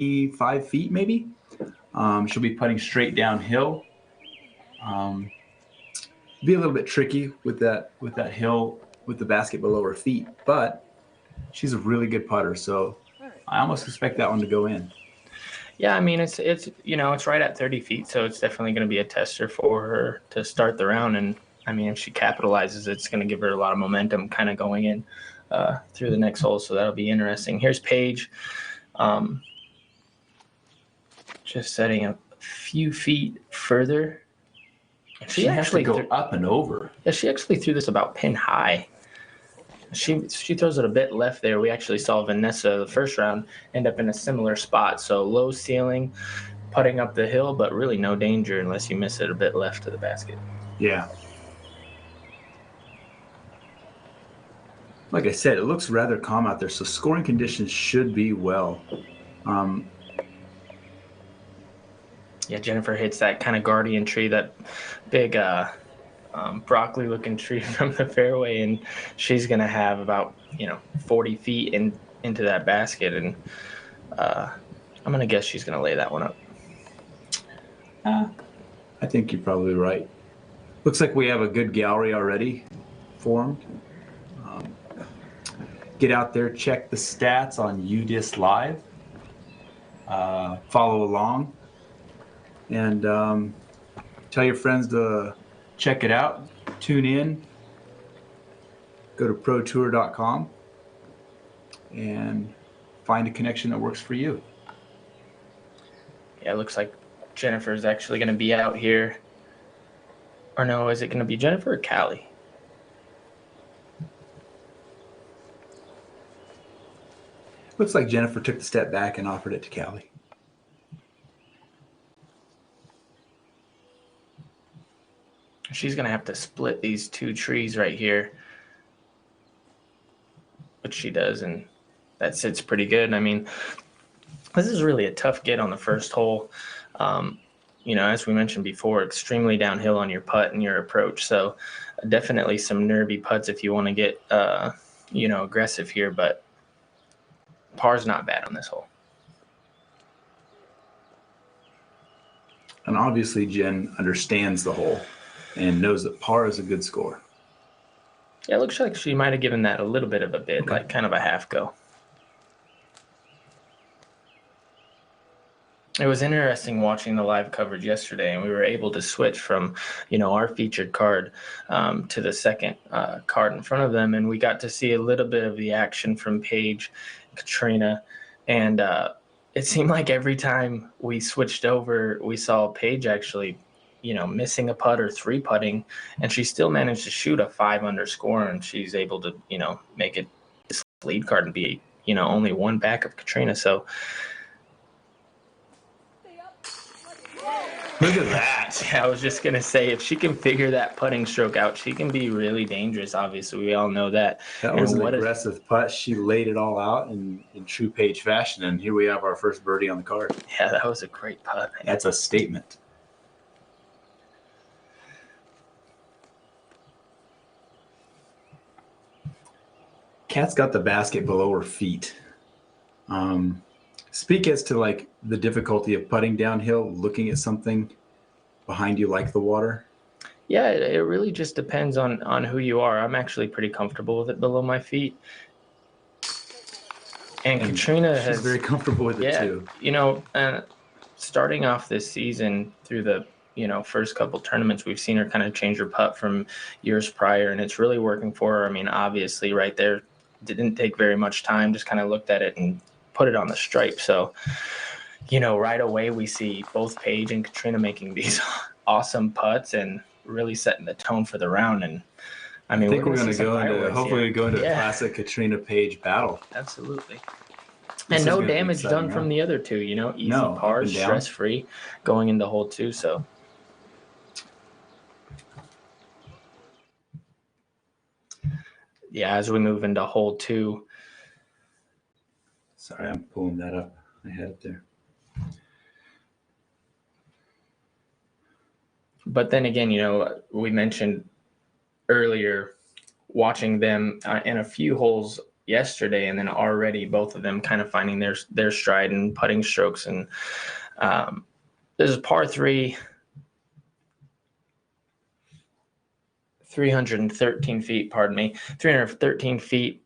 25 feet maybe. She'll be putting straight downhill. Be a little bit tricky with that hill with the basket below her feet, but she's a really good putter, so I almost expect that one to go in. Yeah, I mean, it's it's right at 30 feet, so it's definitely going to be a tester for her to start the round. And I mean, if she capitalizes, it's going to give her a lot of momentum kind of going in through the next hole, so that'll be interesting. Here's Paige, just setting a few feet further. She has to go up and over. Yeah, she actually threw this about pin high. She throws it a bit left there. We actually saw Vanessa the first round end up in a similar spot. So low ceiling, putting up the hill, but really no danger unless you miss it a bit left to the basket. Yeah. Like I said, it looks rather calm out there, so scoring conditions should be well. Yeah, Jennifer hits that kind of guardian tree, that big broccoli-looking tree from the fairway, and she's going to have about 40 feet into that basket, and I'm going to guess she's going to lay that one up. I think you're probably right. Looks like we have a good gallery already formed. Get out there, check the stats on UDisc Live. Follow along. And tell your friends to check it out. Tune in. Go to protour.com and find a connection that works for you. Yeah, it looks like Jennifer's actually going to be out here. Or no, is it going to be Jennifer or Callie? Looks like Jennifer took the step back and offered it to Callie. She's going to have to split these two trees right here, which she does, and that sits pretty good. I mean, this is really a tough get on the first hole. As we mentioned before, extremely downhill on your putt and your approach. So definitely some nervy putts if you want to get, aggressive here, but par's not bad on this hole. And obviously Jen understands the hole and knows that par is a good score. Yeah, it looks like she might have given that a little bit of a bid, okay, like kind of a half go. It was interesting watching the live coverage yesterday, and we were able to switch from, our featured card to the second card in front of them, and we got to see a little bit of the action from Paige, Katrina, and it seemed like every time we switched over, we saw Paige actually, missing a putt or three putting, and she still managed to shoot a 5 under score, and she's able to, make it this lead card and be, only one back of Katrina. So. Look at that. Yeah, I was just going to say, if she can figure that putting stroke out, she can be really dangerous. Obviously, we all know that. That was an aggressive putt. She laid it all out in true Paige fashion, and here we have our first birdie on the card. Yeah, that was a great putt. That's a statement. Kat's got the basket below her feet. Speak as to like the difficulty of putting downhill, looking at something behind you like the water. Yeah, it really just depends on who you are. I'm actually pretty comfortable with it below my feet. And Katrina she's very comfortable with it too. Starting off this season through the first couple tournaments, we've seen her kind of change her putt from years prior, and it's really working for her. I mean, obviously right there, didn't take very much time, just kind of looked at it and put it on the stripe. So, right away we see both Paige and Katrina making these awesome putts and really setting the tone for the round. And I mean, I think we're going to go into, hopefully we go into a classic Katrina Paige battle. Absolutely. And no damage done from the other two, easy pars, stress-free going into hole 2. So. Yeah, as we move into hole 2. Sorry, I'm pulling that up. I had it there. But then again, we mentioned earlier watching them in a few holes yesterday, and then already both of them kind of finding their stride and putting strokes. And this is par 3, 313 feet, pardon me, 313 feet,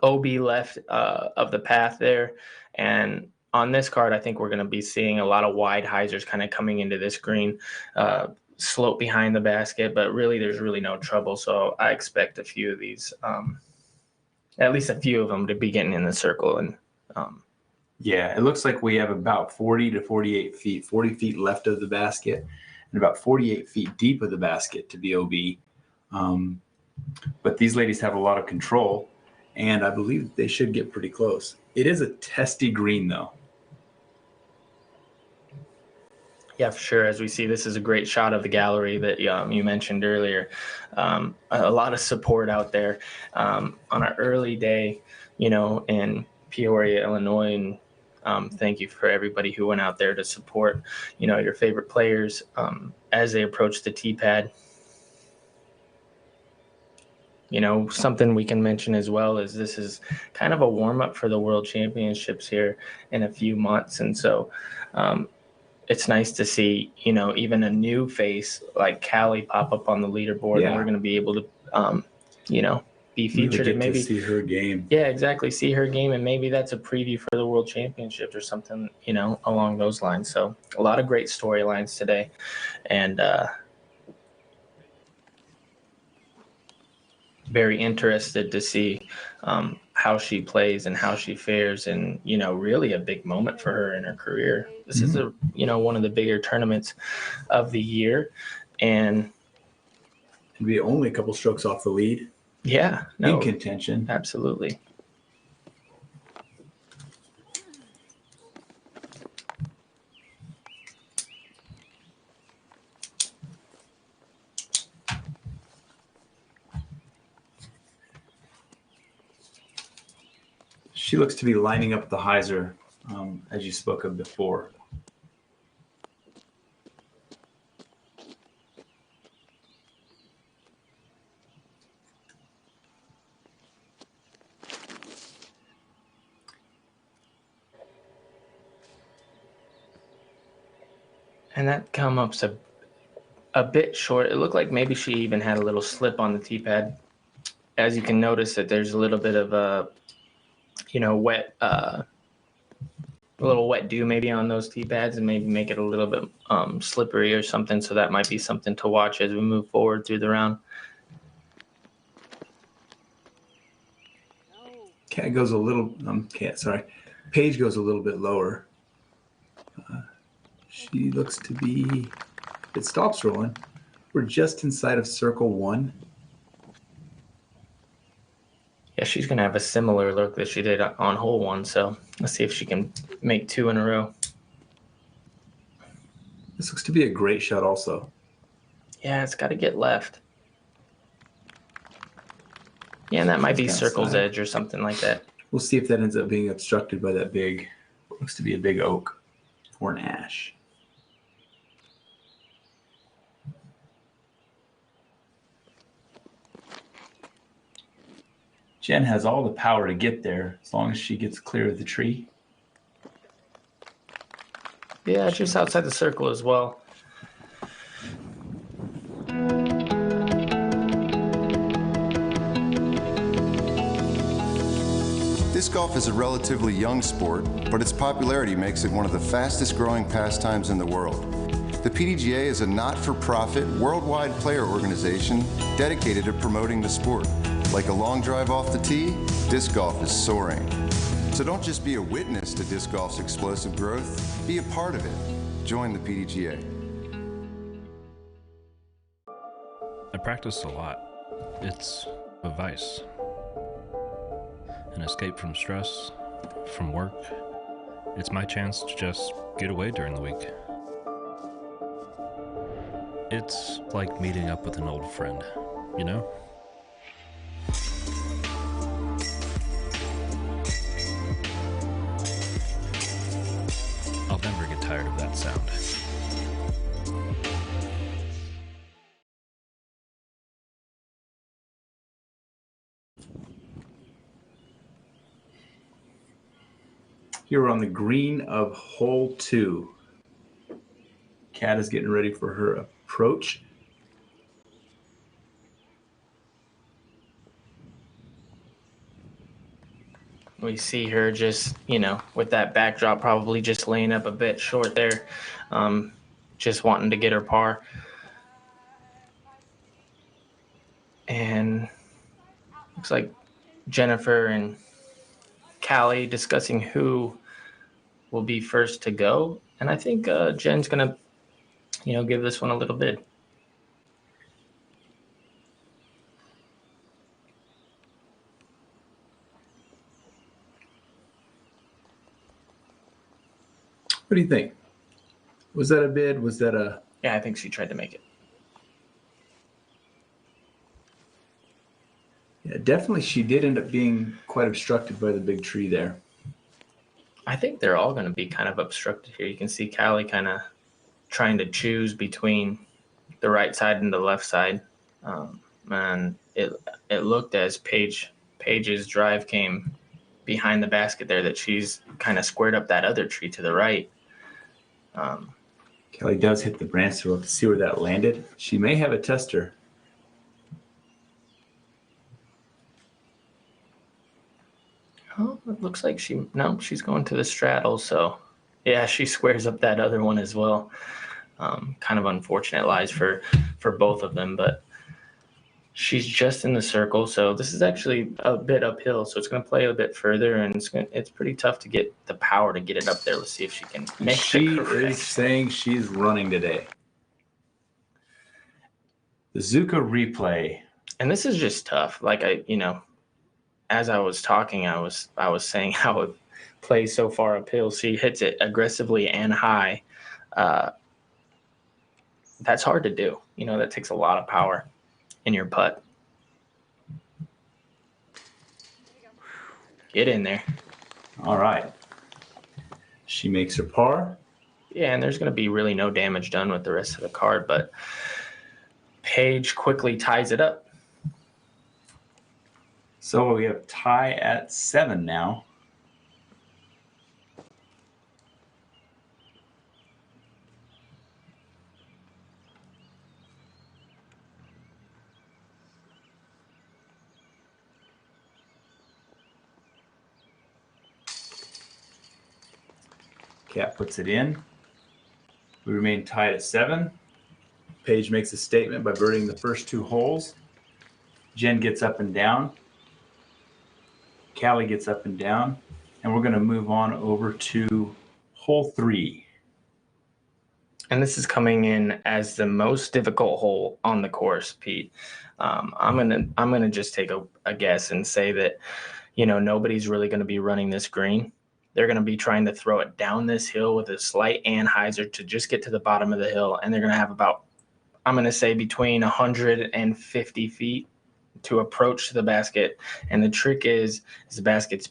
OB left of the path there. And on this card, I think we're going to be seeing a lot of wide hyzers kind of coming into this green, slope behind the basket, but really there's really no trouble. So I expect a few of these, at least a few of them, to be getting in the circle. And yeah, it looks like we have about 40 to 48 feet, 40 feet left of the basket and about 48 feet deep of the basket to be OB. But these ladies have a lot of control, and I believe they should get pretty close. It is a testy green, though. yeah, for sure. As we see, this is a great shot of the gallery that you mentioned earlier. A lot of support out there on an early day, in Peoria, Illinois. And thank you for everybody who went out there to support, your favorite players as they approach the tee pad. Something we can mention as well is this is kind of a warm-up for the World Championships here in a few months. And so it's nice to see, even a new face like Callie pop up on the leaderboard. Yeah. And we're going to be able to, be featured. Really get and maybe to see her game. Yeah, exactly. See her game. And maybe that's a preview for the World Championships or something, along those lines. So a lot of great storylines today. And very interested to see how she plays and how she fares, and really a big moment for her in her career. This is one of the bigger tournaments of the year, and be only a couple strokes off the lead. Yeah, in contention. Absolutely. She looks to be lining up the hyzer, as you spoke of before. And that come up's a bit short. It looked like maybe she even had a little slip on the tee pad. As you can notice that there's a little bit of a, wet, a little wet dew maybe on those tee pads, and maybe make it a little bit slippery or something. So that might be something to watch as we move forward through the round. Cat goes a little, Paige goes a little bit lower. She looks to be, it stops rolling. We're just inside of circle 1. Yeah, she's going to have a similar look that she did on hole 1. So let's see if she can make 2 in a row. This looks to be a great shot also. Yeah, it's got to get left. Yeah, and that might be circle's edge or something like that. We'll see if that ends up being obstructed by that big, what looks to be a big oak or an ash. Jen has all the power to get there as long as she gets clear of the tree. Yeah, just outside the circle as well. Disc golf is a relatively young sport, but its popularity makes it one of the fastest growing pastimes in the world. The PDGA is a not-for-profit, worldwide player organization dedicated to promoting the sport. Like a long drive off the tee, disc golf is soaring. So don't just be a witness to disc golf's explosive growth, be a part of it. Join the PDGA. I practice a lot. It's a vice. An escape from stress, from work. It's my chance to just get away during the week. It's like meeting up with an old friend, you know? I'll never get tired of that sound. Here we're on the green of hole 2. Kat is getting ready for her approach. We see her just, with that backdrop probably just laying up a bit short there, just wanting to get her par. And looks like Jennifer and Callie discussing who will be first to go. And I think Jen's going to, give this one a little bid. What do you think? Was that a bid? Was that a... Yeah, I think she tried to make it. Yeah, definitely she did end up being quite obstructed by the big tree there. I think they're all going to be kind of obstructed here. You can see Callie kind of trying to choose between the right side and the left side. And it looked as Paige's drive came behind the basket there that she's kind of squared up that other tree to the right. Kelly does hit the branch, so we'll have to see where that landed. She may have a tester. Oh, it looks like she's going to the straddle. So, yeah, she squares up that other one as well. Kind of unfortunate lies for both of them, but she's just in the circle. So this is actually a bit uphill. So it's going to play a bit further, and it's pretty tough to get the power to get it up there. Let's see if she can make it. She is saying she's running today. The Zuka replay. And this is just tough. Like as I was talking, I was saying how it plays so far uphill. She hits it aggressively and high. That's hard to do. That takes a lot of power in your putt. Get in there. All right. She makes her par. Yeah, and there's going to be really no damage done with the rest of the card, but Paige quickly ties it up. So we have tie at 7 now. Cat puts it in. We remain tied at 7. Paige makes a statement by birding the first 2 holes. Jen gets up and down. Callie gets up and down. And we're going to move on over to hole 3. And this is coming in as the most difficult hole on the course, Pete. I'm gonna just take a guess and say that, nobody's really going to be running this green. They're going to be trying to throw it down this hill with a slight anhyzer to just get to the bottom of the hill. And they're going to have about, I'm going to say, between 150 feet to approach the basket. And the trick is the basket's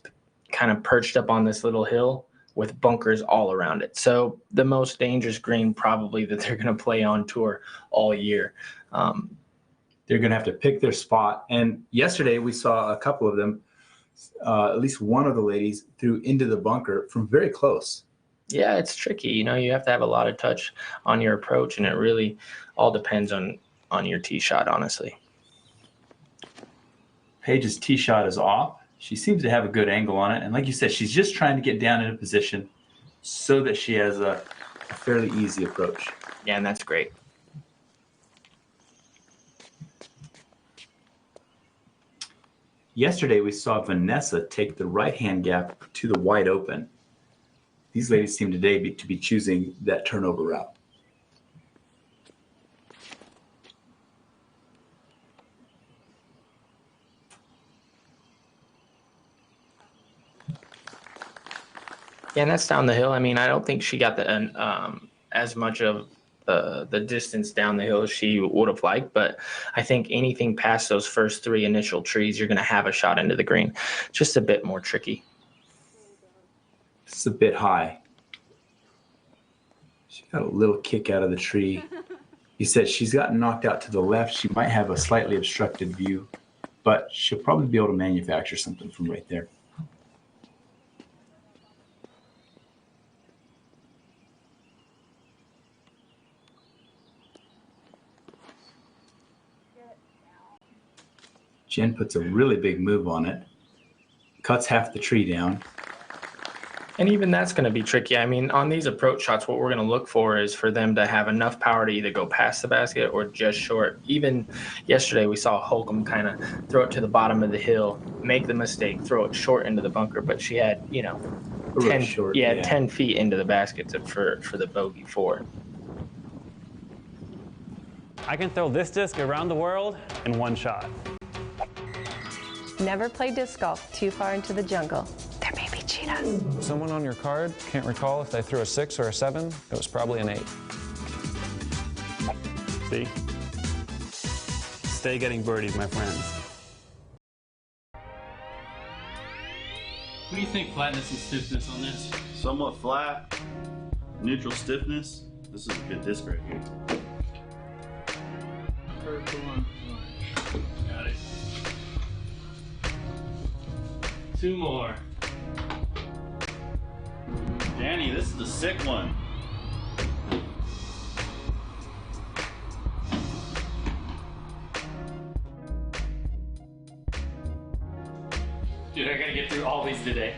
kind of perched up on this little hill with bunkers all around it. So the most dangerous green probably that they're going to play on tour all year. They're going to have to pick their spot. And yesterday we saw a couple of them. At least one of the ladies threw into the bunker from very close. Yeah, it's tricky. You have to have a lot of touch on your approach, and it really all depends on your tee shot, honestly. Paige's tee shot is off. She seems to have a good angle on it. And like you said, she's just trying to get down in a position so that she has a fairly easy approach. Yeah, and that's great. Yesterday, we saw Vanessa take the right-hand gap to the wide open. These ladies seem today to be choosing that turnover route. Yeah, and that's down the hill. I mean, I don't think she got as much of the distance down the hill as she would have liked, but I think anything past those first 3 initial trees, you're going to have a shot into the green. Just a bit more tricky. It's a bit high. She got a little kick out of the tree. He said she's gotten knocked out to the left. She might have a slightly obstructed view, but she'll probably be able to manufacture something from right there. Jen puts a really big move on it, cuts half the tree down. And even that's going to be tricky. I mean, on these approach shots, what we're going to look for is for them to have enough power to either go past the basket or just short. Even yesterday, we saw Holcomb kind of throw it to the bottom of the hill, make the mistake, throw it short into the bunker, but she had, 10, Short, 10 feet into the basket for the bogey 4. I can throw this disc around the world in one shot. Never play disc golf too far into the jungle. There may be cheetahs. Someone on your card can't recall if they threw a 6 or a 7. It was probably an 8. See? Stay getting birdies, my friends. What do you think, flatness and stiffness on this? Somewhat flat, neutral stiffness. This is a good disc right here. Purple and orange. Got it. 2 more. Danny, this is the sick one. Dude, I gotta get through all these today.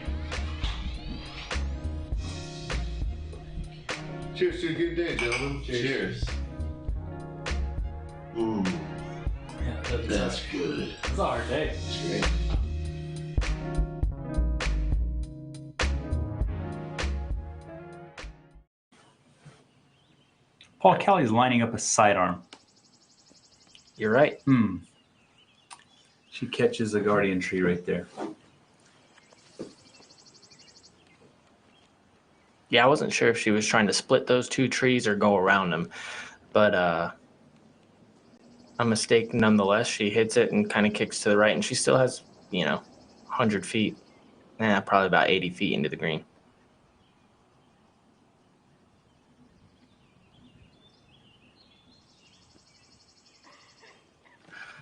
Cheers to a good day, gentlemen. Cheers. Ooh, Yeah, that's good. It's a hard day. That's great. Paul Kelly's lining up a sidearm. You're right. She catches a guardian tree right there. Yeah, I wasn't sure if she was trying to split those 2 trees or go around them, but a mistake nonetheless. She hits it and kind of kicks to the right, and she still has, 100 feet, probably about 80 feet into the green.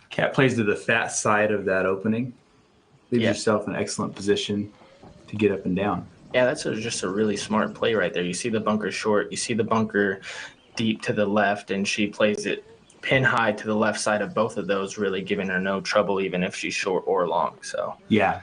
Cat plays to the fat side of that opening. Leaves Yeah. yourself in excellent position to get up and down. Yeah, that's just a really smart play right there. You see the bunker short, you see the bunker deep to the left, and she plays it pin high to the left side of both of those, really giving her no trouble, even if she's short or long. So Yeah.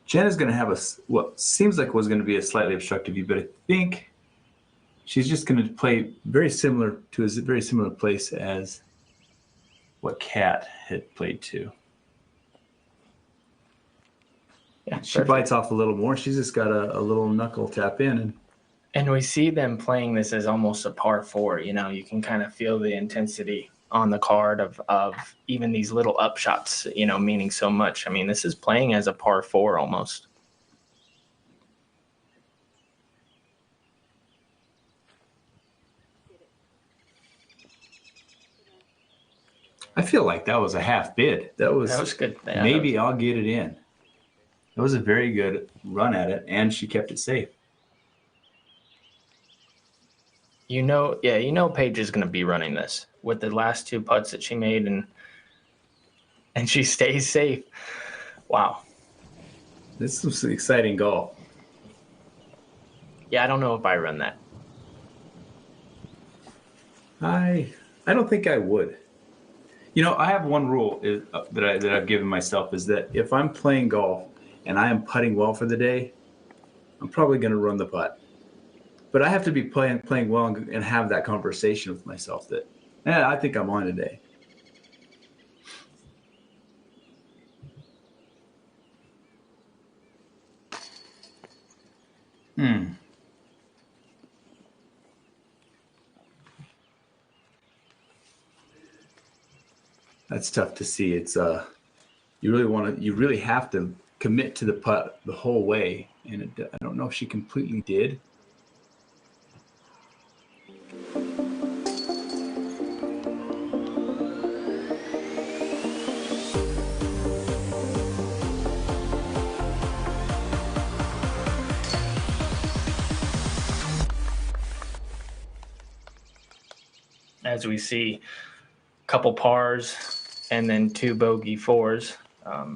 Jen is going to have what seems like was going to be a slightly obstructive view, but I think she's just going to play very similar to a very similar place as what Kat had played to. yeah, She perfect. bites off a little more. She's just got a little knuckle tap in. And we see them playing this as almost a par 4. You can kind of feel the intensity on the card of even these little upshots, meaning so much. I mean, this is playing as a par 4 almost. I feel like that was a half bid. That was good. Yeah, maybe I'll get it in. It was a very good run at it, and she kept it safe. Paige is going to be running this with the last 2 putts that she made, and she stays safe. Wow. This is some exciting golf. Yeah, I don't know if I run that. I don't think I would. I have one rule that I've given myself is that if I'm playing golf and I am putting well for the day, I'm probably going to run the putt. But I have to be playing well and have that conversation with myself that, I think I'm on today. That's tough to see. It's you really have to commit to the putt the whole way, and I don't know if she completely did. As we see a couple pars and then 2 bogey 4s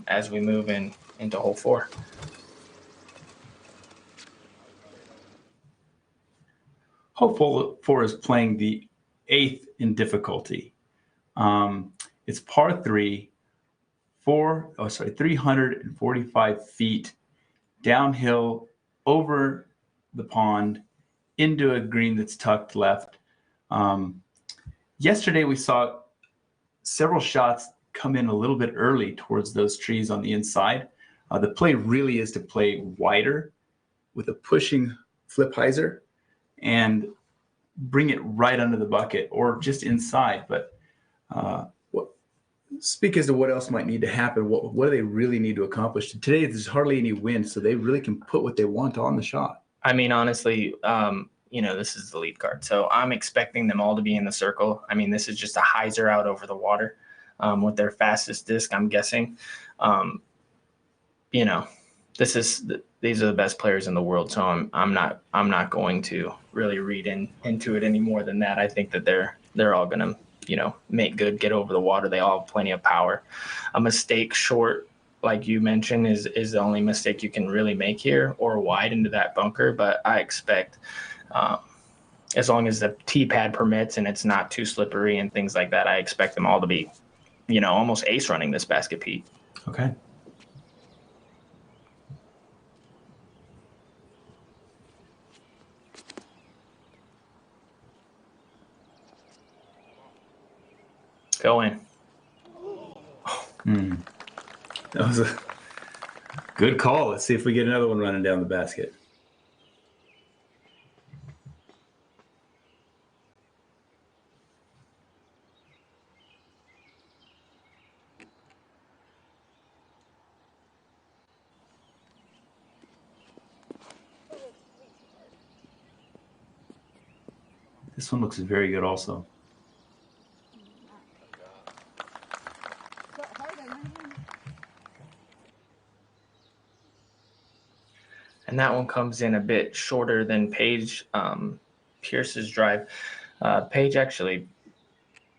as we move into hole 4. hopeful for is playing the 8th in difficulty. It's par 3, 345 feet downhill over the pond into a green that's tucked left. Yesterday we saw several shots come in a little bit early towards those trees on the inside. The play really is to play wider with a pushing flip hyzer and bring it right under the bucket or just inside. But speak as to what else might need to happen. What do they really need to accomplish? Today, there's hardly any wind, so they really can put what they want on the shot. I mean, honestly, this is the lead card. So I'm expecting them all to be in the circle. I mean, this is just a hyzer out over the water with their fastest disc, I'm guessing. These are the best players in the world. So I'm not going to really read into it any more than that. I think that they're all going to, make good, get over the water. They all have plenty of power. A mistake short, like you mentioned, is the only mistake you can really make here, or wide into that bunker. But I expect, as long as the tee pad permits and it's not too slippery and things like that, I expect them all to be, almost ace running this basket, Pete. Okay. Go in. That was a good call. Let's see if we get another one running down the basket. This one looks very good also. And that one comes in a bit shorter than Paige Pierce's drive. Paige actually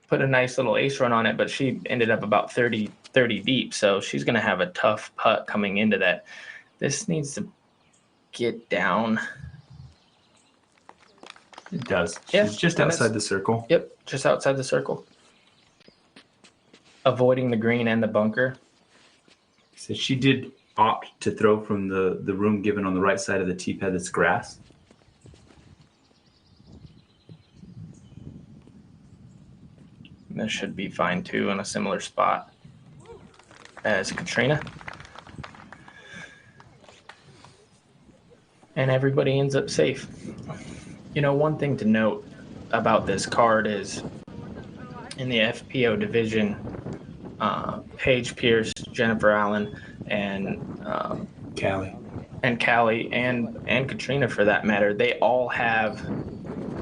put a nice little ace run on it, but she ended up about 30 deep. So she's going to have a tough putt coming into that. This needs to get down. It does. Yeah, She's just outside the circle. Yep, just outside the circle. Avoiding the green and the bunker. So she did opt to throw from the room given on the right side of the tee pad that's grass. This should be fine too, in a similar spot as Katrina. And everybody ends up safe. One thing to note about this card is in the FPO division, Paige Pierce, Jennifer Allen, and Callie. And Callie and Katrina, for that matter, they all have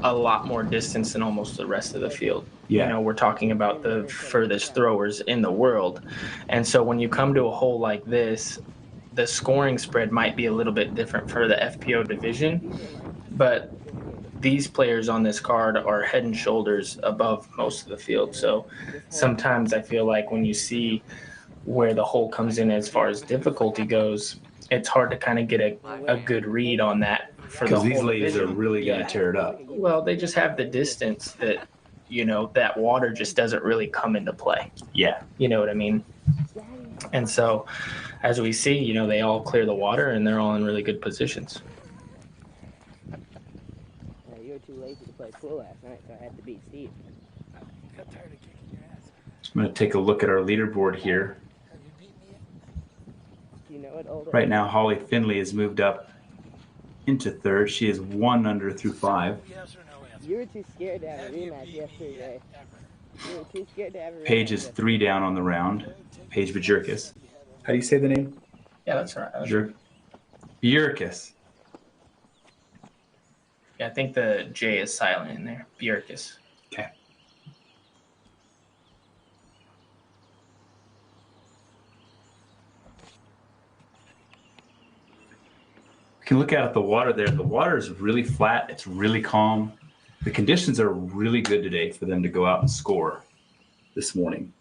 a lot more distance than almost the rest of the field. Yeah. We're talking about the furthest throwers in the world. And so when you come to a hole like this, the scoring spread might be a little bit different for the FPO division, but these players on this card are head and shoulders above most of the field. So sometimes I feel like when you see where the hole comes in as far as difficulty goes, it's hard to kind of get a good read on that for the whole Because these ladies division. are really going to tear it up. Well, they just have the distance that, that water just doesn't really come into play. Yeah. You know what I mean? And so as we see, they all clear the water and they're all in really good positions. You were too lazy to play pool last night, so I had to beat Steve. I'm going to take a look at our leaderboard here. Right now, Holly Finley has moved up into third. She is 1 under through 5. You were too scared to have a rematch yesterday. You were too scared to have a rematch. Paige is 3 down on the round. Paige Bajurkis. How do you say the name? Yeah, that's right. Bjurkis. Yeah, I think the J is silent in there. Bjorkis. Okay. You can look out at the water there. The water is really flat. It's really calm. The conditions are really good today for them to go out and score this morning.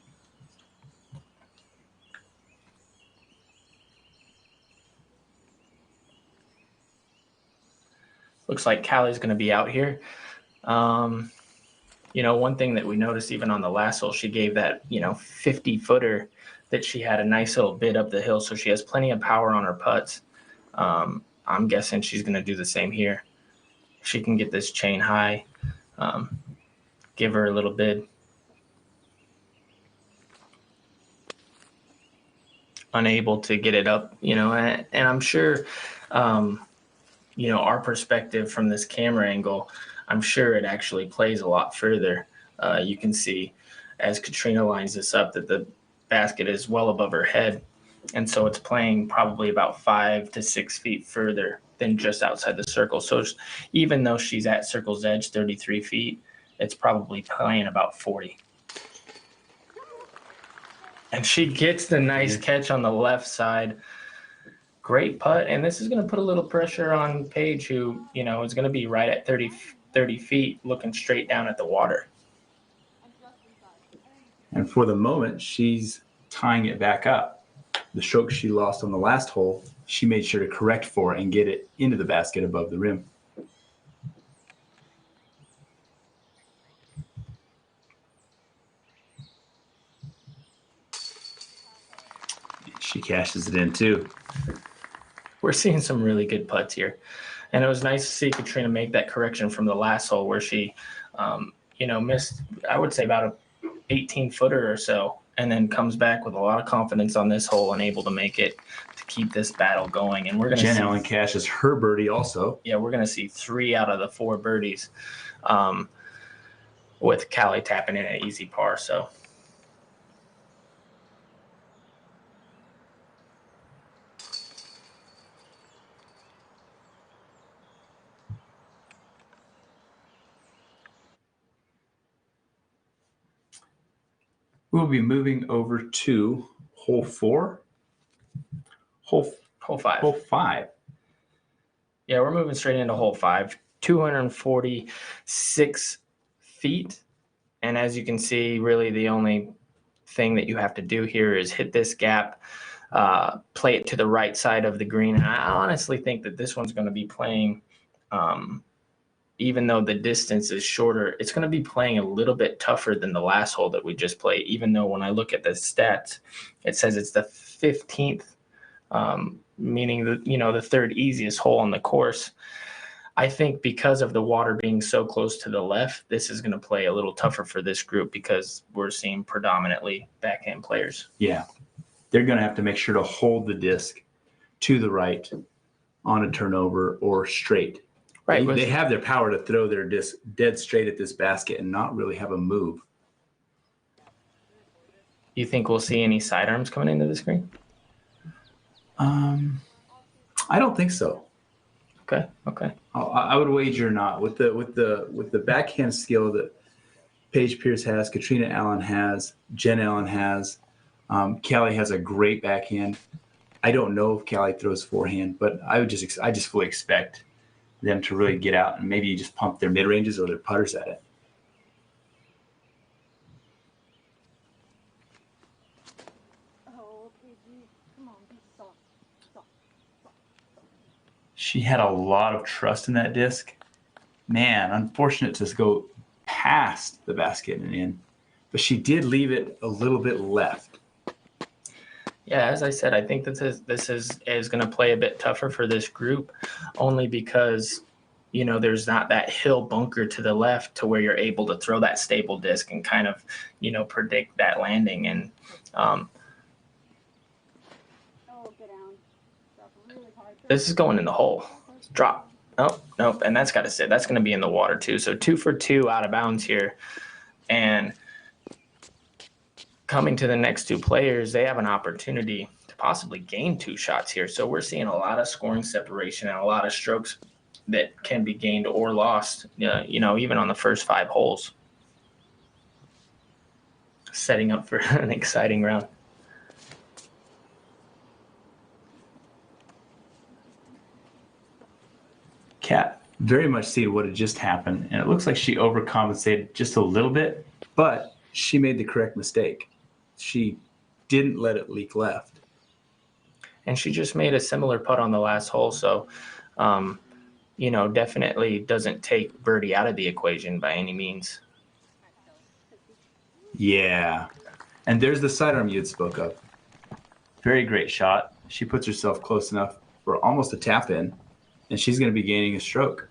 looks like Callie's going to be out here. You know, one thing that we noticed even on the last hole, she gave that, 50-footer that she had a nice little bit up the hill. So she has plenty of power on her putts. I'm guessing she's going to do the same here. If she can get this chain high, give her a little bid. Unable to get it up, and I'm sure, our perspective from this camera angle, I'm sure it actually plays a lot further. You can see as Katrina lines this up that the basket is well above her head. And so it's playing probably about 5 to 6 feet further than just outside the circle. So even though she's at circle's edge, 33 feet, it's probably playing about 40. And she gets the nice catch on the left side. Great putt. And this is going to put a little pressure on Paige, who, is going to be right at 30 feet looking straight down at the water. And for the moment, she's tying it back up. The stroke she lost on the last hole, she made sure to correct for and get it into the basket above the rim. She cashes it in too. We're seeing some really good putts here. And it was nice to see Katrina make that correction from the last hole where she, missed, I would say, about a 18-footer or so, and then comes back with a lot of confidence on this hole and able to make it to keep this battle going. And we're going to Jen Allen cashes her birdie also. Yeah, we're going to see 3 out of the 4 birdies with Callie tapping in at easy par. So we'll be moving over to hole 4. Hole 5. Hole 5. Yeah, we're moving straight into hole 5. 246 feet. And as you can see, really the only thing that you have to do here is hit this gap, play it to the right side of the green. And I honestly think that this one's going to be playing, even though the distance is shorter, it's going to be playing a little bit tougher than the last hole that we just played, even though when I look at the stats, it says it's the 15th, meaning the third easiest hole on the course. I think because of the water being so close to the left, this is going to play a little tougher for this group because we're seeing predominantly backhand players. Yeah. They're going to have to make sure to hold the disc to the right on a turnover or straight. Right. They have their power to throw their disc dead straight at this basket and not really have a move. You think we'll see any sidearms coming into the screen? I don't think so. Okay. I would wager not. With the backhand skill that Paige Pierce has, Katrina Allen has, Jen Allen has, Callie has a great backhand. I don't know if Callie throws forehand, but I just fully expect them to really get out and maybe just pump their mid ranges or their putters at it. She had a lot of trust in that disc. Man, unfortunate to go past the basket and in, but she did leave it a little bit left. Yeah, as I said, I think that this is going to play a bit tougher for this group, only because there's not that hill bunker to the left to where you're able to throw that stable disc and kind of predict that landing. And this is going in the hole. Drop. Oh, nope. And that's got to sit. That's going to be in the water too. So 2 for 2 out of bounds here. And coming to the next 2 players, they have an opportunity to possibly gain 2 shots here. So we're seeing a lot of scoring separation and a lot of strokes that can be gained or lost, even on the first 5 holes. Setting up for an exciting round. Kat very much see what had just happened, and it looks like she overcompensated just a little bit, but she made the correct mistake. She didn't let it leak left. And she just made a similar putt on the last hole, so definitely doesn't take birdie out of the equation by any means. Yeah. And there's the sidearm you had spoke of. Very great shot. She puts herself close enough for almost a tap in, and she's going to be gaining a stroke.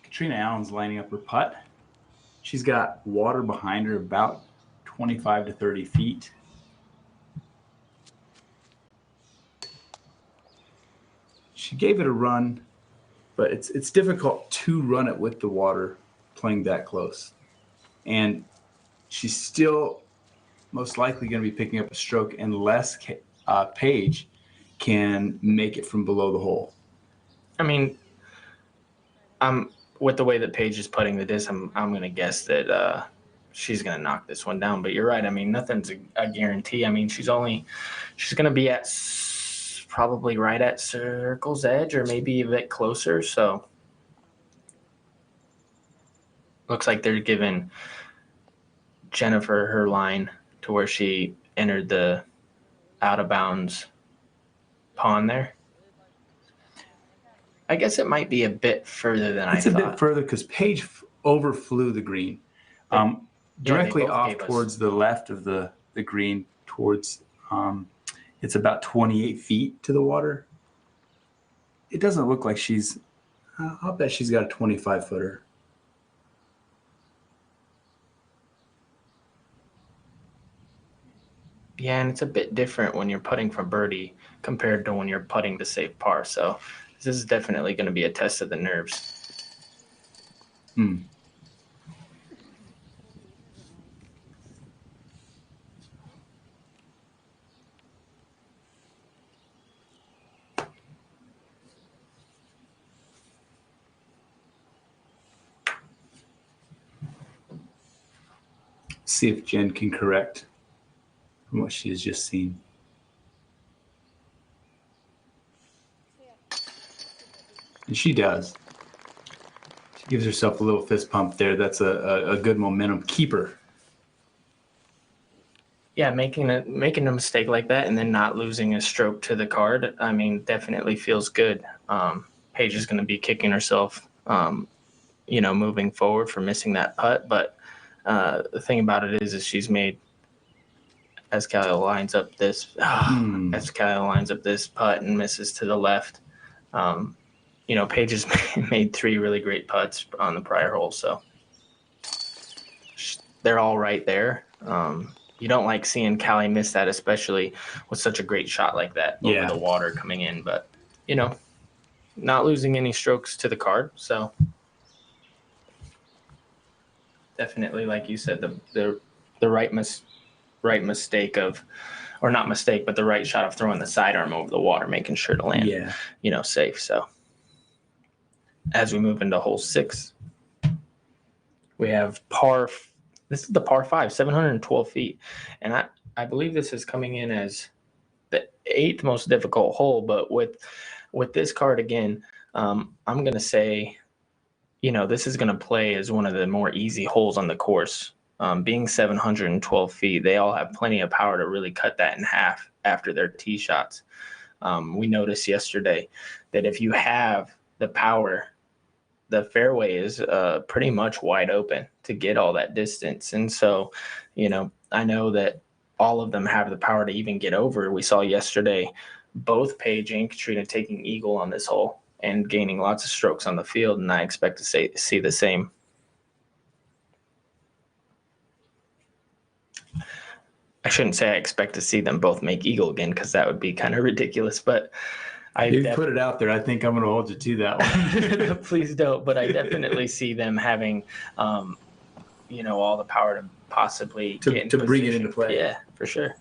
Katrina Allen's lining up her putt. She's got water behind her about 25 to 30 feet. She gave it a run, but it's difficult to run it with the water playing that close. And she's still most likely going to be picking up a stroke unless Paige can make it from below the hole. I mean, with the way that Paige is putting the disc, I'm going to guess that she's going to knock this one down. But you're right. I mean, nothing's a guarantee. I mean, she's going to be at probably right at circle's edge or maybe a bit closer. So looks like they're giving Jennifer her line to where she entered the out of bounds pond there. I guess it might be a bit further than I thought. It's a bit further because Paige overflew the green. Directly off towards the left of the green towards it's about 28 feet to the water. It doesn't look like she's I'll bet she's got a 25-footer. Yeah, and it's a bit different when you're putting for birdie compared to when you're putting to save par. So this is definitely going to be a test of the nerves. See if Jen can correct from what she has just seen. And she does. She gives herself a little fist pump there. That's a good momentum keeper. Yeah, making a mistake like that and then not losing a stroke to the card, I mean, definitely feels good. Paige is going to be kicking herself, moving forward for missing that putt. But the thing about it is she's made, as Callie lines up this putt and misses to the left. Paige has made 3 really great putts on the prior hole, so they're all right there. You don't like seeing Callie miss that, especially with such a great shot like that over the water coming in. But, not losing any strokes to the card. So definitely, like you said, the right mistake of, or not mistake, but the right shot of throwing the sidearm over the water, making sure to land, safe. So as we move into hole 6, we have par. This is the par 5, 712 feet. And I believe this is coming in as the 8th most difficult hole. But with this card again, I'm going to say, this is going to play as one of the more easy holes on the course. Being 712 feet, they all have plenty of power to really cut that in half after their tee shots. We noticed yesterday that if you have the power, the fairway is pretty much wide open to get all that distance. And so, I know that all of them have the power to even get over. We saw yesterday both Paige and Katrina taking eagle on this hole and gaining lots of strokes on the field, and I expect to see the same. I shouldn't say I expect to see them both make eagle again, because that would be kind of ridiculous, but you put it out there. I think I'm going to hold you to that one. Please don't, but I definitely see them having, all the power to possibly get to bring it into play. Yeah, for sure.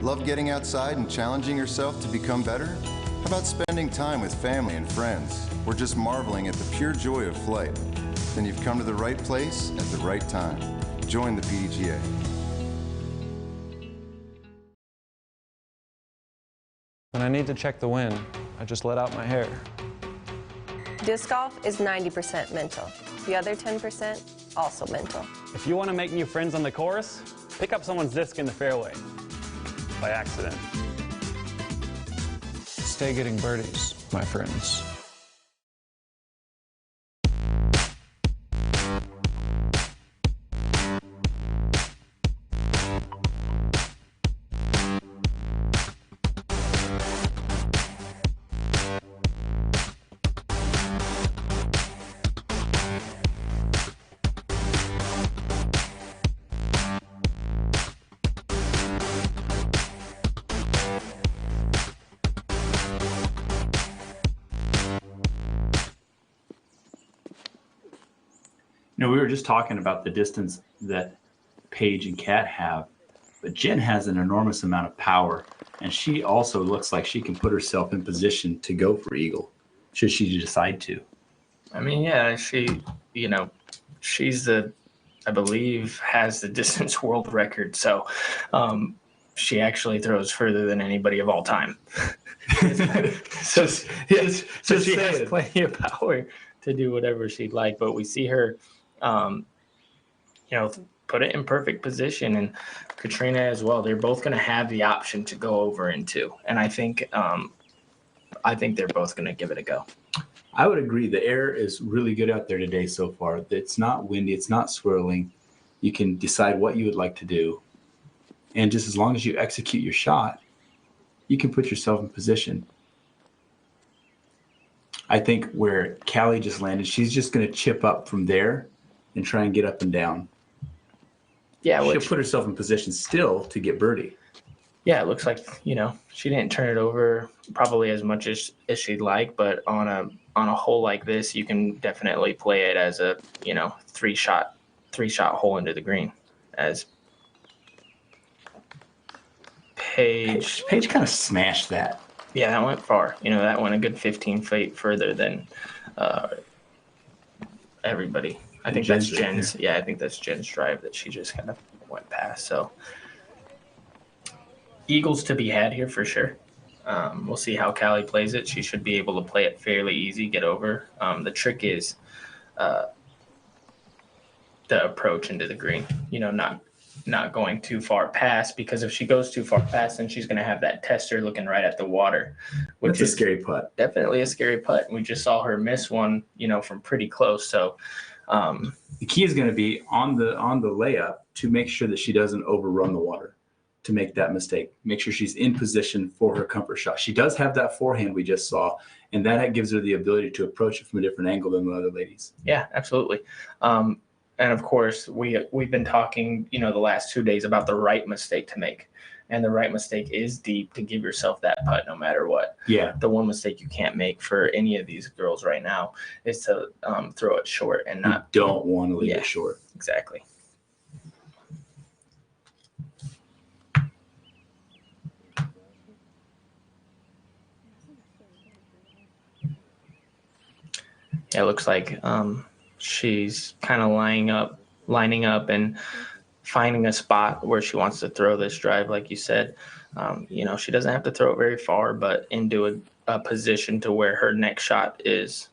Love getting outside and challenging yourself to become better? How about spending time with family and friends, or just marveling at the pure joy of flight? Then you've come to the right place at the right time. Join the PDGA. When I need to check the wind, I just let out my hair. Disc golf is 90% mental. The other 10% also mental. If you want to make new friends on the course, pick up someone's disc in the fairway. By accident. Stay getting birdies, my friends. We were just talking about the distance that Paige and Kat have, but Jen has an enormous amount of power, and she also looks like she can put herself in position to go for eagle, should she decide to. I mean, yeah, she's I believe, has the distance world record. So she actually throws further than anybody of all time. so she has plenty of power to do whatever she'd like, but we see her put it in perfect position, and Katrina as well. They're both going to have the option to go over in two, and I think they're both going to give it a go. I would agree. The air is really good out there today so far. It's not windy. It's not swirling. You can decide what you would like to do, and just as long as you execute your shot, you can put yourself in position. I think where Callie just landed, she's just going to chip up from there and try and get up and down. Yeah, she'll put herself in position still to get birdie. Yeah, it looks like she didn't turn it over probably as much as she'd like, but on a hole like this, you can definitely play it as a three shot hole into the green. As Paige kind of smashed that. Yeah, that went far. That went a good 15 feet further than everybody. I think that's Jen's. Yeah, I think that's Jen's drive that she just kind of went past. So eagles to be had here for sure. We'll see how Callie plays it. She should be able to play it fairly easy, get over. The trick is the approach into the green. Not going too far past, because if she goes too far past, then she's going to have that tester looking right at the water, which is a scary putt. Definitely a scary putt. And we just saw her miss one, from pretty close. So the key is going to be on the layup to make sure that she doesn't overrun the water to make that mistake. Make sure she's in position for her comfort shot. She does have that forehand we just saw, and that gives her the ability to approach it from a different angle than the other ladies. Yeah, absolutely. And of course, we've been talking, the last 2 days about the right mistake to make. And the right mistake is deep, to give yourself that putt no matter what. Yeah. The one mistake you can't make for any of these girls right now is to throw it short and not. You don't want to leave it short. Exactly. Yeah, it looks like she's kind of lining up lining up and finding a spot where she wants to throw this drive, like you said. She doesn't have to throw it very far, but into a position to where her next shot is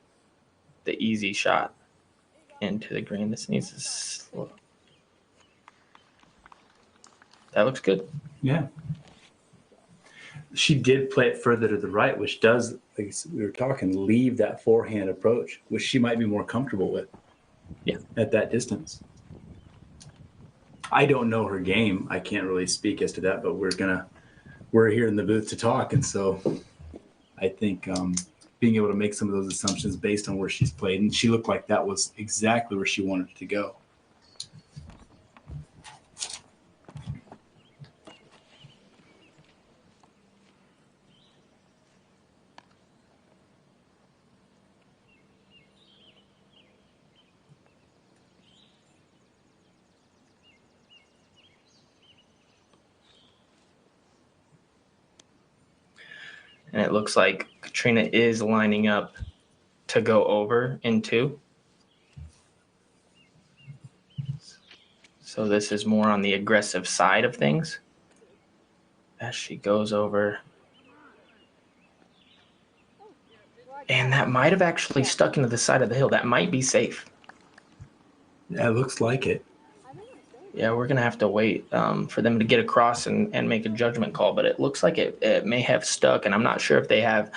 the easy shot into the green. This needs to slow. That looks good. Yeah. She did play it further to the right, which does, like we were talking, leave that forehand approach, which she might be more comfortable with. Yeah. At that distance. I don't know her game. I can't really speak as to that, but we're here in the booth to talk, and so I think being able to make some of those assumptions based on where she's played, and she looked like that was exactly where she wanted it to go. And it looks like Katrina is lining up to go over in 2. So this is more on the aggressive side of things as she goes over. And that might have actually stuck into the side of the hill. That might be safe. Yeah, it looks like it. Yeah, we're going to have to wait for them to get across and make a judgment call. But it looks like it may have stuck, and I'm not sure if they have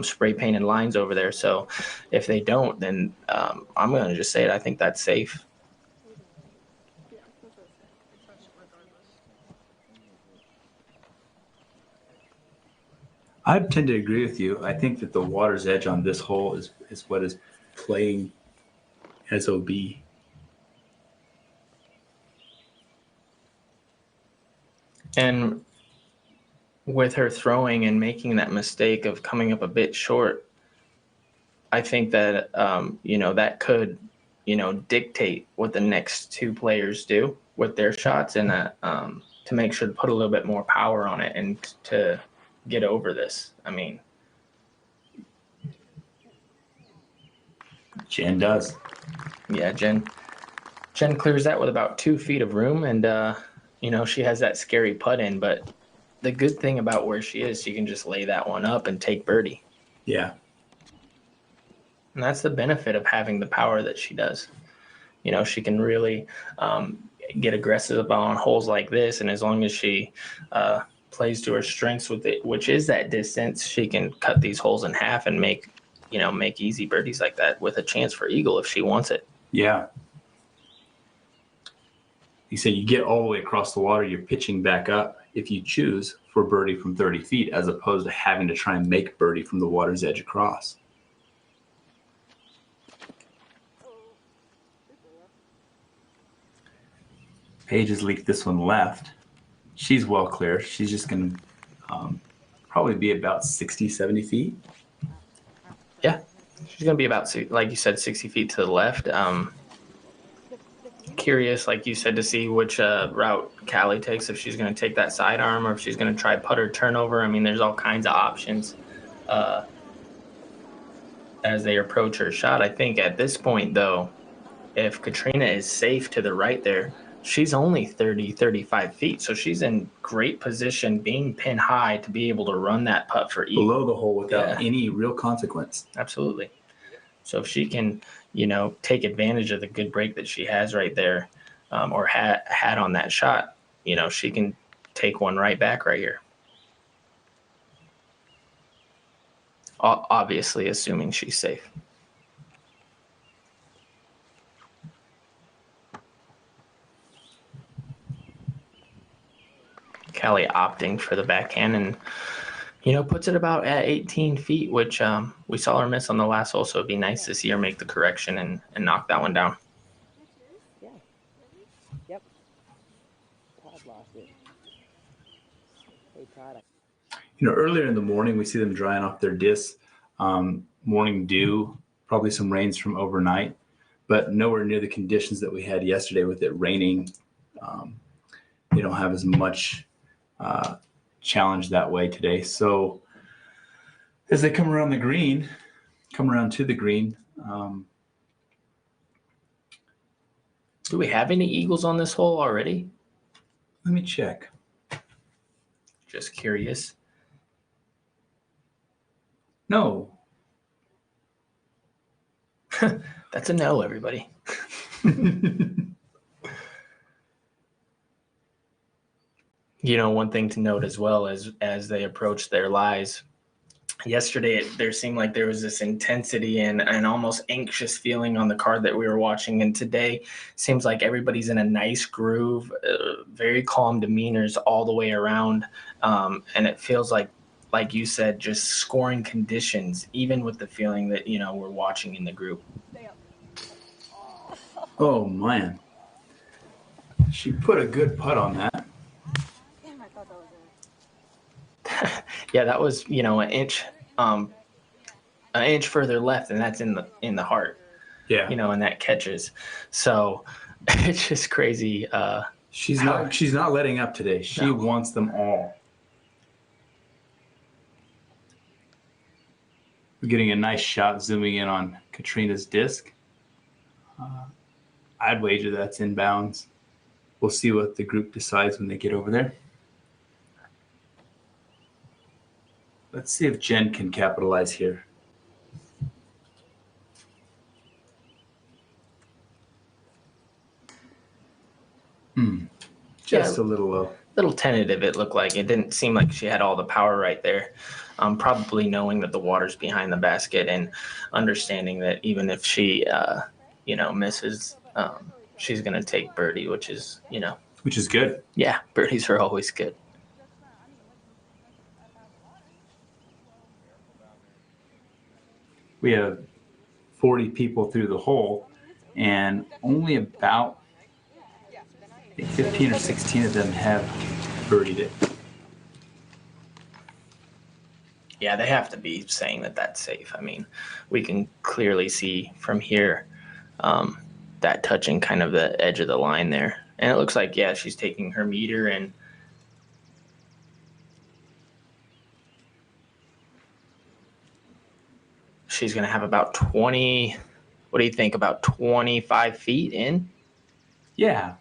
spray painted lines over there. So if they don't, then I'm going to just say it. I think that's safe. I tend to agree with you. I think that the water's edge on this hole is what is playing as OB. And with her throwing and making that mistake of coming up a bit short, I think that, that could, dictate what the next 2 players do with their shots, and that to make sure to put a little bit more power on it and to get over this. I mean, Jen does. Yeah, Jen clears that with about 2 feet of room, and she has that scary putt in, but the good thing about where she is, she can just lay that one up and take birdie. Yeah. And that's the benefit of having the power that she does. She can really get aggressive on holes like this, and as long as she plays to her strengths with it, which is that distance, she can cut these holes in half and make easy birdies like that with a chance for eagle if she wants it. Yeah. You say you get all the way across the water, you're pitching back up if you choose for birdie from 30 feet, as opposed to having to try and make birdie from the water's edge across. Paige has leaked this one left. She's well clear. She's just going to probably be about 60, 70 feet. Yeah, she's going to be about, like you said, 60 feet to the left. Curious, like you said, to see which route Callie takes, if she's going to take that sidearm or if she's going to try putter turnover. I mean, there's all kinds of options as they approach her shot. I think at this point, though, if Katrina is safe to the right there, she's only 30, 35 feet. So she's in great position, being pin high, to be able to run that putt for eagle. Below the hole without any real consequence. Absolutely. So if she can, take advantage of the good break that she has right there, or had on that shot, she can take one right back right here. Obviously, assuming she's safe. Callie opting for the backhand and, puts it about at 18 feet, which we saw her miss on the last hole. So it'd be nice to see her make the correction and knock that one down. Yeah. Yep. Todd lost it. Hey, Todd. Earlier in the morning, we see them drying off their discs. Morning dew, probably some rains from overnight, but nowhere near the conditions that we had yesterday with it raining. They don't have as much challenge that way today. So as they come around to the green, Do we have any eagles on this hole already? Let me check. Just curious. No. That's a no, everybody. You know, one thing to note as well as they approach their lies. Yesterday, there seemed like there was this intensity and an almost anxious feeling on the card that we were watching. And today, seems like everybody's in a nice groove, very calm demeanors all the way around. And it feels like you said, just scoring conditions, even with the feeling that, you know, we're watching in the group. Oh, man. She put a good putt on that. Yeah, that was, you know, an inch further left, and that's in the heart. Yeah. You know, and that catches. So it's just crazy. She's not letting up today. She wants them all. We're getting a nice shot zooming in on Katrina's disc. I'd wager that's inbounds. We'll see what the group decides when they get over there. Let's see if Jen can capitalize here. Just a little low. Little tentative, it looked like. It didn't seem like she had all the power right there. Probably knowing that the water's behind the basket and understanding that even if she, you know, misses, she's going to take birdie, which is, you know. Which is good. Yeah, birdies are always good. We have 40 people through the hole, and only about 15 or 16 of them have birdied it. Yeah, they have to be saying that that's safe. I mean, we can clearly see from here that touching kind of the edge of the line there. And it looks like, yeah, she's taking her meter and she's going to have about 20, what do you think, about 25 feet in? Yeah.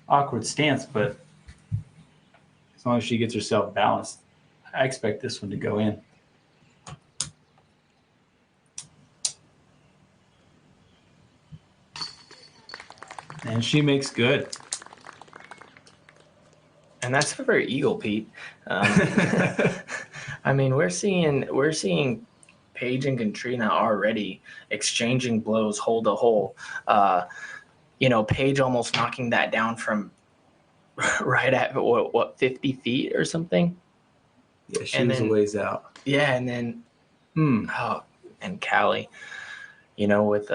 Awkward stance, but as long as she gets herself balanced, I expect this one to go in. And she makes good. And that's for eagle, Pete. I mean, we're seeing Paige and Katrina already exchanging blows hole to hole. You know, Paige almost knocking that down from right at what 50 feet or something. Yeah, she was a ways out. Yeah, and then and Callie, you know, with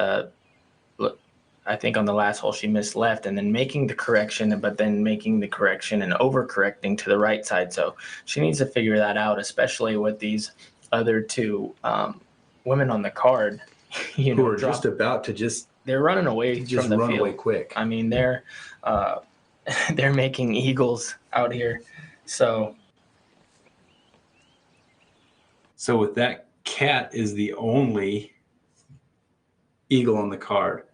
I think on the last hole she missed left and then making the correction, but then making the correction and overcorrecting to the right side. So she needs to figure that out, especially with these other two women on the card. You know, who are just about to they're running away from the run field. Away quick. I mean, they're making eagles out here. So with that, Cat is the only eagle on the card.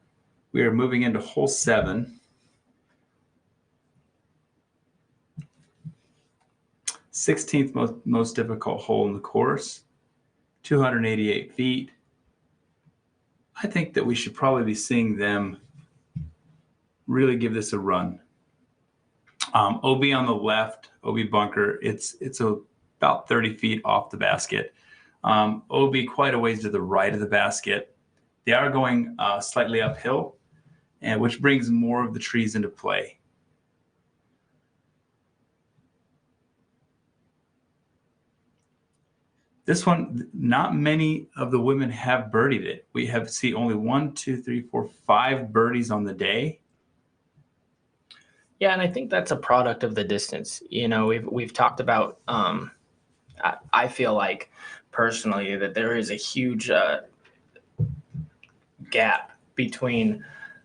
We are moving into hole 7. 16th most difficult hole in the course, 288 feet. I think that we should probably be seeing them really give this a run. OB on the left, OB bunker, it's about 30 feet off the basket. OB quite a ways to the right of the basket. They are going slightly uphill, and which brings more of the trees into play. This one, not many of the women have birdied it. We have seen only 1, 2, 3, 4, 5 birdies on the day. Yeah, and I think that's a product of the distance. You know, we've talked about. I feel like personally that there is a huge gap between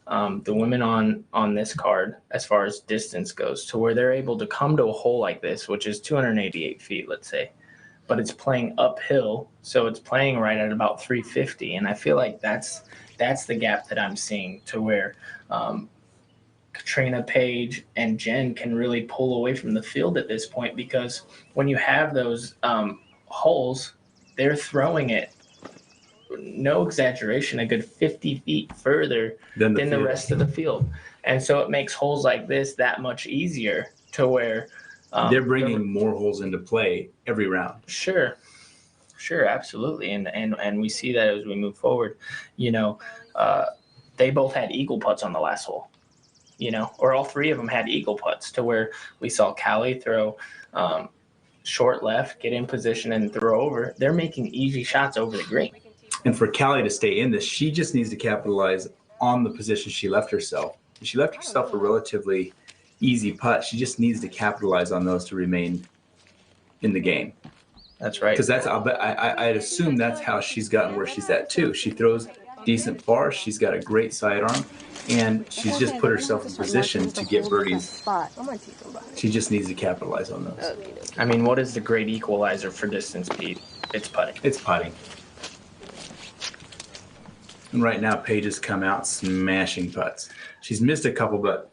the women on this card as far as distance goes, to where they're able to come to a hole like this, which is 288 feet, let's say, but it's playing uphill, so it's playing right at about 350, and I feel like that's the gap that I'm seeing, to where Katrina, Paige, and Jen can really pull away from the field at this point, because when you have those holes, they're throwing it, no exaggeration, a good 50 feet further than the rest of the field. And so it makes holes like this that much easier, to where they're bringing more holes into play every round. Sure, absolutely. And we see that as we move forward. They both had eagle putts on the last hole, or all three of them had eagle putts, to where we saw Callie throw short left, get in position, and throw over. They're making easy shots over the green. And for Callie to stay in this, she just needs to capitalize on the position she left herself. She left herself a relatively easy putt. She just needs to capitalize on those to remain in the game. That's right. Because I'd assume that's how she's gotten where she's at too. She throws decent par. She's got a great sidearm, and she's just put herself in position to get birdies. She just needs to capitalize on those. I mean, what is the great equalizer for distance speed? It's putting. It's putting. And right now, Paige has come out smashing putts. She's missed a couple, but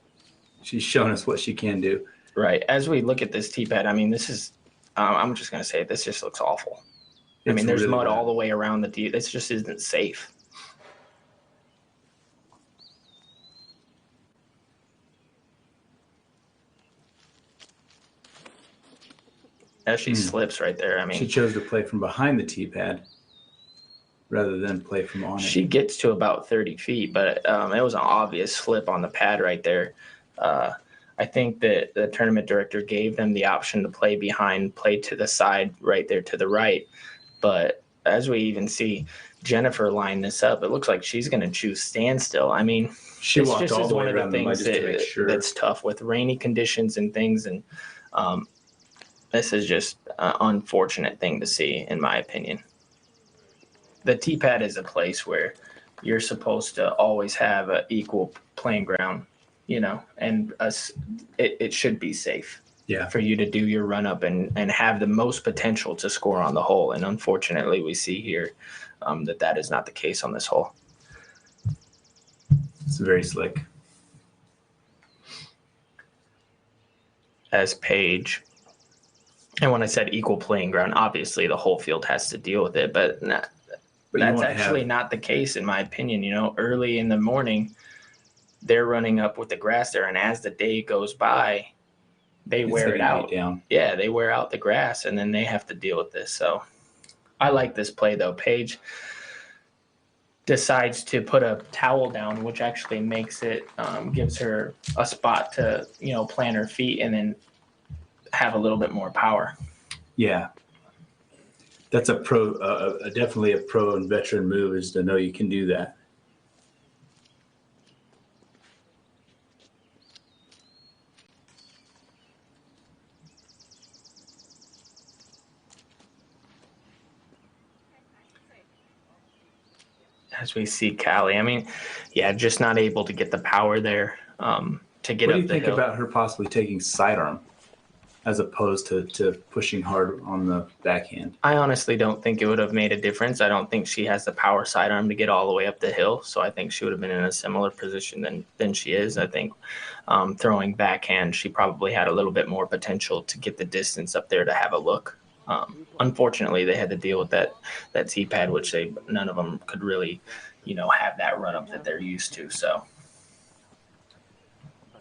she's shown us what she can do. Right. As we look at this tee pad, I mean, this is, I'm just going to say, this just looks awful. I mean, there's really mud all the way around the tee. This just isn't safe. As she slips right there, I mean. She chose to play from behind the tee pad rather than play from on it. She gets to about 30 feet, but it was an obvious slip on the pad right there. I think that the tournament director gave them the option to play behind, play to the side right there to the right. But as we even see Jennifer line this up, it looks like she's going to choose standstill. I mean, she walked all the way around the mud just to make sure. That's tough with rainy conditions and things. And this is just an unfortunate thing to see, in my opinion. The tee pad is a place where you're supposed to always have an equal playing ground, and it should be safe for you to do your run up and have the most potential to score on the hole. And unfortunately, we see here that is not the case on this hole. It's very slick. As Paige, and when I said equal playing ground, obviously the whole field has to deal with it, but that's actually not the case, in my opinion. Early in the morning, they're running up with the grass there, and as the day goes by, they wear it out. Yeah, they wear out the grass, and then they have to deal with this. So I like this play, though. Paige decides to put a towel down, which actually makes it, gives her a spot to, plant her feet and then have a little bit more power. Yeah. That's definitely a pro and veteran move, is to know you can do that. As we see Callie, I mean, just not able to get the power there to get up the hill. What do you think about her possibly taking sidearm as opposed to pushing hard on the backhand? I honestly don't think it would have made a difference. I don't think she has the power sidearm to get all the way up the hill, so I think she would have been in a similar position than she is. I think throwing backhand, she probably had a little bit more potential to get the distance up there to have a look. Unfortunately, they had to deal with that tee pad, which none of them could really, have that run up that they're used to. So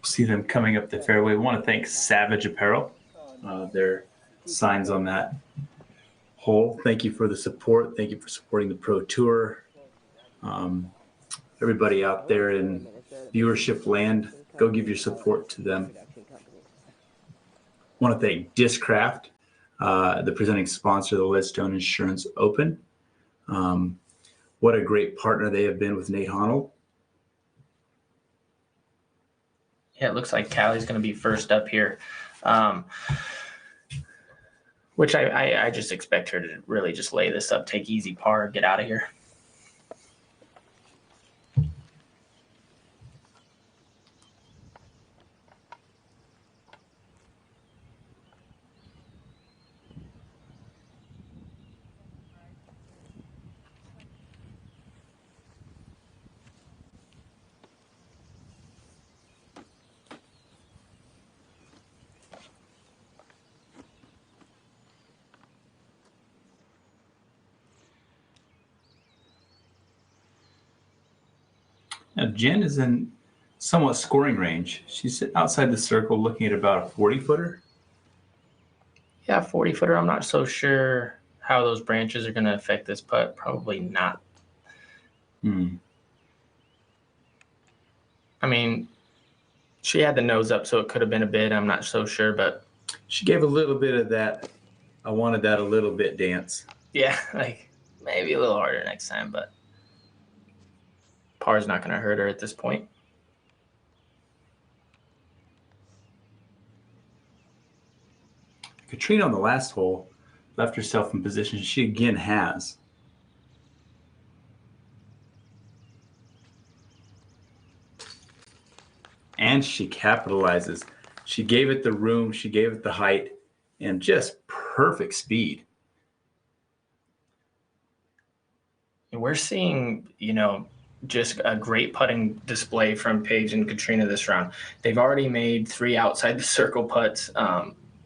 see them coming up the fairway. We want to thank Savage Apparel. Their signs on that hole. Thank you for the support. Thank you for supporting the Pro Tour. Everybody out there in viewership land, go give your support to them. Want to thank Discraft, the presenting sponsor of the Ledgestone Insurance Open. What a great partner they have been with Nate Honnold. Yeah, it looks like Callie's going to be first up here, which I just expect her to really just lay this up, take easy par, get out of here. Now, Jen is in somewhat scoring range. She's outside the circle looking at about a 40-footer. Yeah, 40-footer. I'm not so sure how those branches are going to affect this putt. Probably not. I mean, she had the nose up, so it could have been a bit. I'm not so sure, but she gave a little bit of that. I wanted that a little bit dance. Yeah, like maybe a little harder next time, but par's not going to hurt her at this point. Katrina on the last hole left herself in position she again has. And she capitalizes. She gave it the room, she gave it the height, and just perfect speed. We're seeing, just a great putting display from Paige and Katrina this round. They've already made 3 outside the circle putts,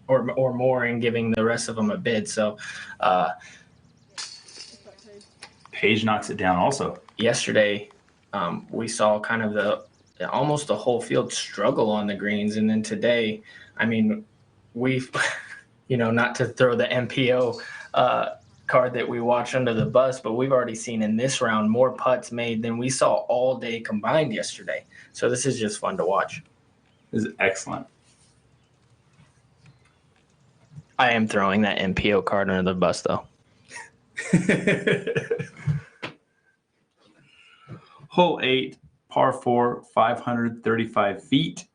or more, and giving the rest of them a bid. So, Paige knocks it down also. Yesterday, we saw kind of almost the whole field struggle on the greens, and then today, I mean, we've, not to throw the MPO card that we watch under the bus, but we've already seen in this round more putts made than we saw all day combined yesterday. So this is just fun to watch. This is excellent. I am throwing that MPO card under the bus, though. Hole 8, par 4, 535 feet.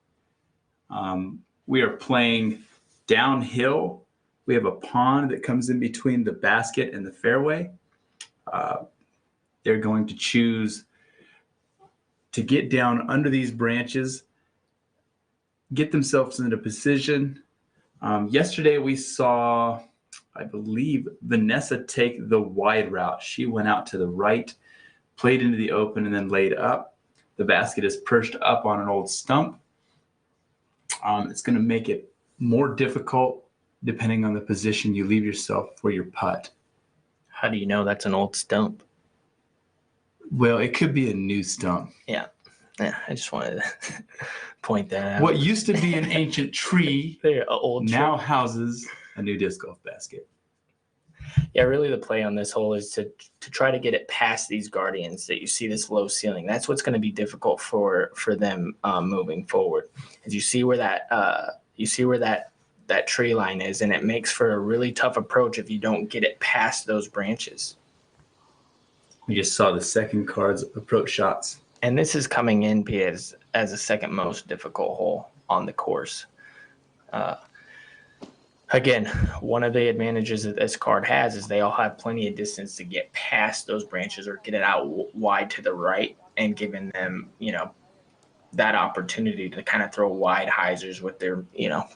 We are playing downhill. We have a pond that comes in between the basket and the fairway. They're going to choose to get down under these branches, get themselves into position. Yesterday we saw, I believe, Vanessa take the wide route. She went out to the right, played into the open, and then laid up. The basket is perched up on an old stump. It's going to make it more difficult depending on the position you leave yourself for your putt. How do you know that's an old stump? Well, it could be a new stump. Yeah, I just wanted to point that out. What used to be an ancient tree now houses a new disc golf basket. Yeah, really the play on this hole is to try to get it past these guardians that you see this low ceiling. That's what's going to be difficult for them moving forward. As you see where that tree line is, and it makes for a really tough approach if you don't get it past those branches. We just saw the second card's approach shots. And this is coming in as the second most difficult hole on the course. Again, one of the advantages that this card has is they all have plenty of distance to get past those branches or get it out wide to the right, and giving them, that opportunity to kind of throw wide hyzers with their,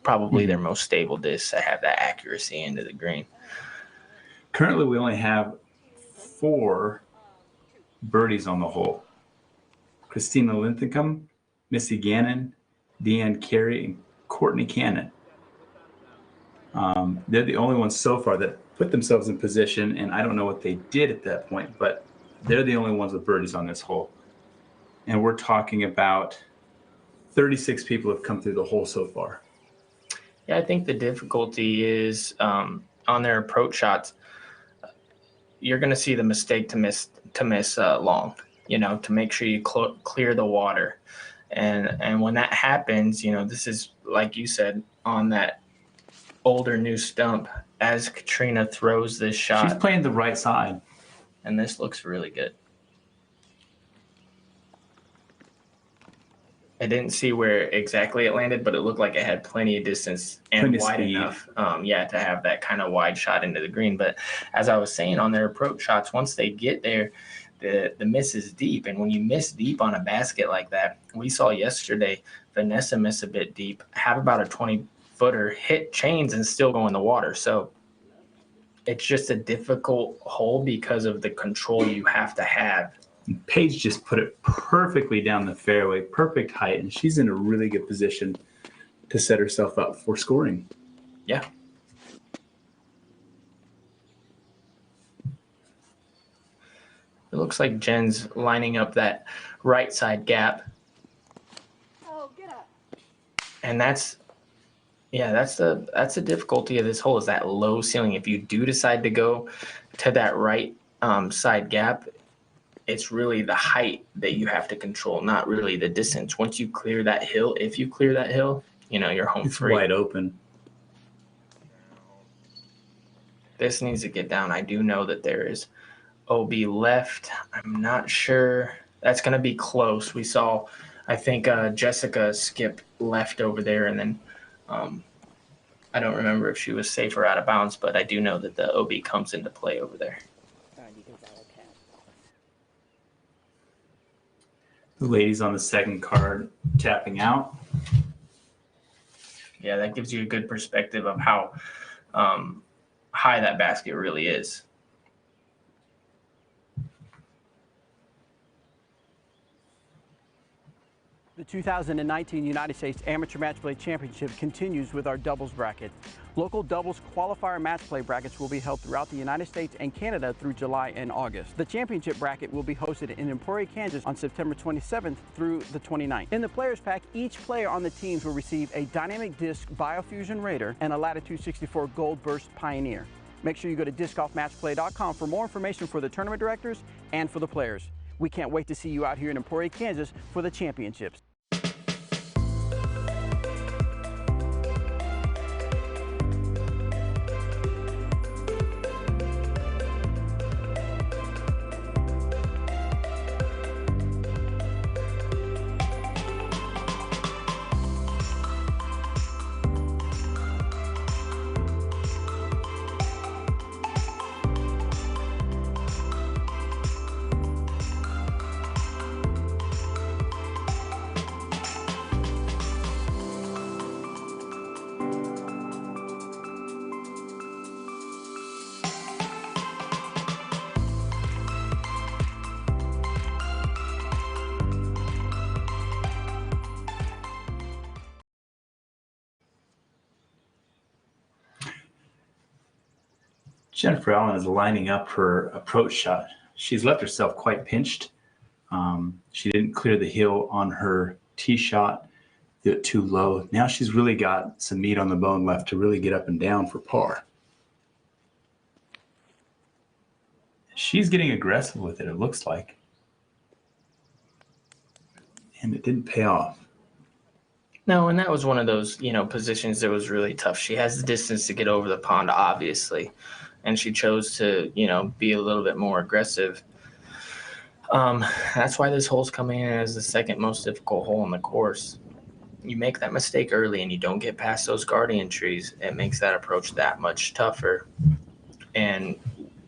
probably their most stable discs that have that accuracy into the green. Currently, we only have 4 birdies on the hole. Christina Linthicum, Missy Gannon, Deanne Carey, and Courtney Cannon. They're the only ones so far that put themselves in position, and I don't know what they did at that point, but they're the only ones with birdies on this hole. And we're talking about 36 people have come through the hole so far. Yeah, I think the difficulty is on their approach shots. You're going to see the mistake to miss long, to make sure you clear the water. And when that happens, this is, like you said, on that older new stump, as Katrina throws this shot. She's playing the right side. And this looks really good. I didn't see where exactly it landed, but it looked like it had plenty of distance and wide enough, to have that kind of wide shot into the green. But as I was saying, on their approach shots, once they get there, the miss is deep. And when you miss deep on a basket like that, we saw yesterday Vanessa miss a bit deep, have about a 20-footer, hit chains, and still go in the water. So it's just a difficult hole because of the control you have to have. Paige just put it perfectly down the fairway, perfect height, and she's in a really good position to set herself up for scoring. Yeah. It looks like Jen's lining up that right side gap. Oh, get up. And that's the difficulty of this hole, is that low ceiling. If you do decide to go to that right side gap, it's really the height that you have to control, not really the distance. Once you clear that hill, if you clear that hill, you're home free. It's wide open. This needs to get down. I do know that there is OB left. I'm not sure. That's going to be close. We saw, I think, Jessica skip left over there, and then I don't remember if she was safe or out of bounds, but I do know that the OB comes into play over there. The ladies on the second card tapping out. Yeah, that gives you a good perspective of how high that basket really is. The 2019 United States Amateur Match Play Championship continues with our doubles bracket. Local doubles qualifier match play brackets will be held throughout the United States and Canada through July and August. The championship bracket will be hosted in Emporia, Kansas on September 27th through the 29th. In the players pack, each player on the teams will receive a Dynamic Disc Biofusion Raider and a Latitude 64 Gold Burst Pioneer. Make sure you go to discgolfmatchplay.com for more information for the tournament directors and for the players. We can't wait to see you out here in Emporia, Kansas for the championships. Jennifer Allen is lining up her approach shot. She's left herself quite pinched. She didn't clear the hill on her tee shot, did it too low. Now she's really got some meat on the bone left to really get up and down for par. She's getting aggressive with it, it looks like. And it didn't pay off. No, and that was one of those, positions that was really tough. She has the distance to get over the pond, obviously, and she chose to, be a little bit more aggressive. That's why this hole's coming in as the second most difficult hole on the course. You make that mistake early and you don't get past those guardian trees, it makes that approach that much tougher. And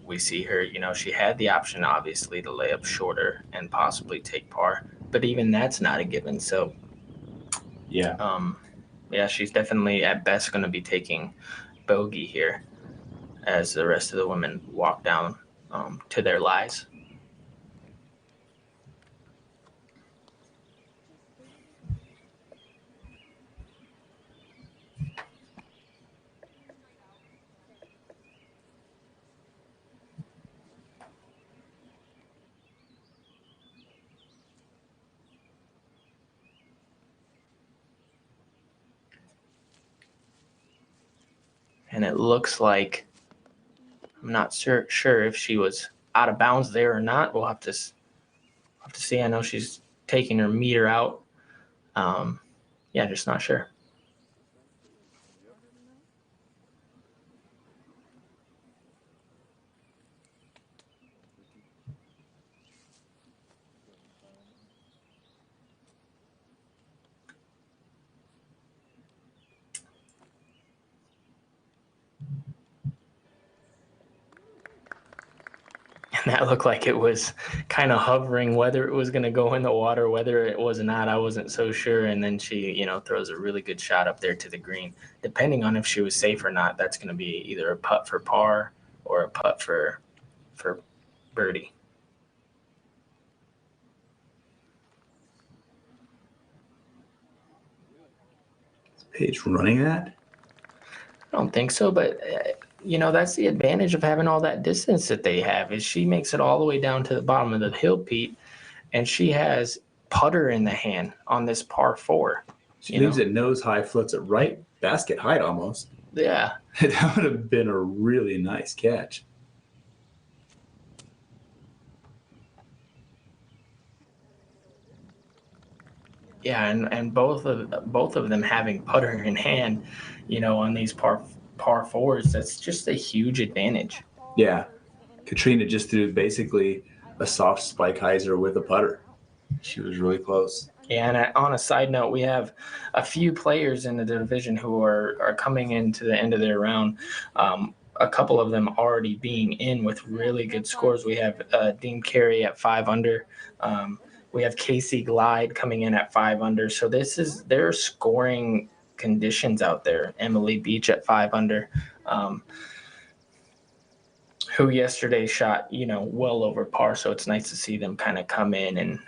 we see her, she had the option, obviously, to lay up shorter and possibly take par, but even that's not a given. So yeah, she's definitely at best going to be taking bogey here as the rest of the women walk down to their lies. And it looks like, I'm not sure if she was out of bounds there or not. We'll have to see. I know she's taking her meter out. Yeah, just not sure. And that looked like it was kind of hovering, whether it was going to go in the water, whether it was not, I wasn't so sure. And then she, throws a really good shot up there to the green. Depending on if she was safe or not, that's going to be either a putt for par or a putt for birdie. Is Paige running that? I don't think so, but that's the advantage of having all that distance that they have, is she makes it all the way down to the bottom of the hill, Pete, and she has putter in the hand on this par 4. She leaves it nose high, floats it right basket height almost. Yeah. That would have been a really nice catch. Yeah, and both of them having putter in hand, on these par 4s, that's just a huge advantage. Yeah. Katrina just threw basically a soft spike hyzer with a putter. She was really close. Yeah, and on a side note, we have a few players in the division who are coming into the end of their round. A couple of them already being in with really good scores. We have Dean Carey at 5 under. We have Casey Glide coming in at 5 under. So there are scoring conditions out there. Emily Beach at 5 under, who yesterday shot, well over par. So it's nice to see them kind of come in and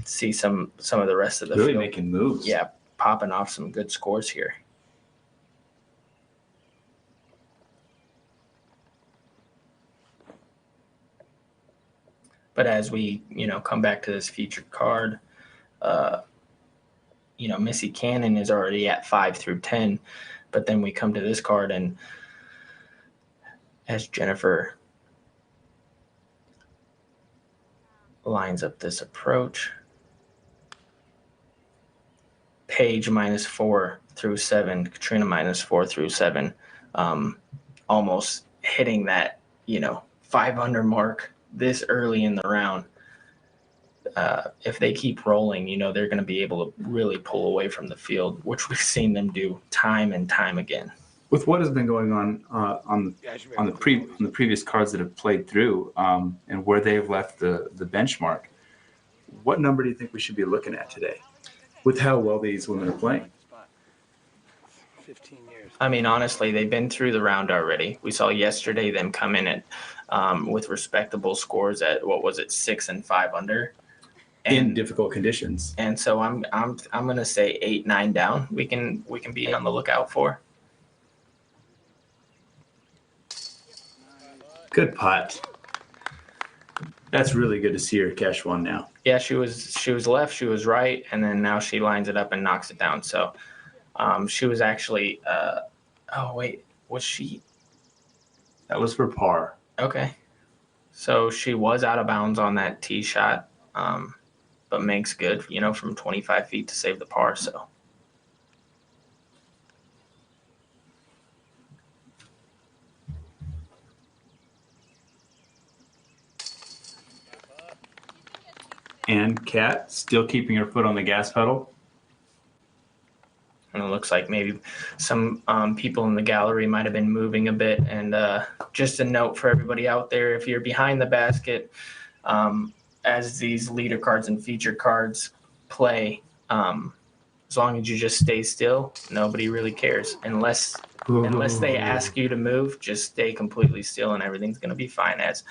see some of the rest of the really field. Making moves. Yeah, popping off some good scores here. But as we, come back to this featured card, Missy Cannon is already at 5 through 10. But then we come to this card, and as Jennifer lines up this approach, Paige -4 through 7, Katrina -4 through 7, almost hitting that, 5 under mark this early in the round. If they keep rolling, they're going to be able to really pull away from the field, which we've seen them do time and time again. With what has been going on the previous cards that have played through, and where they've left the benchmark, what number do you think we should be looking at today, with how well these women are playing? 15 years. I mean, honestly, they've been through the round already. We saw yesterday them come in at with respectable scores at 6 and 5 under, in difficult conditions. And so I'm gonna say 8, 9 down. We can be on the lookout for. Good putt. That's really good to see her catch one now. Yeah, she was left, she was right, and then now she lines it up and knocks it down. So she was actually oh wait, was she? That was for par. Okay. So she was out of bounds on that tee shot, but makes good, from 25 feet to save the par. So. And Kat still keeping her foot on the gas pedal. And it looks like maybe some people in the gallery might have been moving a bit. And just a note for everybody out there, if you're behind the basket, as these leader cards and feature cards play, as long as you just stay still, nobody really cares. Unless they ask you to move, just stay completely still and everything's going to be fine. As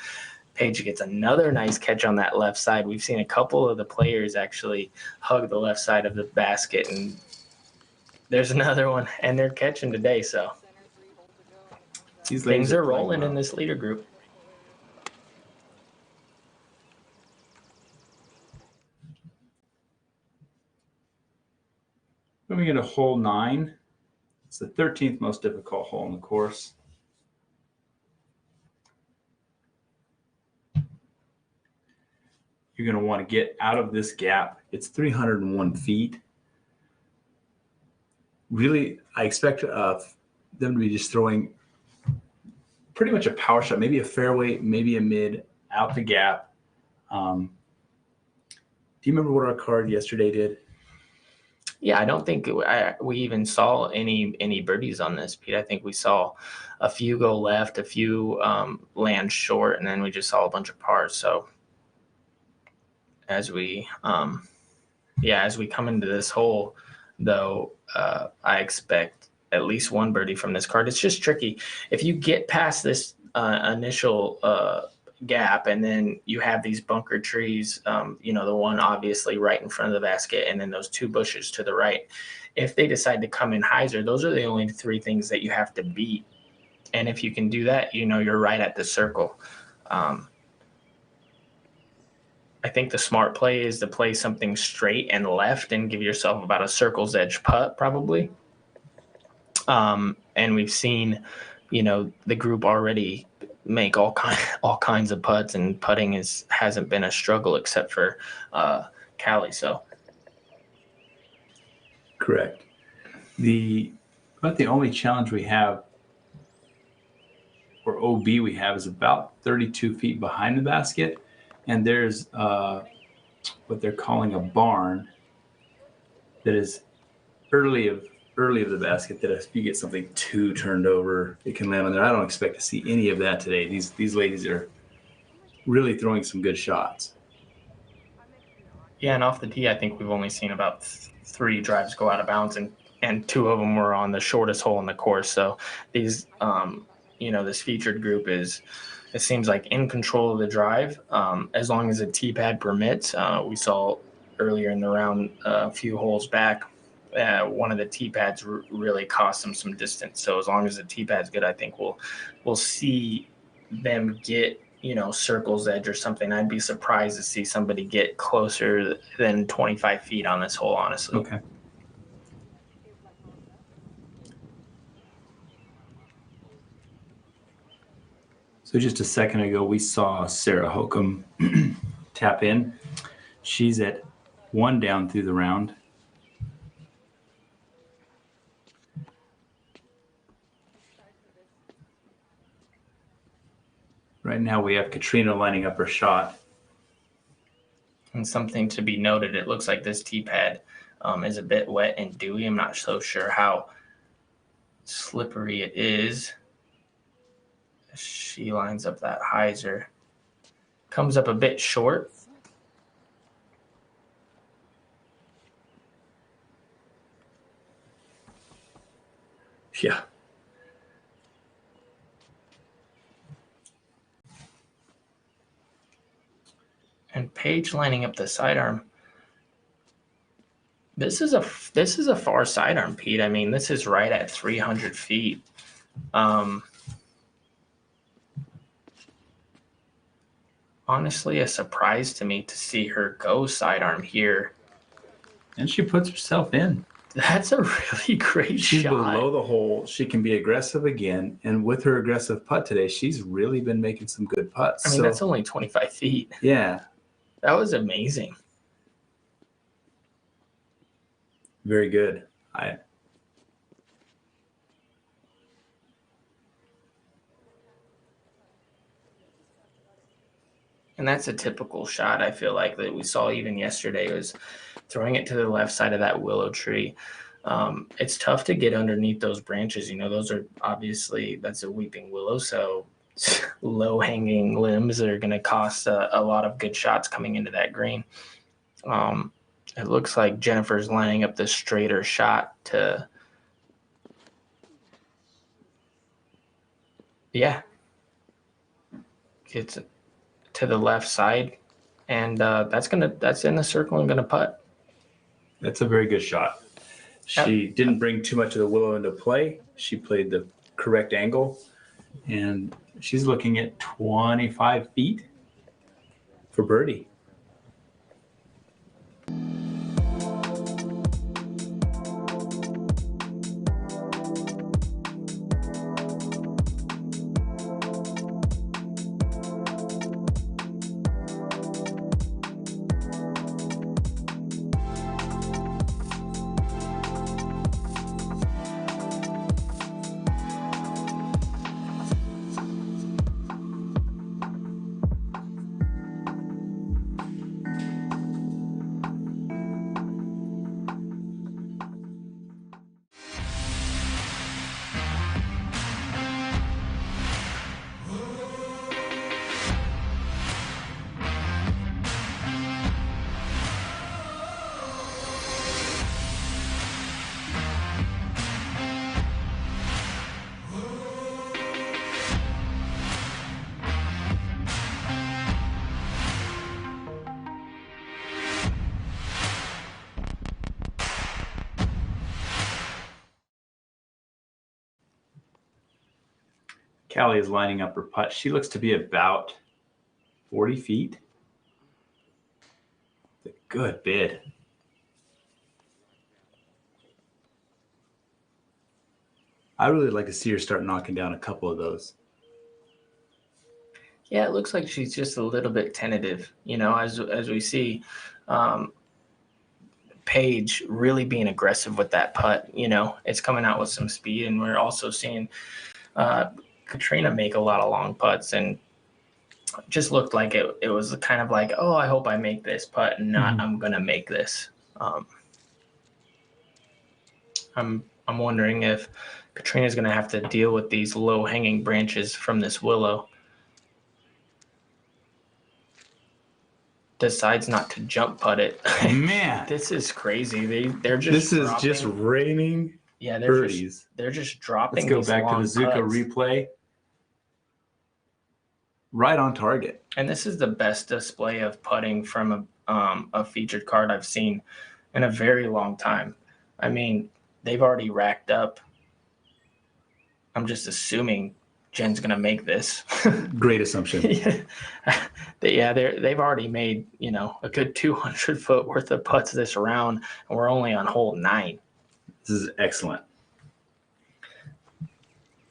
Paige gets another nice catch on that left side. We've seen a couple of the players actually hug the left side of the basket, and there's another one, and they're catching today. So things are rolling in this leader group. Moving into hole 9. It's the 13th most difficult hole in the course. You're going to want to get out of this gap. It's 301 feet. Really, I expect them to be just throwing pretty much a power shot, maybe a fairway, maybe a mid, out the gap. Do you remember what our card yesterday did? Yeah, I don't think we even saw any birdies on this, Pete. I think we saw a few go left, a few land short, and then we just saw a bunch of pars. So as we come into this hole, though, I expect at least one birdie from this card. It's just tricky. If you get past this initial gap, and then you have these bunker trees, the one obviously right in front of the basket, and then those 2 bushes to the right. If they decide to come in hyzer, those are the only 3 things that you have to beat And if you can do that, you know you're right at the circle. I think the smart play is to play something straight and left and give yourself about a circle's edge putt, probably. And we've seen, you know, the group already make all kinds of putts, and putting hasn't been a struggle except for Callie. So correct. About the only challenge we have, or OB we have, is about 32 feet behind the basket, and there's what they're calling a barn that is early of the basket, that if you get something too turned over, it can land on there. I don't expect to see any of that today. These ladies are really throwing some good shots. Yeah, and off the tee, I think we've only seen about 3 drives go out of bounds, and 2 of them were on the shortest hole in the course. So these, you know, this featured group is, it seems like, in control of the drive, as long as the tee pad permits. We saw earlier in the round, a few holes back, one of the tee pads really cost them some distance. So as long as the tee pad's good, I think we'll see them get, you know, circle's edge or something. I'd be surprised to see somebody get closer than 25 feet on this hole, honestly. Okay. So just a second ago, we saw Sarah Hokum tap in. She's at 1 down through the round. Right now we have Katrina lining up her shot. And something to be noted, it looks like this tee pad is a bit wet and dewy. I'm not so sure how slippery it is. She lines up that hyzer. Comes up a bit short. Yeah. And Paige lining up the sidearm. This is a far sidearm, Pete. I mean, this is right at 300 feet. Honestly, a surprise to me to see her go sidearm here. And she puts herself in. That's a really great She's shot. below the hole. She can be aggressive again. And with her aggressive putt today, she's really been making some good putts. I mean, that's only 25 feet. Yeah. That was amazing. Very good. And that's a typical shot, I feel like, that we saw even yesterday, was throwing it to the left side of that willow tree. It's tough to get underneath those branches. You know, those are obviously, that's a weeping willow, so low-hanging limbs that are going to cost a lot of good shots coming into that green. It looks like Jennifer's lining up the straighter shot to, yeah, gets it to the left side, and that's in the circle and gonna putt. That's a very good shot. She didn't bring too much of the willow into play. She played the correct angle, and she's looking at 25 feet for birdie. Callie is lining up her putt. She looks to be about 40 feet. Good bid. I really like to see her start knocking down a couple of those. Yeah, it looks like she's just a little bit tentative, as we see Paige really being aggressive with that putt. It's coming out with some speed, and we're also seeing Katrina make a lot of long putts, and just looked like it was kind of like, oh, I hope I make this putt, and not I'm gonna make this. I'm wondering if Katrina's gonna have to deal with these low hanging branches from this willow. Decides not to jump putt it. Man, this is crazy. They're just. This is just raining. Yeah, birdies. They're just dropping. Let's go back to the Zuko replay. Right on target. And this is the best display of putting from a featured card I've seen in a very long time. I mean, they've already racked up. I'm just assuming Jen's gonna make this. Great assumption. They've already made a good 200 foot worth of putts this round, and we're only on hole 9. This is excellent.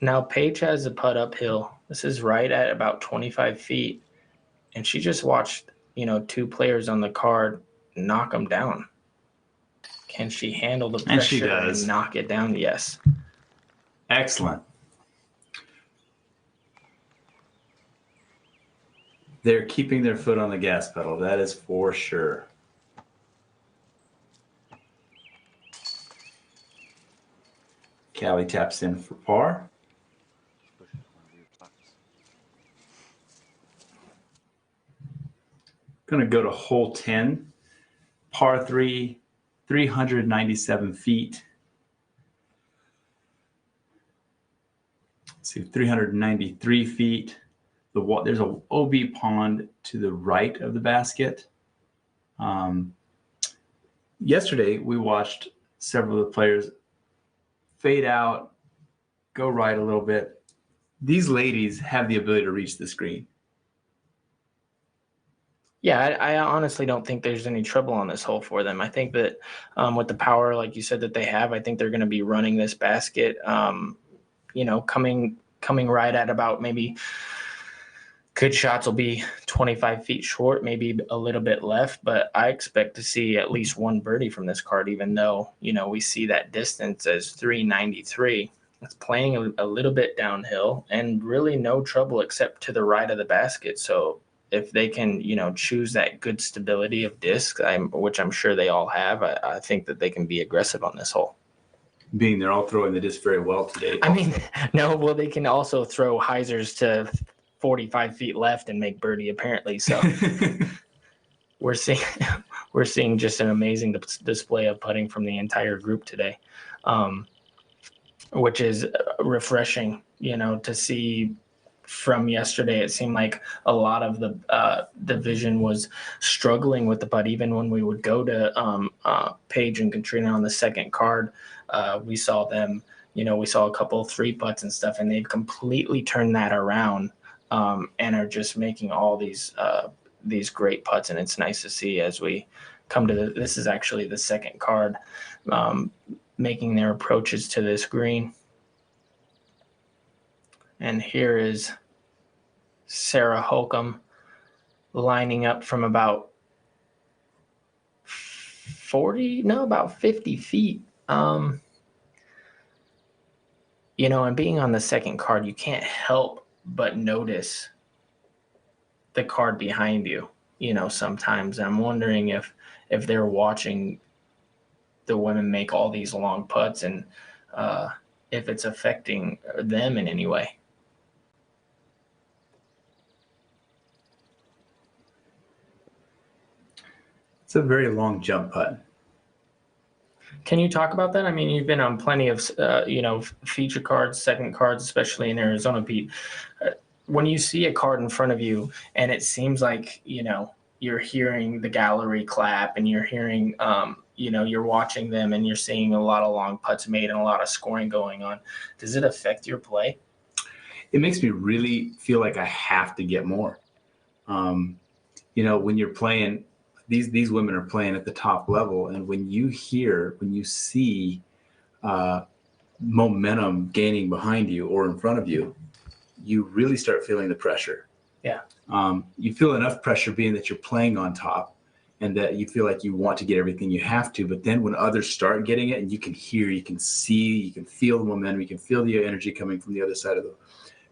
Now Paige has a putt uphill. This is right at about 25 feet, and she just watched 2 players on the card knock them down. Can she handle the pressure and she does. And knock it down? Yes. Excellent. They're keeping their foot on the gas pedal. That is for sure. Callie taps in for par. Going to go to hole 10, par 3, 397 feet. Let's see, 393 feet. There's a OB pond to the right of the basket. Yesterday, we watched several of the players fade out, go right a little bit. These ladies have the ability to reach the screen. Yeah, I honestly don't think there's any trouble on this hole for them. I think that with the power, like you said, that they have, I think they're going to be running this basket, coming right at about maybe good shots will be 25 feet short, maybe a little bit left, but I expect to see at least one birdie from this card, even though, we see that distance as 393. It's playing a little bit downhill and really no trouble except to the right of the basket. So if they can, choose that good stability of disc, which I'm sure they all have, I think that they can be aggressive on this hole. Being they're all throwing the disc very well today. I mean, no, well, they can also throw hyzers to 45 feet left and make birdie, apparently. So we're seeing just an amazing display of putting from the entire group today, which is refreshing, to see. From yesterday, it seemed like a lot of the division was struggling with the putt. Even when we would go to Paige and Katrina on the second card, we saw them, we saw a couple of 3 putts and stuff, and they've completely turned that around and are just making all these great putts. And it's nice to see as we come to this is actually the second card making their approaches to this green. And here is Sarah Holcomb lining up from about 50 feet. And being on the second card, you can't help but notice the card behind you, sometimes. I'm wondering if they're watching the women make all these long putts and if it's affecting them in any way. It's a very long jump putt. Can you talk about that? I mean, you've been on plenty of, feature cards, second cards, especially in Arizona, Pete. When you see a card in front of you and it seems like, you're hearing the gallery clap and you're hearing, you're watching them and you're seeing a lot of long putts made and a lot of scoring going on, does it affect your play? it makes me really feel like I have to get more. You know, when you're playing, these women are playing at the top level, and when you see momentum gaining behind you or in front of you, you really start feeling the pressure. Yeah. You feel enough pressure being that you're playing on top and that you feel like you want to get everything you have to. But then when others start getting it and you can hear, you can see, you can feel the momentum, you can feel the energy coming from the other side of the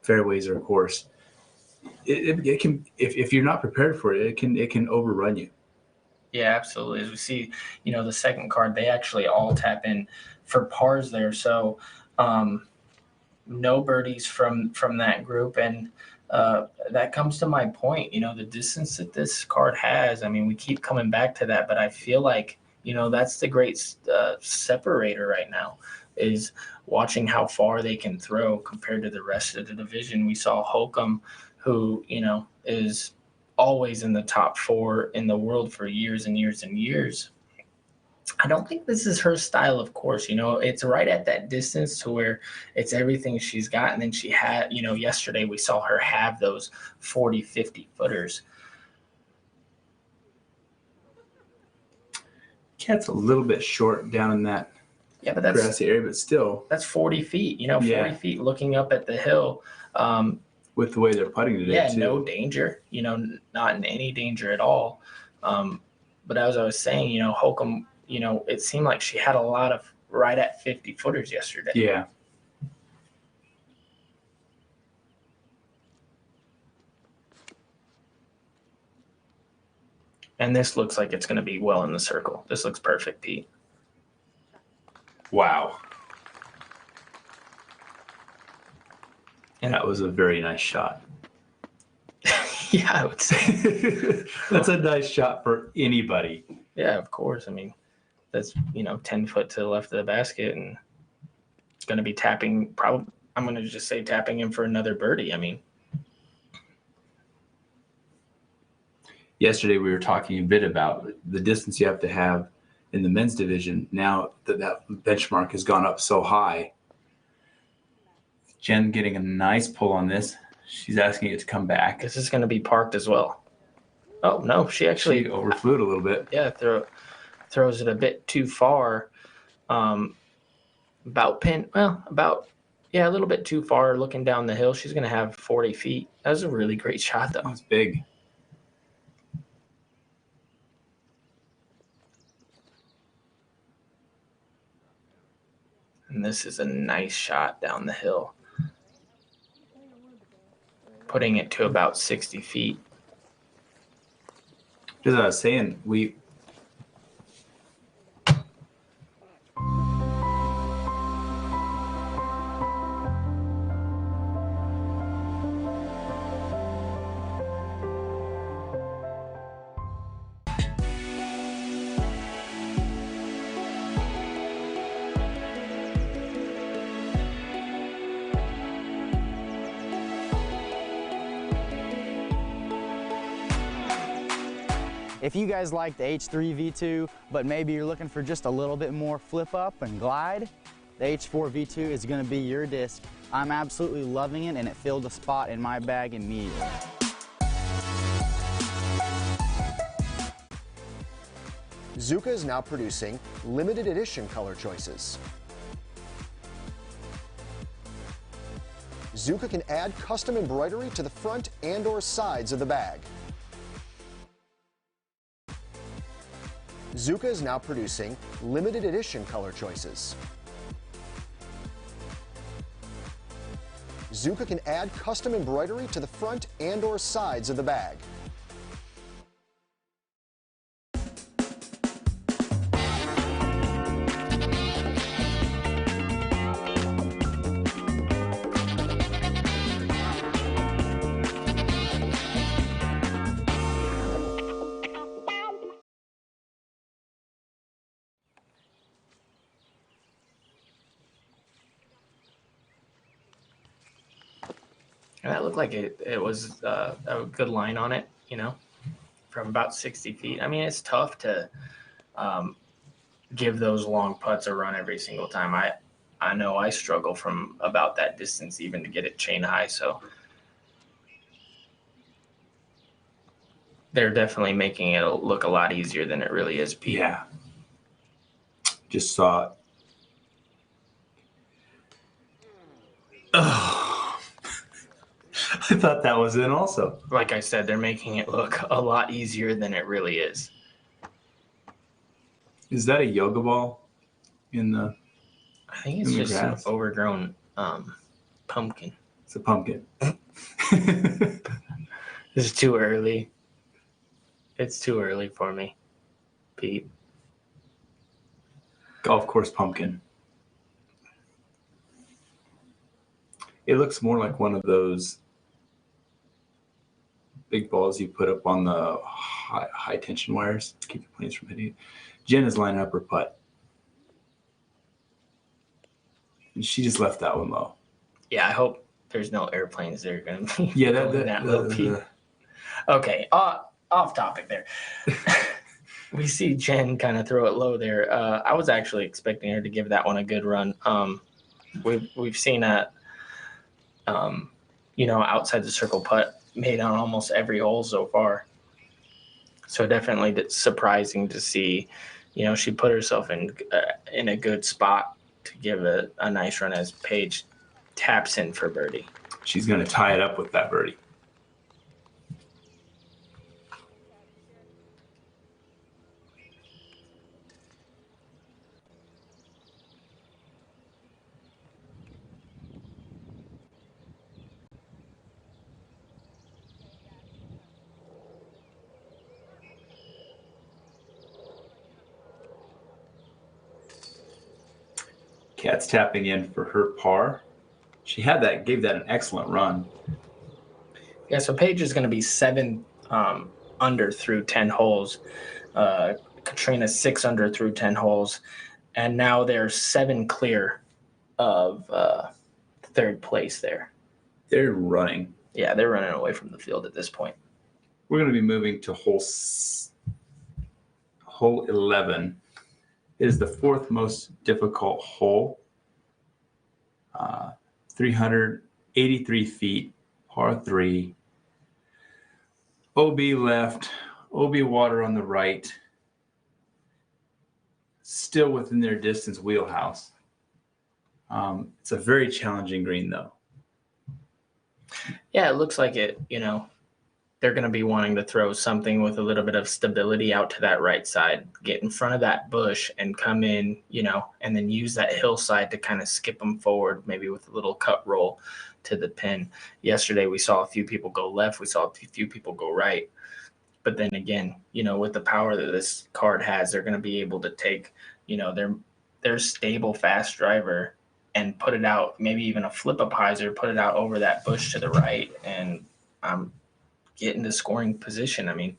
fairways or course, it can, if you're not prepared for it, it can overrun you. Yeah, absolutely. As we see, you know, the second card, they actually all tap in for pars there. So no birdies from that group. And that comes to my point, you know, the distance that this card has. I mean, we keep coming back to that, but I feel like, you know, that's the great separator right now, is watching how far they can throw compared to the rest of the division. We saw Holcomb, who, you know, is always in the top 4 in the world for years and years and years. I don't think this is her style of course. You know, it's right at that distance to where it's everything she's got. And then she had, you know, yesterday we saw her have those 40, 50 footers. Cat's a little bit short down in that but that's grassy area, but still. That's 40 feet, you know, 40 feet looking up at the hill. With the way they're putting today, too. No danger, you know, not in any danger at all. But as I was saying, you know, Holcomb, you know, it seemed like she had a lot of right at 50 footers yesterday. Yeah. And this looks like it's going to be well in the circle. This looks perfect, Pete. Wow. And that was a very nice shot. Yeah, I would say. That's a nice shot for anybody. Yeah, of course. I mean, that's, you know, 10 foot to the left of the basket, and it's going to be tapping, probably, I'm going to just say tapping in for another birdie. I mean, yesterday we were talking a bit about the distance you have to have in the men's division. Now that benchmark has gone up so high. Jen getting a nice pull on this. She's asking it to come back. This is going to be parked as well. Oh, no, she actually overflew it a little bit. Yeah, throws it a bit too far. A little bit too far looking down the hill. She's going to have 40 feet. That was a really great shot, though. That was big. And this is a nice shot down the hill, putting it to about 60 feet. As I was saying, If you guys like the H3 V2, but maybe you're looking for just a little bit more flip up and glide, the H4 V2 is going to be your disc. I'm absolutely loving it, and it filled a spot in my bag immediately. Zuka is now producing limited edition color choices. Zuka can add custom embroidery to the front and/or sides of the bag. Zuka is now producing limited edition color choices. Zuka can add custom embroidery to the front and/or sides of the bag. And that looked like it was a good line on it, you know, from about 60 feet. I mean, it's tough to give those long putts a run every single time. I know I struggle from about that distance even to get it chain high. So they're definitely making it look a lot easier than it really is, Pete. Yeah. Just saw it. Oh. I thought that was in also. Like I said, they're making it look a lot easier than it really is. Is that a yoga ball in the I think it's just an overgrown pumpkin. It's a pumpkin. It's too early. It's too early for me, Pete. Golf course pumpkin. It looks more like one of those big balls you put up on the high tension wires to keep the planes from hitting it. Jen is lining up her putt. And she just left that one low. Yeah, I hope there's no airplanes that are going to be that low, Pete. Okay, off topic there. We see Jen kind of throw it low there. I was actually expecting her to give that one a good run. We've seen a outside the circle putt made on almost every hole so far. So definitely it's surprising to see, she put herself in a good spot to give a nice run as Paige taps in for birdie. She's going to tie it up with that birdie. Kat's tapping in for her par. She gave that an excellent run. Yeah, so Paige is going to be 7 under through 10 holes. Katrina 6 under through 10 holes. And now they're 7 clear of third place there. They're running. Yeah, they're running away from the field at this point. We're going to be moving to hole 11. It is the 4th most difficult hole. 383 feet, par 3. OB left, OB water on the right. Still within their distance wheelhouse. It's a very challenging green, though. Yeah, it looks like it, they're going to be wanting to throw something with a little bit of stability out to that right side, get in front of that bush and come in, and then use that hillside to kind of skip them forward, maybe with a little cut roll to the pin. Yesterday, we saw a few people go left. We saw a few people go right. But then again, with the power that this card has, they're going to be able to take, their stable fast driver and put it out, maybe even a flip up hyzer, put it out over that bush to the right. And get into scoring position. I mean,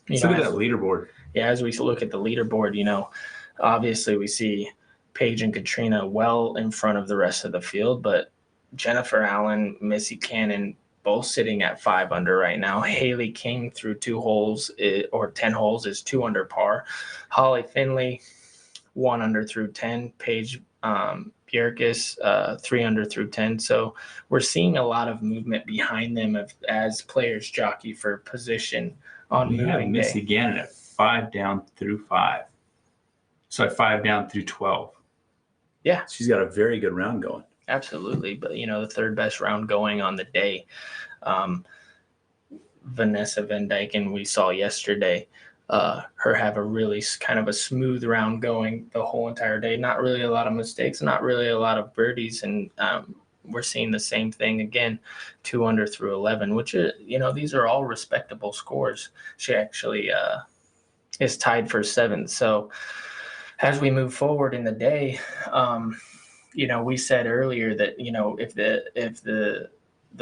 look at that leaderboard. Yeah, as we look at the leaderboard, obviously we see Paige and Katrina well in front of the rest of the field, but Jennifer Allen, Missy Cannon, both sitting at 5 under right now. Haley King through 2 holes or 10 holes is 2 under par. Holly Finley, 1 under through 10. Paige Bjerkes, 3 under through 10. So we're seeing a lot of movement behind them as players jockey for position on moving day. We have Missy Gannon at 5 down through 5. So at 5 down through 12. Yeah. She's got a very good round going. Absolutely. But, the third best round going on the day. Vanessa Van Dyken, we saw yesterday, her have a really kind of a smooth round going the whole entire day. Not really a lot of mistakes, not really a lot of birdies. And we're seeing the same thing again, 2 under through 11, which is, these are all respectable scores. She actually is tied for 7th. So as we move forward in the day, we said earlier that, if the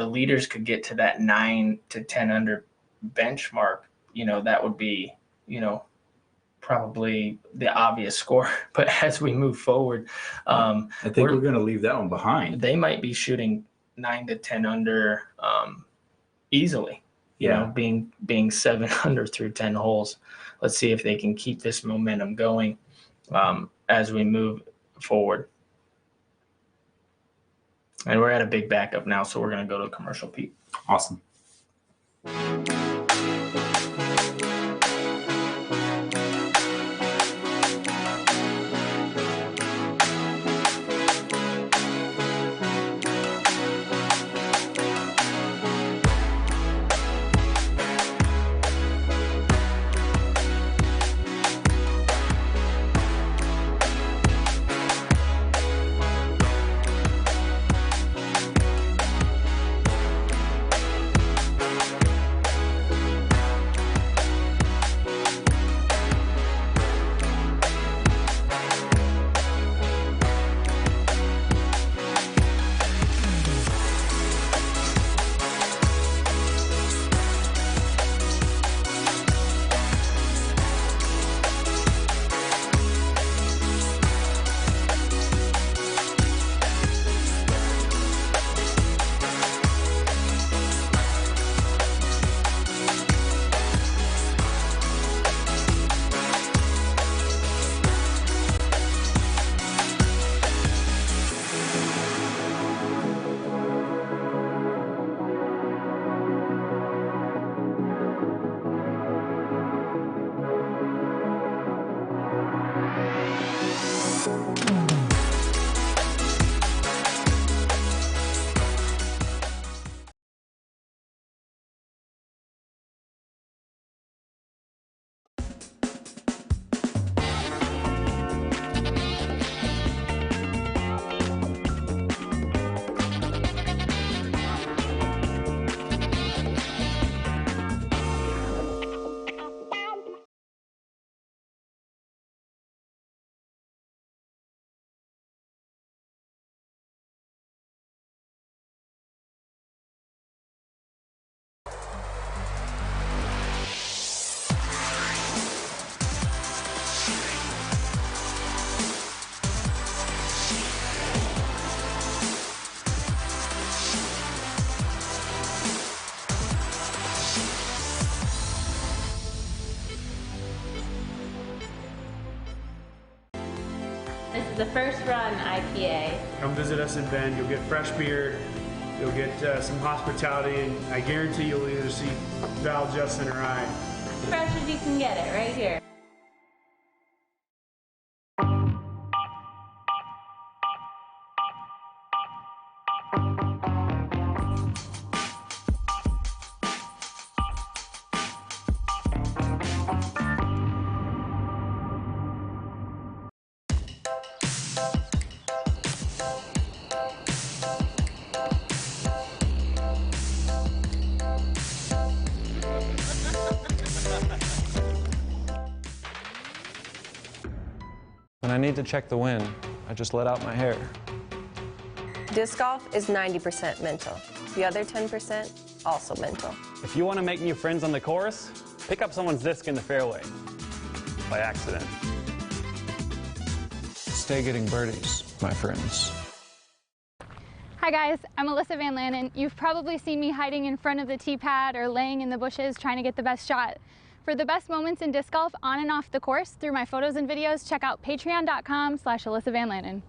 leaders could get to that 9 to 10 under benchmark, that would be, probably the obvious score. But as we move forward, I think we're going to leave that one behind. They might be shooting 9 to 10 under easily, being 7 under through 10 holes. Let's see if they can keep this momentum going as we move forward. And we're at a big backup now, so we're going to go to commercial, Pete. Awesome. This is the first run IPA. Come visit us in Bend. You'll get fresh beer, you'll get some hospitality, and I guarantee you'll either see Val, Justin, or I. Fresh as you can get it, right here. When I need to check the wind, I just let out my hair. Disc golf is 90% mental. The other 10% also mental. If you want to make new friends on the course, pick up someone's disc in the fairway by accident. Stay getting birdies, my friends. Hi guys, I'm Alyssa Van Lannen. You've probably seen me hiding in front of the tee pad or laying in the bushes trying to get the best shot. For the best moments in disc golf on and off the course through my photos and videos, check out patreon.com/Alyssa Van Lannen.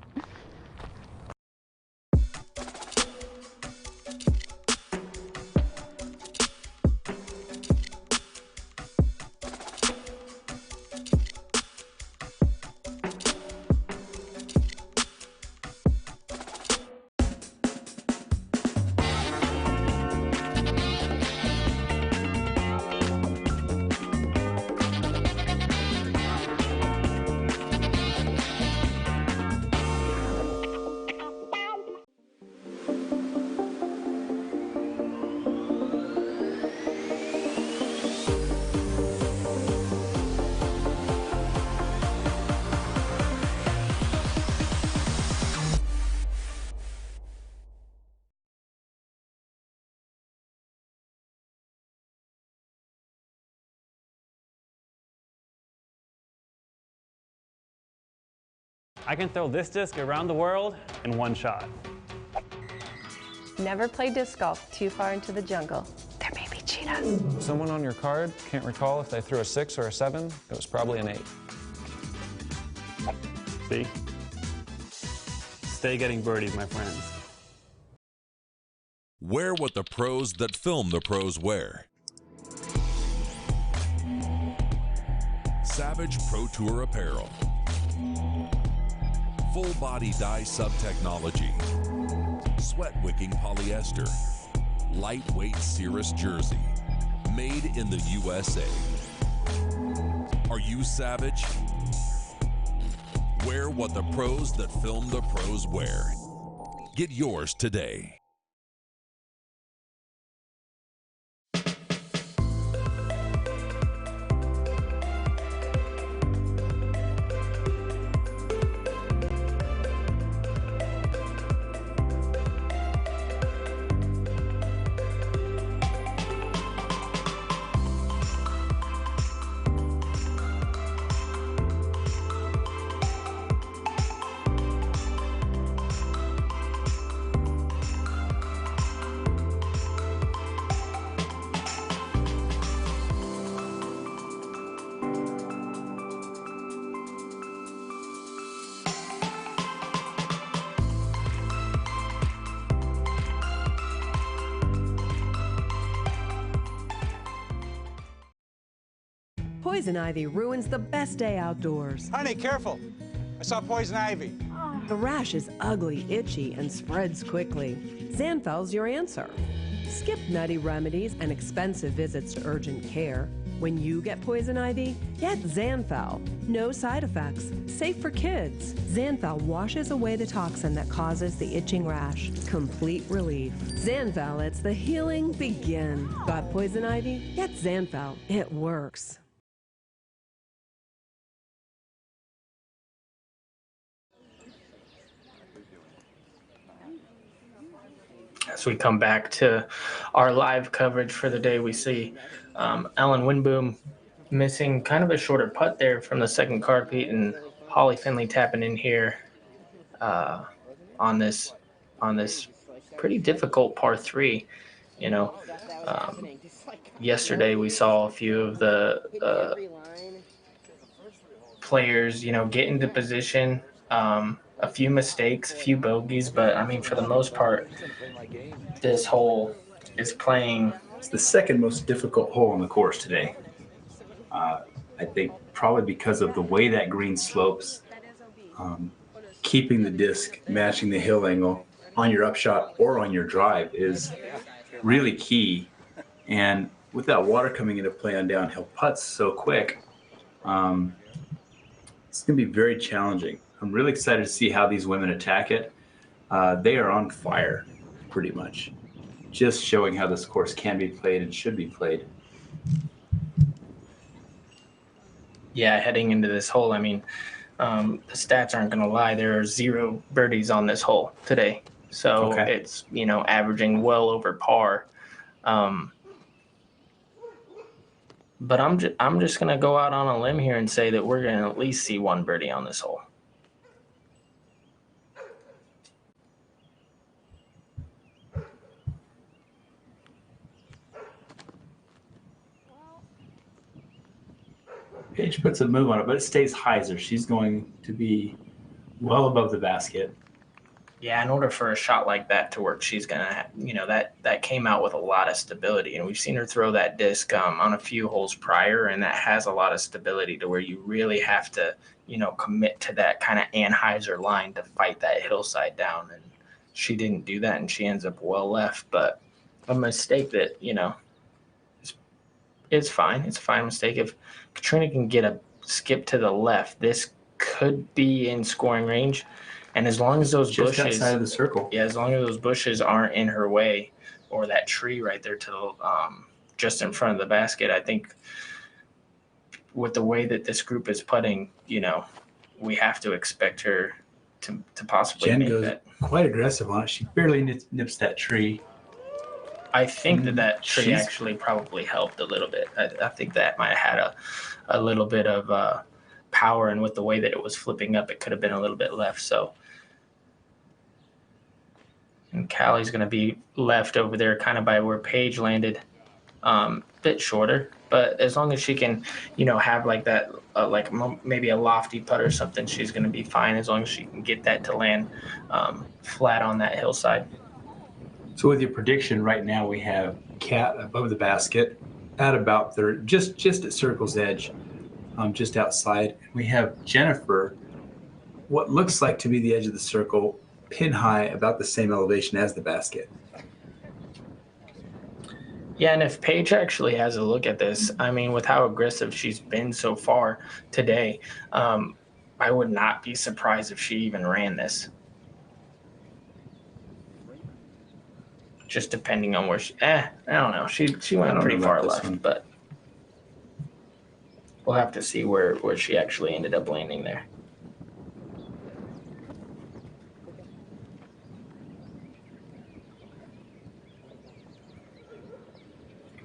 I can throw this disc around the world in one shot. Never play disc golf too far into the jungle. There may be cheetahs. Someone on your card can't recall if they threw a 6 or a 7. It was probably an 8. See? Stay getting birdies, my friends. Wear what the pros that film the pros wear. Savage Pro Tour apparel. Full body dye sub technology. Sweat wicking polyester. Lightweight Cirrus jersey. Made in the USA. Are you savage? Wear what the pros that film the pros wear. Get yours today. Poison ivy ruins the best day outdoors. Honey, careful. I saw poison ivy. The rash is ugly, itchy, and spreads quickly. Zanfal's your answer. Skip nutty remedies and expensive visits to urgent care. When you get poison ivy, get Zanfal. No side effects. Safe for kids. Zanfal washes away the toxin that causes the itching rash. Complete relief. Zanfal lets the healing begin. Got poison ivy? Get Zanfal. It works. As we come back to our live coverage for the day, we see Ellen Winboom missing kind of a shorter putt there from the second card, Pete, and Holly Finley tapping in here on this pretty difficult par 3. You know, yesterday we saw a few of the players, you know, get into position. A few mistakes, a few bogeys, but I mean, for the most part, this hole is playing. It's the second most difficult hole on the course today. I think probably because of the way that green slopes, keeping the disc matching the hill angle on your upshot or on your drive is really key. And with that water coming into play on downhill putts so quick, it's going to be very challenging. I'm really excited to see how these women attack it. They are on fire, pretty much. Just showing how this course can be played and should be played. Yeah, heading into this hole, I mean, the stats aren't going to lie. There are 0 birdies on this hole today. So it's, you know, averaging well over par. But I'm just going to go out on a limb here and say that we're going to at least see 1 birdie on this hole. Paige puts a move on it, but it stays hyzer. She's going to be well above the basket. Yeah, in order for a shot like that to work, she's going to, you know, that came out with a lot of stability. And we've seen her throw that disc on a few holes prior, and that has a lot of stability to where you really have to, you know, commit to that kind of Anheuser line to fight that hillside down. And she didn't do that, and she ends up well left. But a mistake that, you know, it's fine. It's a fine mistake. If Katrina can get a skip to the left, this could be in scoring range. And as long as those bushes, just outside of the circle, yeah, as long as those bushes aren't in her way, or that tree right there to just in front of the basket, I think with the way that this group is putting, you know, we have to expect her to possibly Jen make goes that. Quite aggressive on it. She barely nips that tree. I think that tree actually probably helped a little bit. I think that might have had a little bit of power, and with the way that it was flipping up, it could have been a little bit left. So, and Callie's going to be left over there kind of by where Paige landed, bit shorter. But as long as she can, you know, have like that, like maybe a lofty putt or something, she's going to be fine as long as she can get that to land flat on that hillside. So with your prediction right now, we have Kat above the basket at about third, just at circle's edge, just outside. We have Jennifer, what looks like to be the edge of the circle, pin high, about the same elevation as the basket. Yeah, and if Paige actually has a look at this, I mean, with how aggressive she's been so far today, I would not be surprised if she even ran this. Just depending on where she, I don't know. She went pretty far left, but we'll have to see where she actually ended up landing there.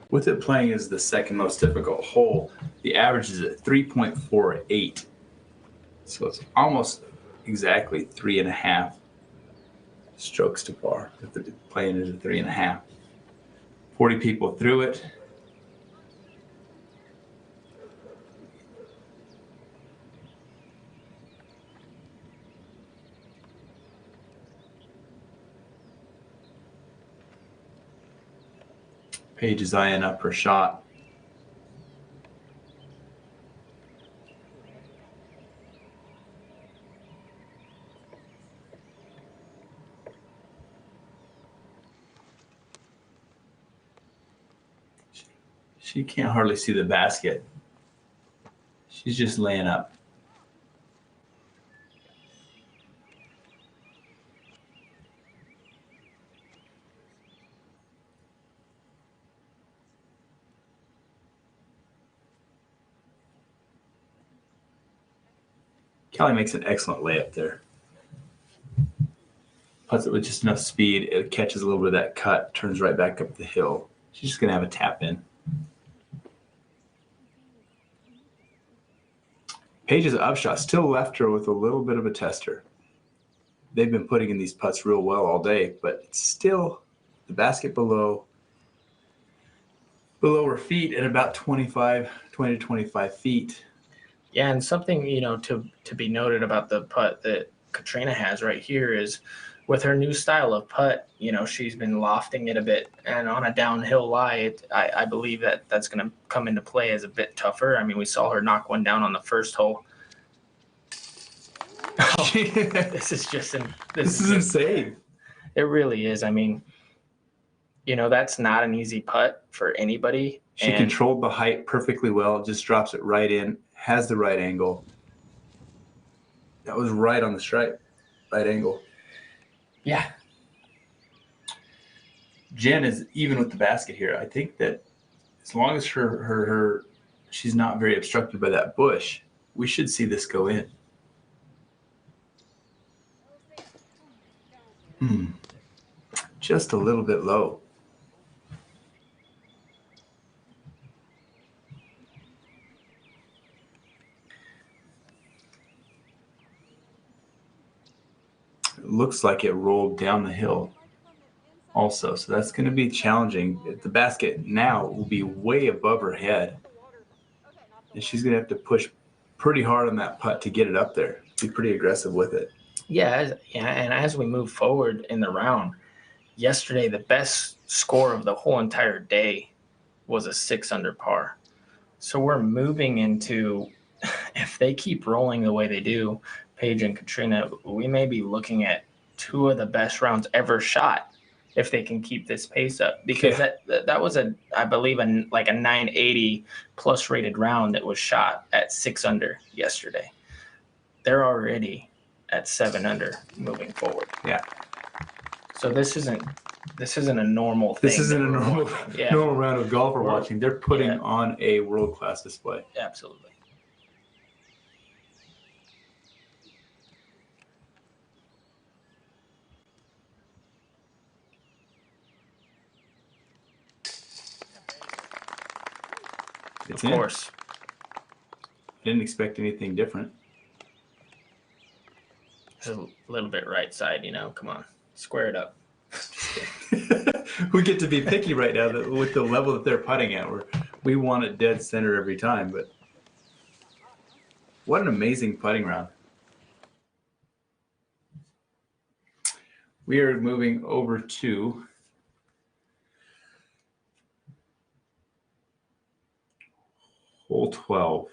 With it playing as the second most difficult hole, the average is at 3.48. So it's almost exactly 3.5 strokes to par. If they're playing it at 3.5. 40 people through it. Paige is eyeing up her shot. She can't hardly see the basket. She's just laying up. Kelly makes an excellent layup there. Puts it with just enough speed. It catches a little bit of that cut, turns right back up the hill. She's just going to have a tap in. Paige's upshot still left her with a little bit of a tester. They've been putting in these putts real well all day, but it's still the basket below her feet at about 20 to 25 feet. Yeah, and something, to be noted about the putt that Katrina has right here is with her new style of putt, she's been lofting it a bit, and on a downhill lie, I believe that's going to come into play as a bit tougher. I mean, we saw her knock one down on the first hole. Oh, this is insane. It really is. I mean, that's not an easy putt for anybody. She controlled the height perfectly well, just drops it right in, has the right angle. That was right on the stripe, right angle. Yeah. Jen is even with the basket here. I think that as long as she's not very obstructed by that bush, we should see this go in. Just a little bit low. It looks like it rolled down the hill also, so that's going to be challenging. The basket now will be way above her head, and she's going to have to push pretty hard on that putt to get it up there. Be pretty aggressive with it. Yeah, and as we move forward in the round, yesterday the best score of the whole entire day was a 6 under par. So we're moving into, if they keep rolling the way they do, Paige and Katrina, we may be looking at 2 of the best rounds ever shot if they can keep this pace up. Because that was I believe a 980 plus rated round that was shot at 6 under yesterday. They're already at 7 under moving forward. Yeah. So this isn't a normal thing. This isn't a normal round of golf we're watching. They're putting on a world-class display. Absolutely. It's of course. I didn't expect anything different. Just a little bit right side, come on, square it up. We get to be picky right now with the level that they're putting at. We want it dead center every time, but what an amazing putting round. We are moving over to Hole 12.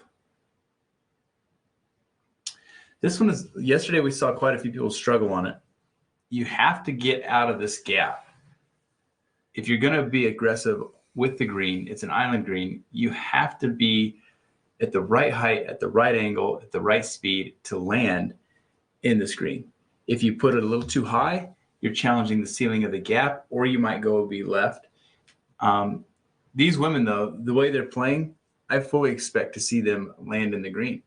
This one is, yesterday we saw quite a few people struggle on it. You have to get out of this gap. If you're going to be aggressive with the green, it's an island green, you have to be at the right height, at the right angle, at the right speed to land in this green. If you put it a little too high, you're challenging the ceiling of the gap, or you might go be left. These women, though, the way they're playing, I fully expect to see them land in the green.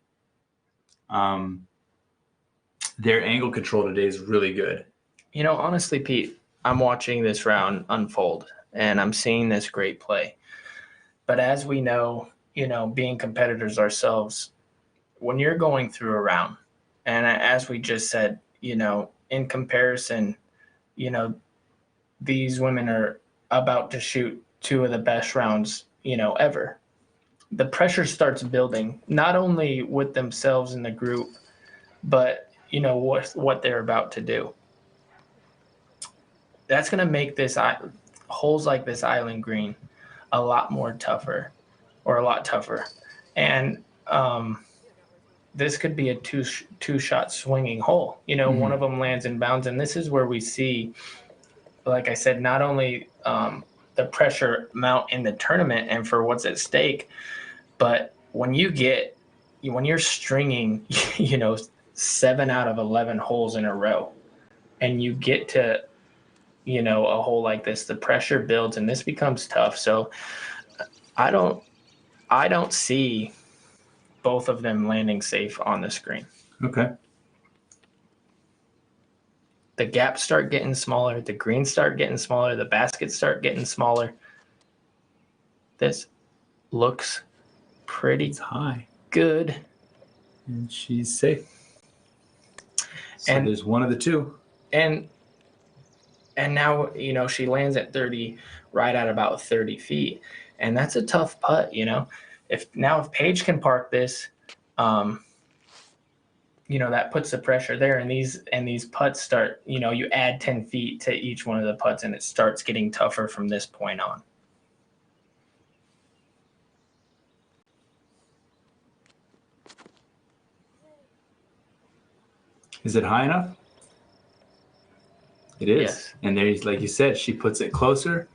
Their angle control today is really good. You know, honestly, Pete, I'm watching this round unfold, and I'm seeing this great play. But as we know, you know, being competitors ourselves, when you're going through a round, and as we just said, you know, in comparison, you know, these women are about to shoot two of the best rounds, you know, ever. The pressure starts building, not only with themselves in the group, but, you know, what they're about to do. That's going to make this holes like this island green a lot more tougher, or a lot tougher. And this could be a two-shot swinging hole. You know, one of them lands in bounds, and this is where we see, like I said, not only the pressure mount in the tournament and for what's at stake, but when you're stringing, you know, 7 out of 11 holes in a row, and you get to, you know, a hole like this, the pressure builds and this becomes tough. So I don't see both of them landing safe on the screen. Okay. The gaps start getting smaller, the greens start getting smaller, the baskets start getting smaller. This looks pretty high. Good. And she's safe. So And there's one of the two. And now, you know, she lands at 30, right at about 30 feet. And that's a tough putt, you know. If Paige can park this, you know, that puts the pressure there, and these putts start, you know, you add 10 feet to each one of the putts, and it starts getting tougher from this point on. Is it high enough? It is. Yes. And there's, like you said, she puts it closer.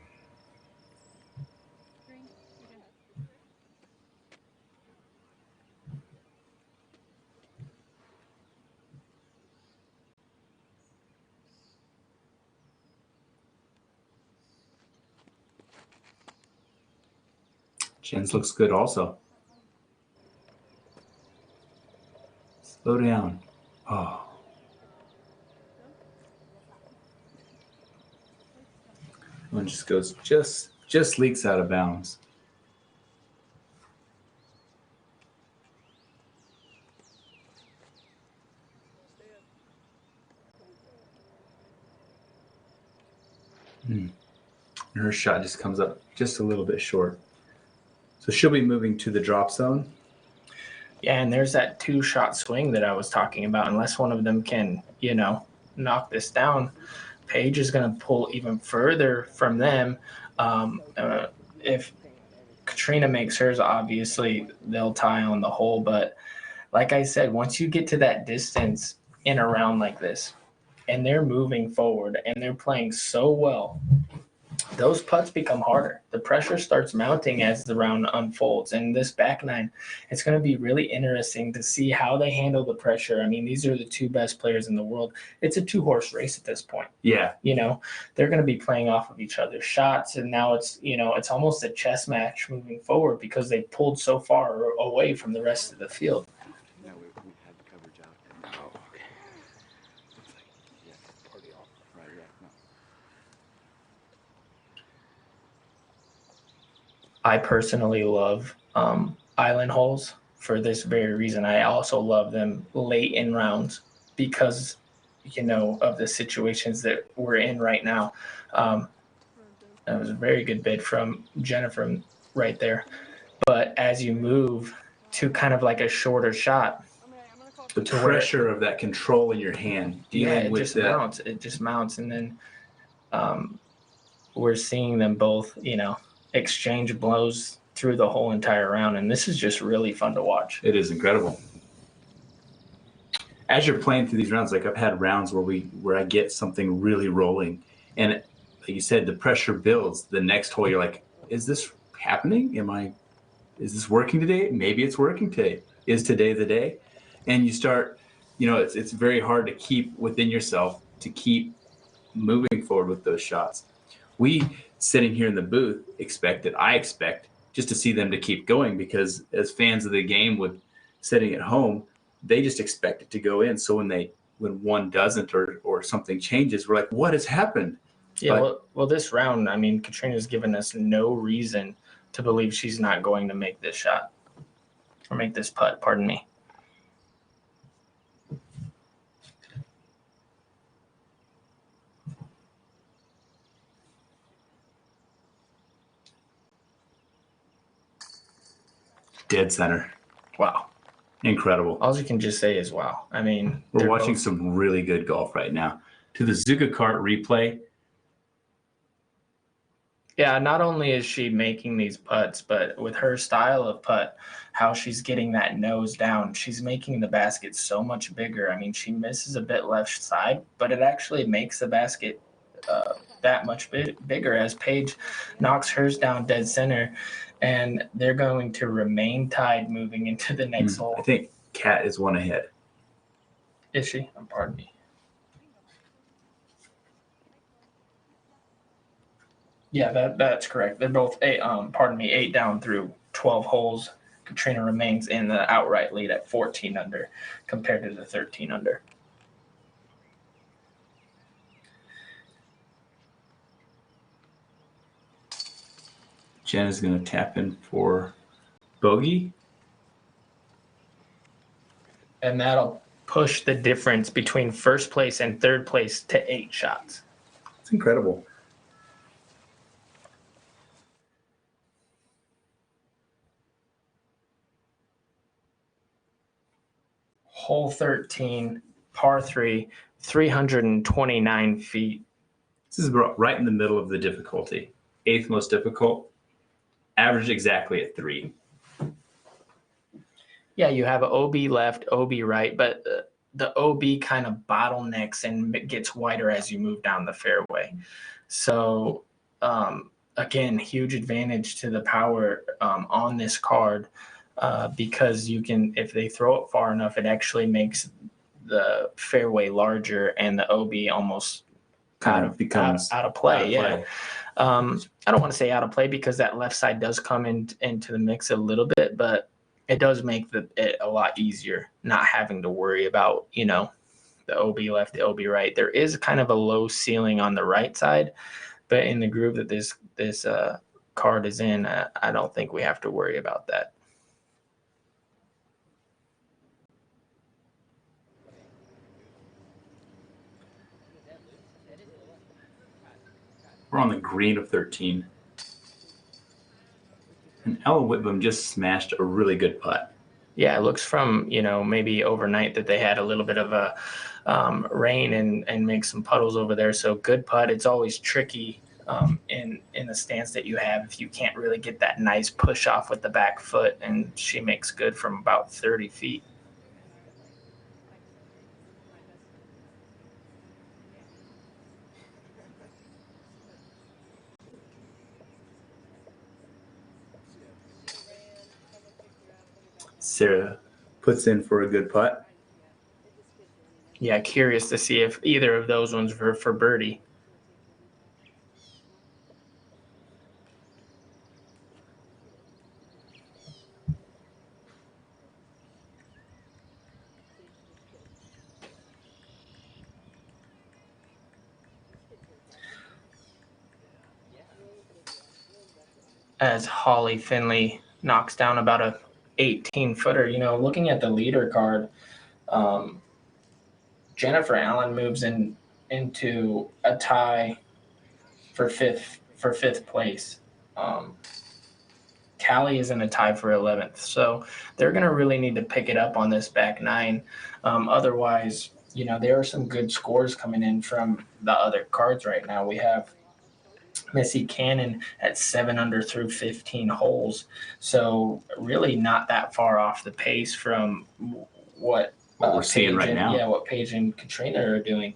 Jen's looks good also. Slow down. Oh. One just goes, just leaks out of bounds. Her shot just comes up just a little bit short. So she'll be moving to the drop zone. Yeah, and there's that two-shot swing that I was talking about. Unless one of them can, you know, knock this down, Paige is going to pull even further from them. If Katrina makes hers, obviously they'll tie on the hole. But like I said, once you get to that distance in a round like this, and they're moving forward and they're playing so well, those putts become harder. The pressure starts mounting as the round unfolds. And this back nine, it's going to be really interesting to see how they handle the pressure. I mean, these are the two best players in the world. It's a two-horse race at this point. Yeah. You know, they're going to be playing off of each other's shots. And now it's, you know, it's almost a chess match moving forward because they pulled so far away from the rest of the field. No, we had the coverage out. Oh, okay. Looks like, yeah, party off. Right, yeah, no. I personally love island holes for this very reason. I also love them late in rounds because, you know, of the situations that we're in right now. That was a very good bid from Jennifer right there. But as you move to kind of like a shorter shot, the pressure of that control in your hand, dealing with just mounts. It just mounts, and then we're seeing them both, you know, exchange blows through the whole entire round. And this is just really fun to watch. It is incredible. As you're playing through these rounds, like I've had rounds where I get something really rolling, and like you said, the pressure builds. The next hole, you're like, is this happening? Is this working today? Maybe it's working today. Is today the day? And you start, it's very hard to keep within yourself to keep moving forward with those shots. We sitting here in the booth I expect just to see them to keep going, because as fans of the game with sitting at home, they just expect it to go in. So when one doesn't or something changes, we're like, what has happened? Yeah, well, this round, I mean, Katrina's given us no reason to believe she's not going to make this shot or make this putt, pardon me. Dead center. Wow. Incredible. All you can just say is wow. I mean, we're watching some really good golf right now. To the Zuka Kart replay. Yeah, not only is she making these putts, but with her style of putt, how she's getting that nose down, she's making the basket so much bigger. I mean, she misses a bit left side, but it actually makes the basket that much bigger as Paige knocks hers down dead center, and they're going to remain tied moving into the next hole. I think Kat is one ahead. Is she? Pardon me. Yeah, that's correct. They're both 8 down through 12 holes. Katrina remains in the outright lead at 14 under compared to the 13 under. Jen is going to tap in for bogey. And that'll push the difference between first place and third place to 8 shots. It's incredible. Hole 13, par 3, 329 feet. This is right in the middle of the difficulty. 8th most difficult. Average exactly at 3. Yeah, you have OB left, OB right, but the OB kind of bottlenecks and gets wider as you move down the fairway. So, again, huge advantage to the power on this card because you can, if they throw it far enough, it actually makes the fairway larger and the OB almost kind of becomes out of play. Yeah. I don't want to say out of play because that left side does come into the mix a little bit, but it does make it a lot easier not having to worry about, the OB left, the OB right. There is kind of a low ceiling on the right side, but in the groove that this card is in, I don't think we have to worry about that. We're on the green of 13. And Ella Whitman just smashed a really good putt. Yeah, it looks from, maybe overnight that they had a little bit of a rain and make some puddles over there. So good putt. It's always tricky in the stance that you have if you can't really get that nice push off with the back foot. And she makes good from about 30 feet. Sarah puts in for a good putt. Yeah, curious to see if either of those ones were for birdie. As Holly Finley knocks down about a 18-footer. Looking at the leader card, Jennifer Allen moves into a tie for fifth place. Callie is in a tie for 11th. So they're going to really need to pick it up on this back nine. Otherwise, there are some good scores coming in from the other cards right now. We have Missy Cannon at 7 under through 15 holes. So really not that far off the pace from what we're seeing right now. Yeah, what Paige and Katrina are doing.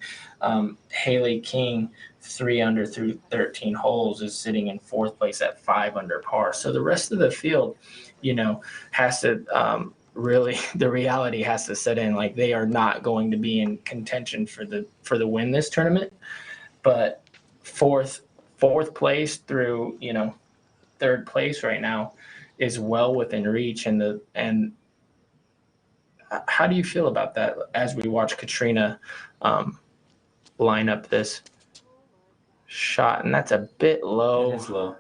Haley King, 3 under through 13 holes, is sitting in 4th place at 5 under par. So the rest of the field, you know, has to really, the reality has to set in. Like, they are not going to be in contention for the win this tournament. But fourth place through, you know, 3rd place right now is well within reach. And how do you feel about that as we watch Katrina line up this shot? And that's a bit low. It is low.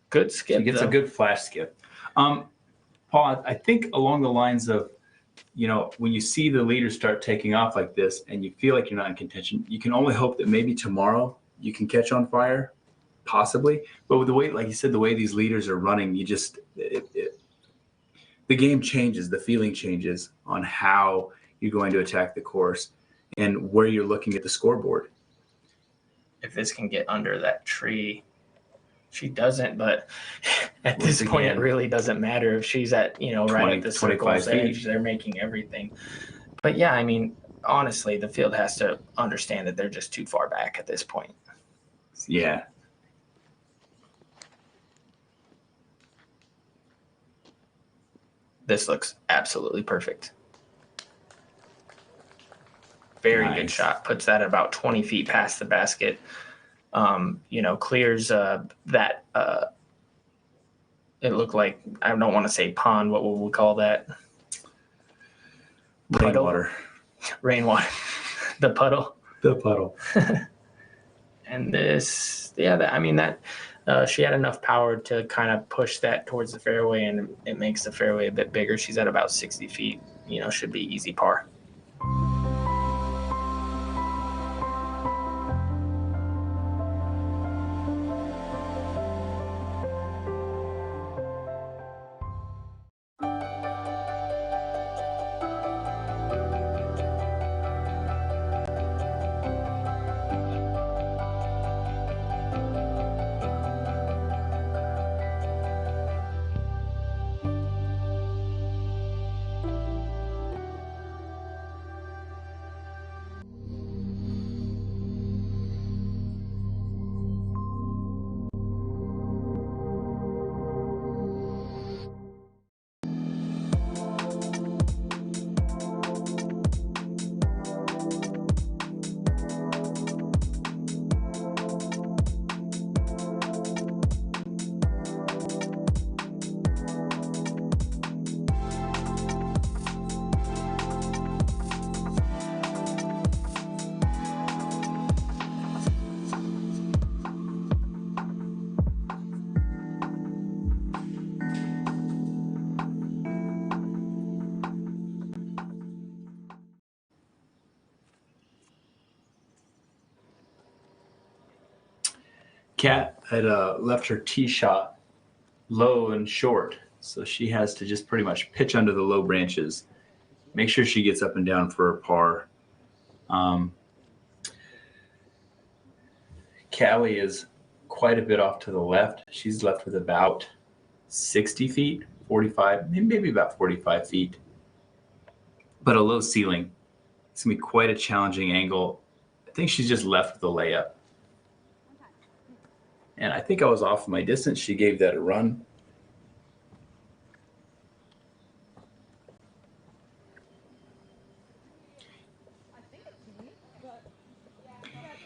Good skip. She gets a good flash skip. Paul, I think along the lines of, you know, when you see the leaders start taking off like this and you feel like you're not in contention, you can only hope that maybe tomorrow you can catch on fire, possibly. But with the way, like you said, the way these leaders are running, you just, the game changes, the feeling changes on how you're going to attack the course and where you're looking at the scoreboard. If this can get under that tree, she doesn't, but at this point, it really doesn't matter if she's at, you know, right at the circle's edge. They're making everything. But yeah, I mean, honestly, the field has to understand that they're just too far back at this point. Yeah. This looks absolutely perfect. Very good shot. Puts that about 20 feet past the basket. You know, clears that, it looked like, I don't want to say pond, what would we call that? Rainwater. Rainwater. The puddle. The puddle. And this, yeah, I mean, that she had enough power to kind of push that towards the fairway, and it makes the fairway a bit bigger. She's at about 60 feet, you know, should be easy par. Kat had left her tee shot low and short, so she has to just pretty much pitch under the low branches. Make sure she gets up and down for a par. Callie is quite a bit off to the left. She's left with about 60 feet, 45, maybe about 45 feet, but a low ceiling. It's going to be quite a challenging angle. I think she's just left with a layup. And I think I was off my distance. She gave that a run.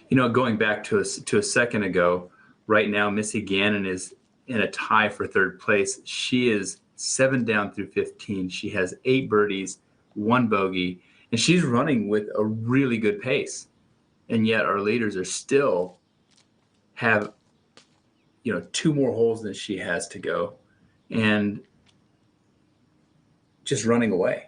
You know, going back to a second ago, right now Missy Gannon is in a tie for 3rd place. She is 7 down through 15. She has 8 birdies, 1 bogey, and she's running with a really good pace. And yet our leaders are still have, you know, 2 more holes than she has to go and just running away.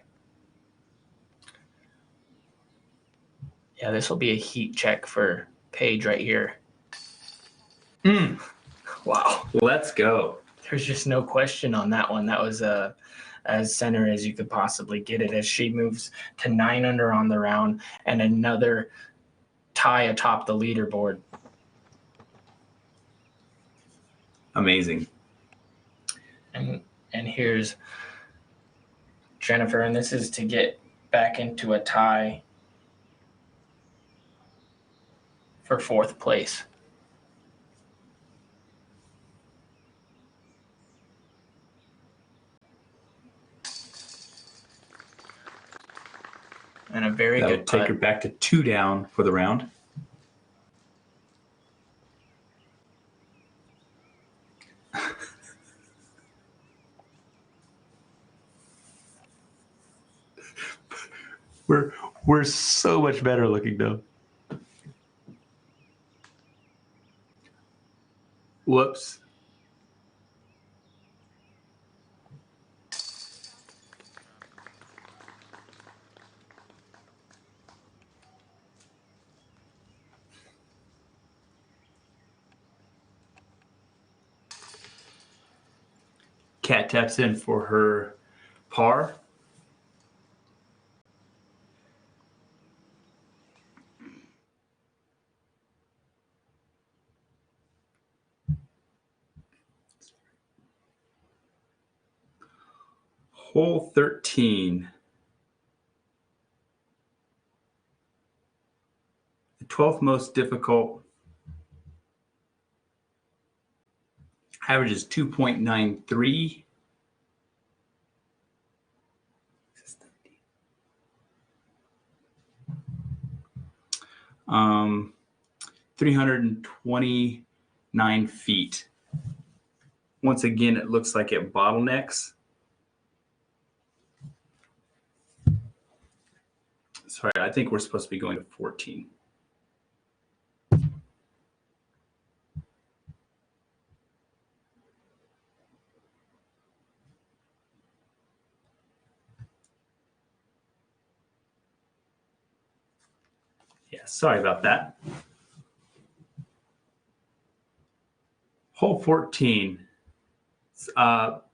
Yeah, this will be a heat check for Paige right here. Wow. Let's go. There's just no question on that one. That was as center as you could possibly get it, as she moves to 9 under on the round and another tie atop the leaderboard. amazing. And here's Jennifer, and this is to get back into a tie for 4th place. And a very That'll good take putt. her back to 2 down for the round. We're so much better looking though. Whoops. Kat taps in for her par. Hole 13. The 12th most difficult. Average is 2.93. 329 feet. Once again, it looks like it bottlenecks. Sorry, I think we're supposed to be going to 14. Yeah, sorry about that. Hole 14.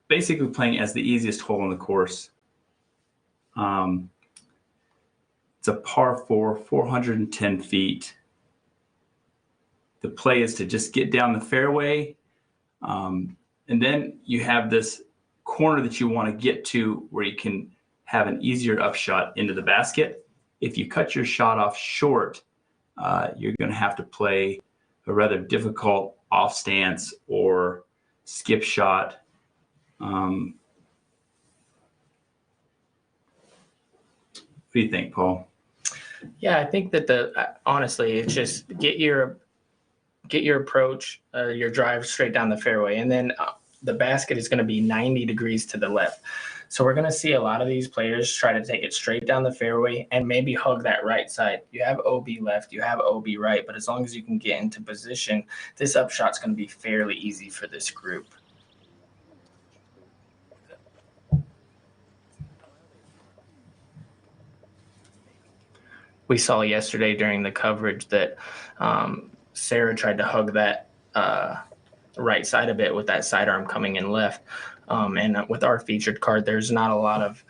Basically playing as the easiest hole on the course. It's a par 4, 410 feet. The play is to just get down the fairway. And then you have this corner that you want to get to where you can have an easier upshot into the basket. If you cut your shot off short, you're going to have to play a rather difficult off stance or skip shot. What do you think, Paul? Yeah, I think that honestly, it's just get your approach, your drive straight down the fairway, and then the basket is going to be 90 degrees to the left. So we're going to see a lot of these players try to take it straight down the fairway and maybe hug that right side. You have OB left, you have OB right, but as long as you can get into position, this upshot's going to be fairly easy for this group. We saw yesterday during the coverage that Sarah tried to hug that right side a bit with that sidearm coming in left. And with our featured card, there's not a lot of,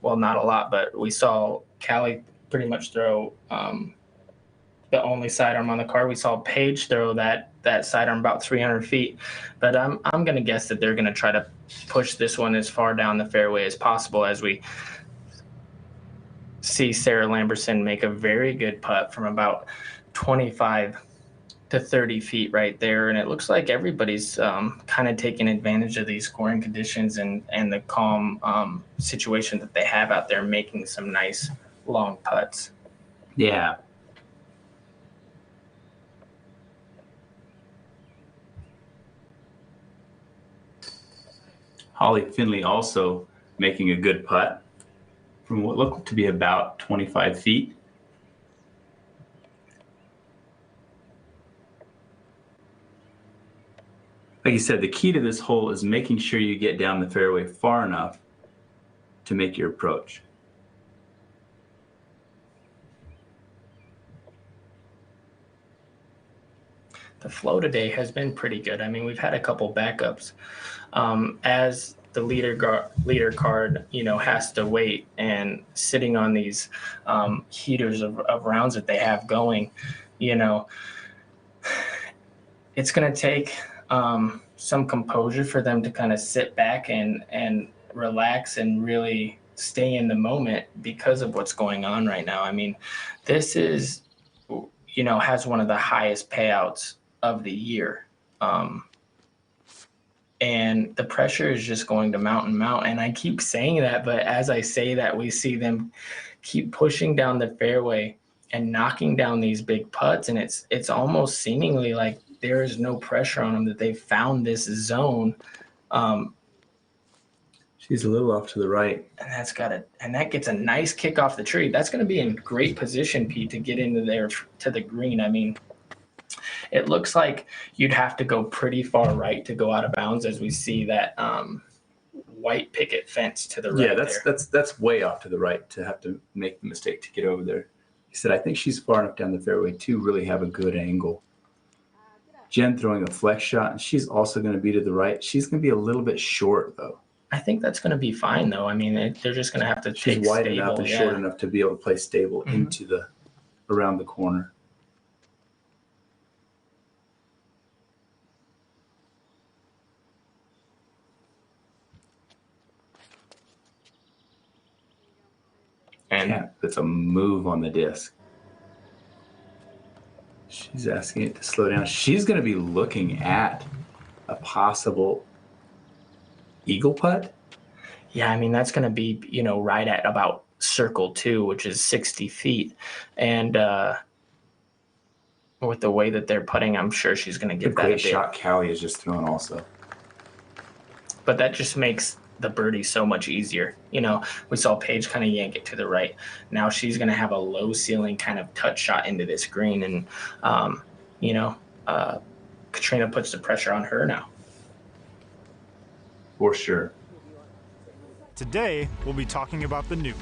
well, not a lot, but we saw Callie pretty much throw the only sidearm on the card. We saw Paige throw that sidearm about 300 feet. But I'm going to guess that they're going to try to push this one as far down the fairway as possible as we see Sarah Lamberson make a very good putt from about 25 to 30 feet right there. And it looks like everybody's kind of taking advantage of these scoring conditions and the calm situation that they have out there, making some nice long putts. Yeah. Holly Finley also making a good putt from what looked to be about 25 feet. Like you said, the key to this hole is making sure you get down the fairway far enough to make your approach. The flow today has been pretty good. I mean, we've had a couple backups. As the leader card, has to wait and sitting on these heaters of rounds that they have going, it's going to take some composure for them to kind of sit back and relax and really stay in the moment because of what's going on right now. I mean, this is, has one of the highest payouts of the year. And the pressure is just going to mount and mount. And I keep saying that, but as I say that, we see them keep pushing down the fairway and knocking down these big putts. And it's almost seemingly like there is no pressure on them, that they've found this zone. She's a little off to the right. And that gets a nice kick off the tree. That's going to be in great position, Pete, to get into there to the green. I mean, it looks like you'd have to go pretty far right to go out of bounds, as we see that white picket fence to the right. Yeah, that's way off to the right to have to make the mistake to get over there. He said, I think she's far enough down the fairway to really have a good angle. Jen throwing a flex shot, and she's also going to be to the right. She's going to be a little bit short, though. I think that's going to be fine, though. I mean, they're just going to have to She's take wide stable, enough and short enough to be able to play stable into the around the corner. And it's a move on the disc. She's asking it to slow down. She's going to be looking at a possible eagle putt. Yeah, I mean, that's going to be, right at about circle 2, which is 60 feet. And with the way that they're putting, I'm sure she's going to get that. Great shot Callie is just throwing also. But that just makes the birdie so much easier. We saw Paige kind of yank it to the right. Now she's going to have a low ceiling kind of touch shot into this green. And, Katrina puts the pressure on her now. For sure. Today, we'll be talking about the Nuke.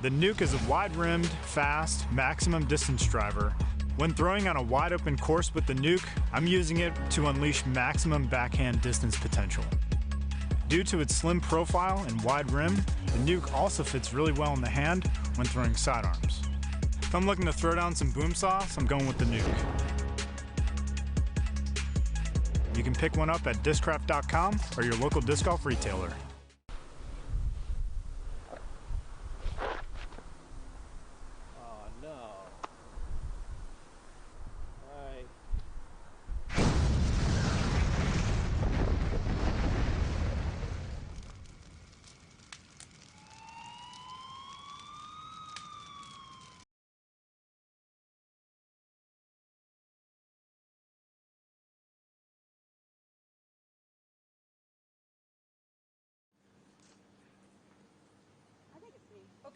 The Nuke is a wide-rimmed, fast, maximum distance driver. When throwing on a wide-open course with the Nuke, I'm using it to unleash maximum backhand distance potential. Due to its slim profile and wide rim, the Nuke also fits really well in the hand when throwing sidearms. If I'm looking to throw down some boom sauce, I'm going with the Nuke. You can pick one up at Discraft.com or your local disc golf retailer.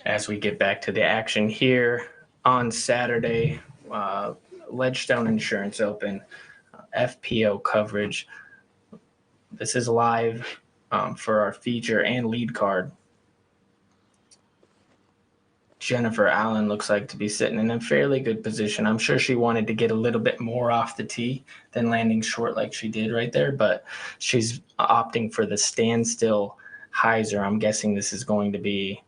As we get back to the action here on Saturday, Ledgestone Insurance Open, FPO coverage. This is live for our feature and lead card. Jennifer Allen looks like to be sitting in a fairly good position. I'm sure she wanted to get a little bit more off the tee than landing short like she did right there, but she's opting for the standstill hyzer. I'm guessing this is going to be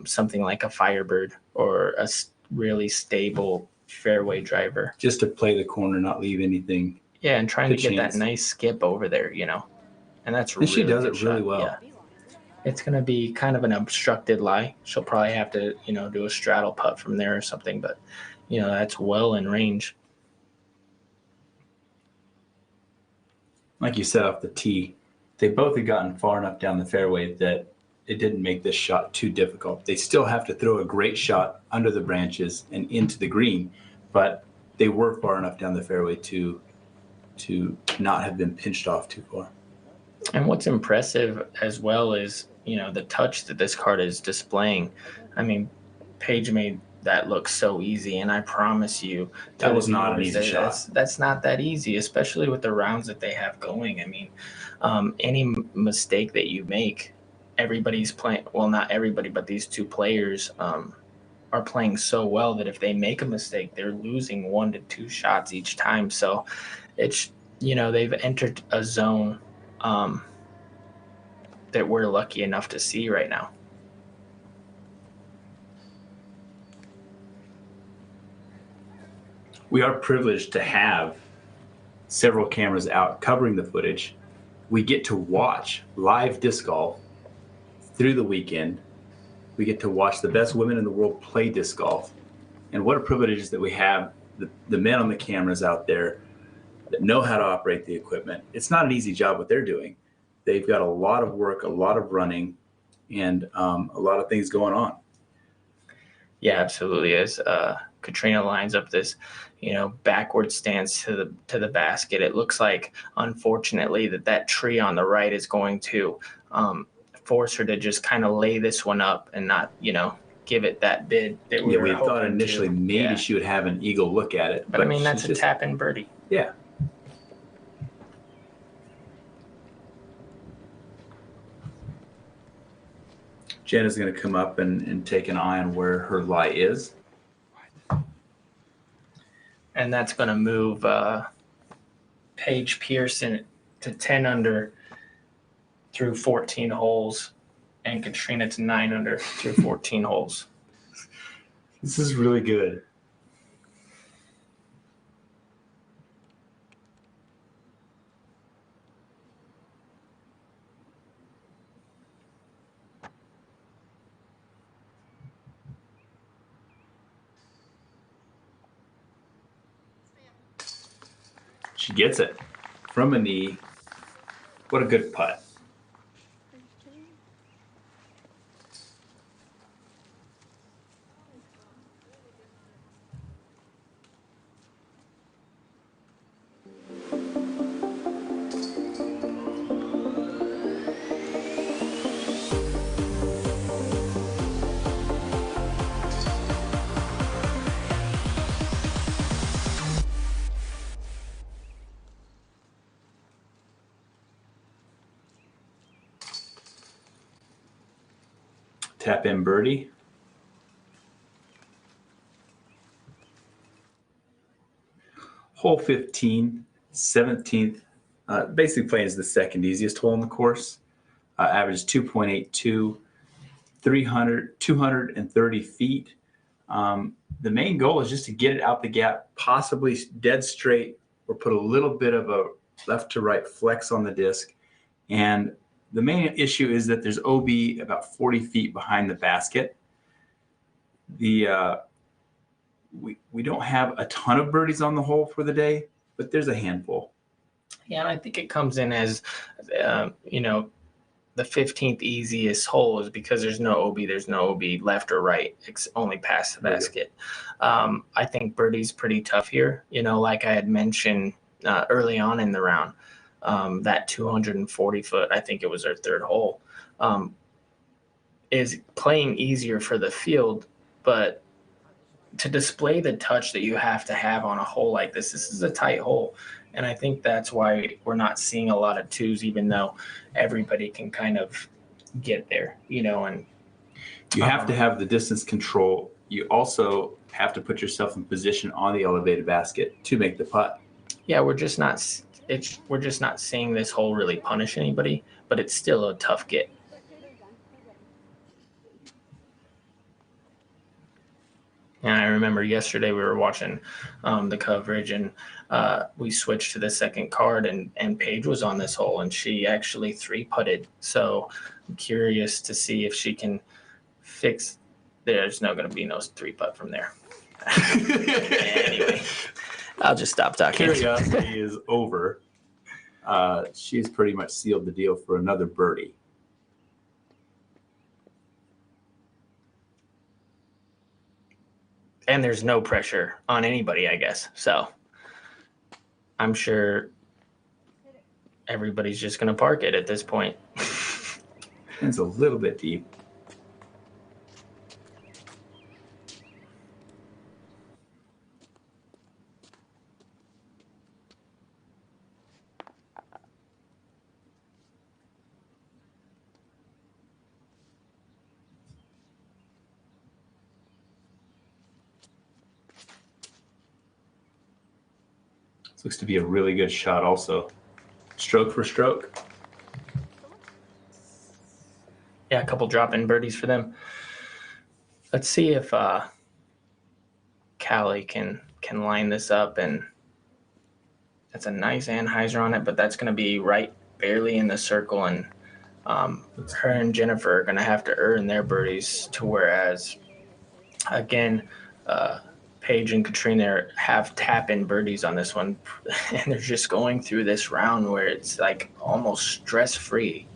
something like a Firebird or a really stable fairway driver. Just to play the corner, not leave anything. Yeah, and trying to get that nice skip over there, And that's really she does it really well. Yeah. It's going to be kind of an obstructed lie. She'll probably have to, do a straddle putt from there or something, but, that's well in range. Like you said off the tee, they both had gotten far enough down the fairway that it didn't make this shot too difficult. They still have to throw a great shot under the branches and into the green, but they were far enough down the fairway to not have been pinched off too far. And what's impressive as well is, the touch that this card is displaying. I mean, Paige made that look so easy, and I promise you that was not an easy shot. That's not that easy, especially with the rounds that they have going. I mean, any mistake that you make, everybody's playing, well, not everybody, but these two players are playing so well that if they make a mistake, they're losing 1 to 2 shots each time. So it's, they've entered a zone that we're lucky enough to see right now. We are privileged to have several cameras out covering the footage. We get to watch live disc golf through the weekend. We get to watch the best women in the world play disc golf. And what a privilege is that we have the men on the cameras out there that know how to operate the equipment. It's not an easy job what they're doing. They've got a lot of work, a lot of running, and a lot of things going on. Yeah, absolutely. As Katrina lines up this, backward stance to the basket, it looks like, unfortunately, that tree on the right is going to force her to just kind of lay this one up and not, give it that bid that we were we thought hoping initially to. maybe she would have an eagle look at it. But I mean, that's a tap-in birdie. Yeah. Jen is going to come up and take an eye on where her lie is. And that's going to move Paige Pearson to 10 under through 14 holes, and Katrina to 9 under through 14 holes. This is really good. She gets it from a knee. What a good putt. Tap in birdie. Hole 15, 17th, basically playing as the second easiest hole in the course. Average 2.82, 230 feet. The main goal is just to get it out the gap, possibly dead straight, or put a little bit of a left to right flex on the disc. And the main issue is that there's OB about 40 feet behind the basket. We don't have a ton of birdies on the hole for the day, but there's a handful. Yeah, and I think it comes in as, the 15th easiest hole is because there's no OB left or right. It's only past the basket. I think birdie's pretty tough here. Like I had mentioned early on in the round, that 240 foot, I think it was our third hole, is playing easier for the field, but to display the touch that you have to have on a hole like this is a tight hole. And I think that's why we're not seeing a lot of twos, even though everybody can kind of get there, and you have to have the distance control. You also have to put yourself in position on the elevated basket to make the putt. Yeah, we're just not seeing this hole really punish anybody, but it's still a tough get. And I remember yesterday we were watching the coverage, and we switched to the second card, and Paige was on this hole, and she actually 3-putted. So I'm curious to see if she can fix. There's not going to be no 3-putt from there. Anyway, I'll just stop talking. Curiosity is over. She's pretty much sealed the deal for another birdie. And there's no pressure on anybody, I guess. So I'm sure everybody's just going to park it at this point. It's a little bit deep. This looks to be a really good shot also. Stroke for stroke. Yeah, a couple drop-in birdies for them. Let's see if Callie can line this up and That's a nice anhyzer on it, but that's going to be right barely in the circle, and her and Jennifer are going to have to earn their birdies to whereas, again, Paige and Katrina have tap-in birdies on this one, and they're just going through this round where it's like almost stress-free.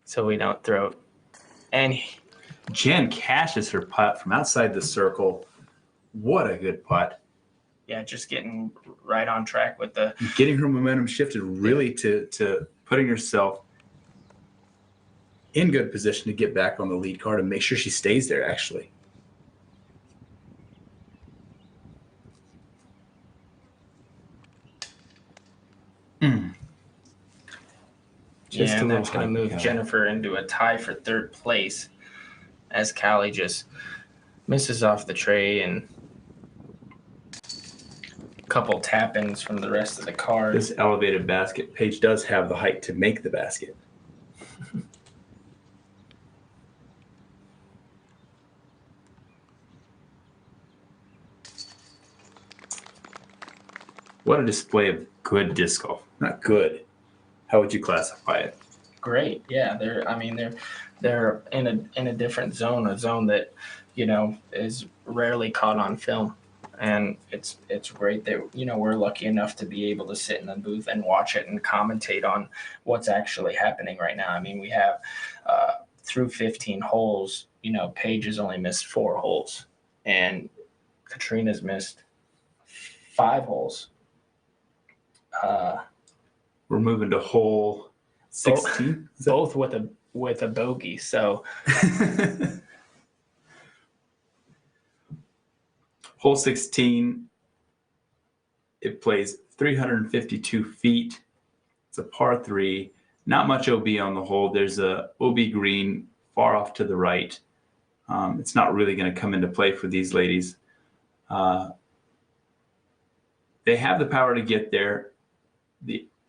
So we don't throw any. Jen cashes her putt from outside the circle. What a good putt. Yeah, just getting right on track with the... Getting her momentum shifted really to putting herself in good position to get back on the lead card and make sure she stays there, actually. Yeah, and that's going to move Jennifer into a tie for third place as Callie just misses off the tray and a couple tap-ins from the rest of the card. This elevated basket, Paige does have the height to make the basket. What a display of good disc golf. Not good. How would you classify it? Great. Yeah, they're in a different zone, a zone that, you know, is rarely caught on film. And it's great that, you know, we're lucky enough to be able to sit in the booth and watch it and commentate on what's actually happening right now. I mean, we have through 15 holes, you know, Paige has only missed 4 holes and Katrina's missed 5 holes. We're moving to hole 16. Both with a bogey. So hole 16, it plays 352 feet. It's a par 3. Not much OB on the hole. There's a OB green far off to the right. It's not really going to come into play for these ladies. They have the power to get there.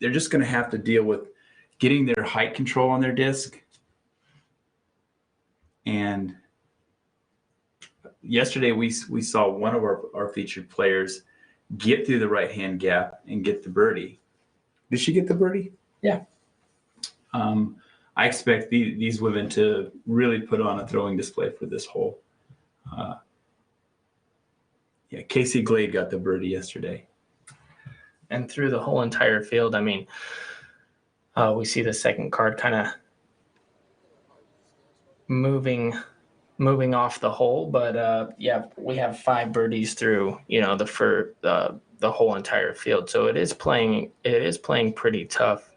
They're just going to have to deal with getting their height control on their disc. And yesterday we saw one of our featured players get through the right-hand gap and get the birdie. Did she get the birdie? Yeah. I expect these women to really put on a throwing display for this hole. Yeah, Casey Glade got the birdie yesterday. And through the whole entire field, I mean, we see the second card kind of moving off the hole, but yeah, we have 5 birdies through, you know, the whole entire field. So it is playing pretty tough.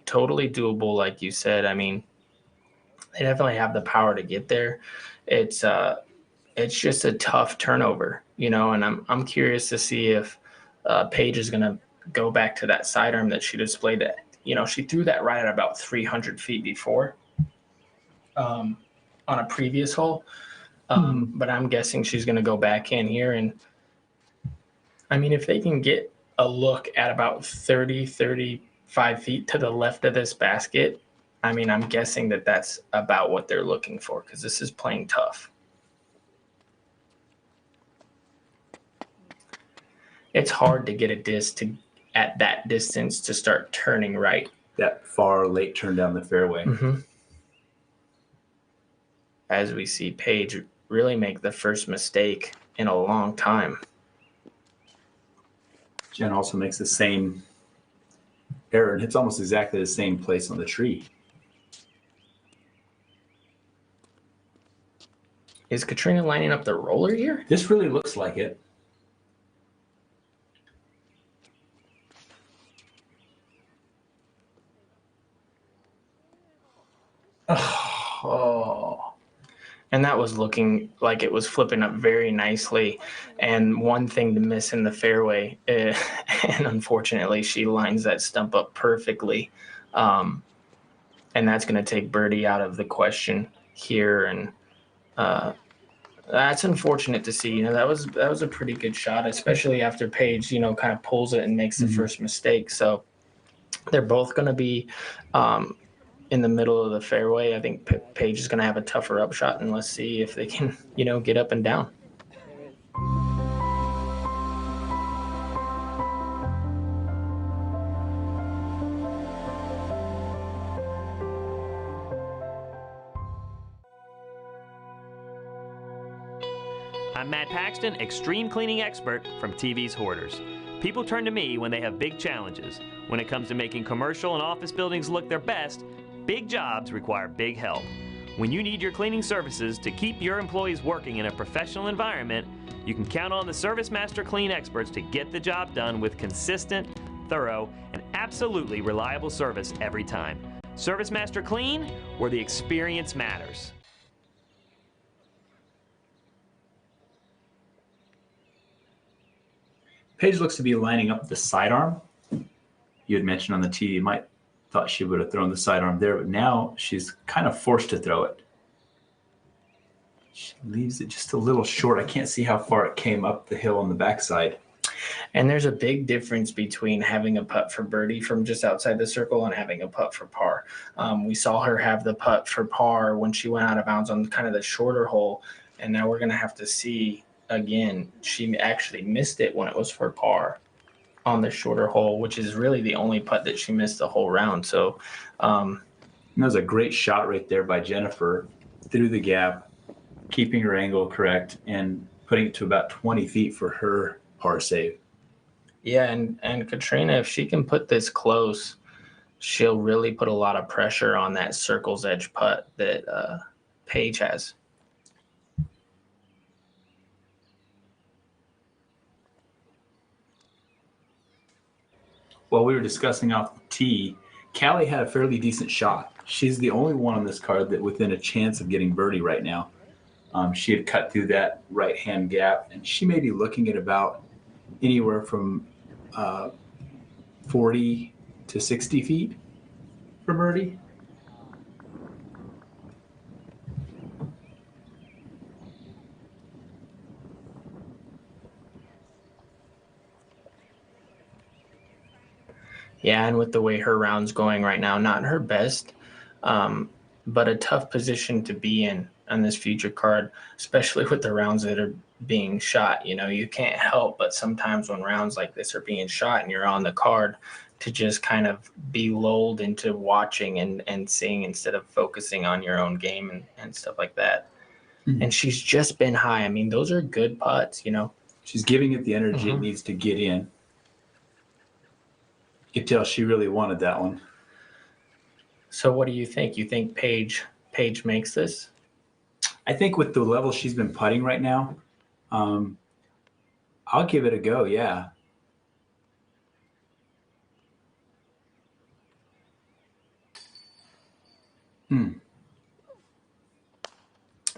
Totally doable, like you said. I mean, they definitely have the power to get there. It's just a tough turnover, you know, and I'm curious to see if Paige is going to go back to that sidearm that she displayed. That, you know, she threw that right at about 300 feet before on a previous hole. But I'm guessing she's going to go back in here. And I mean, if they can get a look at about 35 feet to the left of this basket, I mean, I'm guessing that that's about what they're looking for, because this is playing tough. It's hard to get a disc at that distance to start turning right. That far late turn down the fairway. Mm-hmm. As we see Paige really make the first mistake in a long time. Jen also makes the same error and hits almost exactly the same place on the tree. Is Katrina lining up the roller here? This really looks like it. Oh. And that was looking like it was flipping up very nicely. And one thing to miss in the fairway, and unfortunately, she lines that stump up perfectly. And that's going to take birdie out of the question here. And that's unfortunate to see. You know, that was a pretty good shot, especially after Paige, you know, kind of pulls it and makes the first mistake. So they're both going to be in the middle of the fairway. I think Paige is going to have a tougher upshot, and let's see if they can, you know, get up and down. I'm Matt Paxton, extreme cleaning expert from TV's Hoarders. People turn to me when they have big challenges. When it comes to making commercial and office buildings look their best, big jobs require big help. When you need your cleaning services to keep your employees working in a professional environment, you can count on the Service Master Clean experts to get the job done with consistent, thorough, and absolutely reliable service every time. Service Master Clean, where the experience matters. Paige looks to be lining up the sidearm. You had mentioned on the tee, you might thought she would have thrown the sidearm there, but now she's kind of forced to throw it. She leaves it just a little short. I can't see how far it came up the hill on the backside. And there's a big difference between having a putt for birdie from just outside the circle and having a putt for par. We saw her have the putt for par when she went out of bounds on kind of the shorter hole, and now we're going to have to see again. She actually missed it when it was for par on the shorter hole, which is really the only putt that she missed the whole round. So that was a great shot right there by Jennifer through the gap, keeping her angle correct and putting it to about 20 feet for her par save. Yeah, and Katrina, if she can put this close, she'll really put a lot of pressure on that circle's edge putt that Paige has. While we were discussing off the tee, Callie had a fairly decent shot. She's the only one on this card that within a chance of getting birdie right now. She had cut through that right-hand gap, and she may be looking at about anywhere from 40 to 60 feet for birdie. Yeah, and with the way her round's going right now, not her best, but a tough position to be in on this future card, especially with the rounds that are being shot. You know, you can't help but sometimes when rounds like this are being shot and you're on the card to just kind of be lulled into watching and seeing instead of focusing on your own game and stuff like that. Mm-hmm. And she's just been high. I mean, those are good putts, you know. She's giving it the energy it needs to get in. You could tell she really wanted that one. So what do you think? You think Paige makes this? I think with the level she's been putting right now, I'll give it a go, yeah.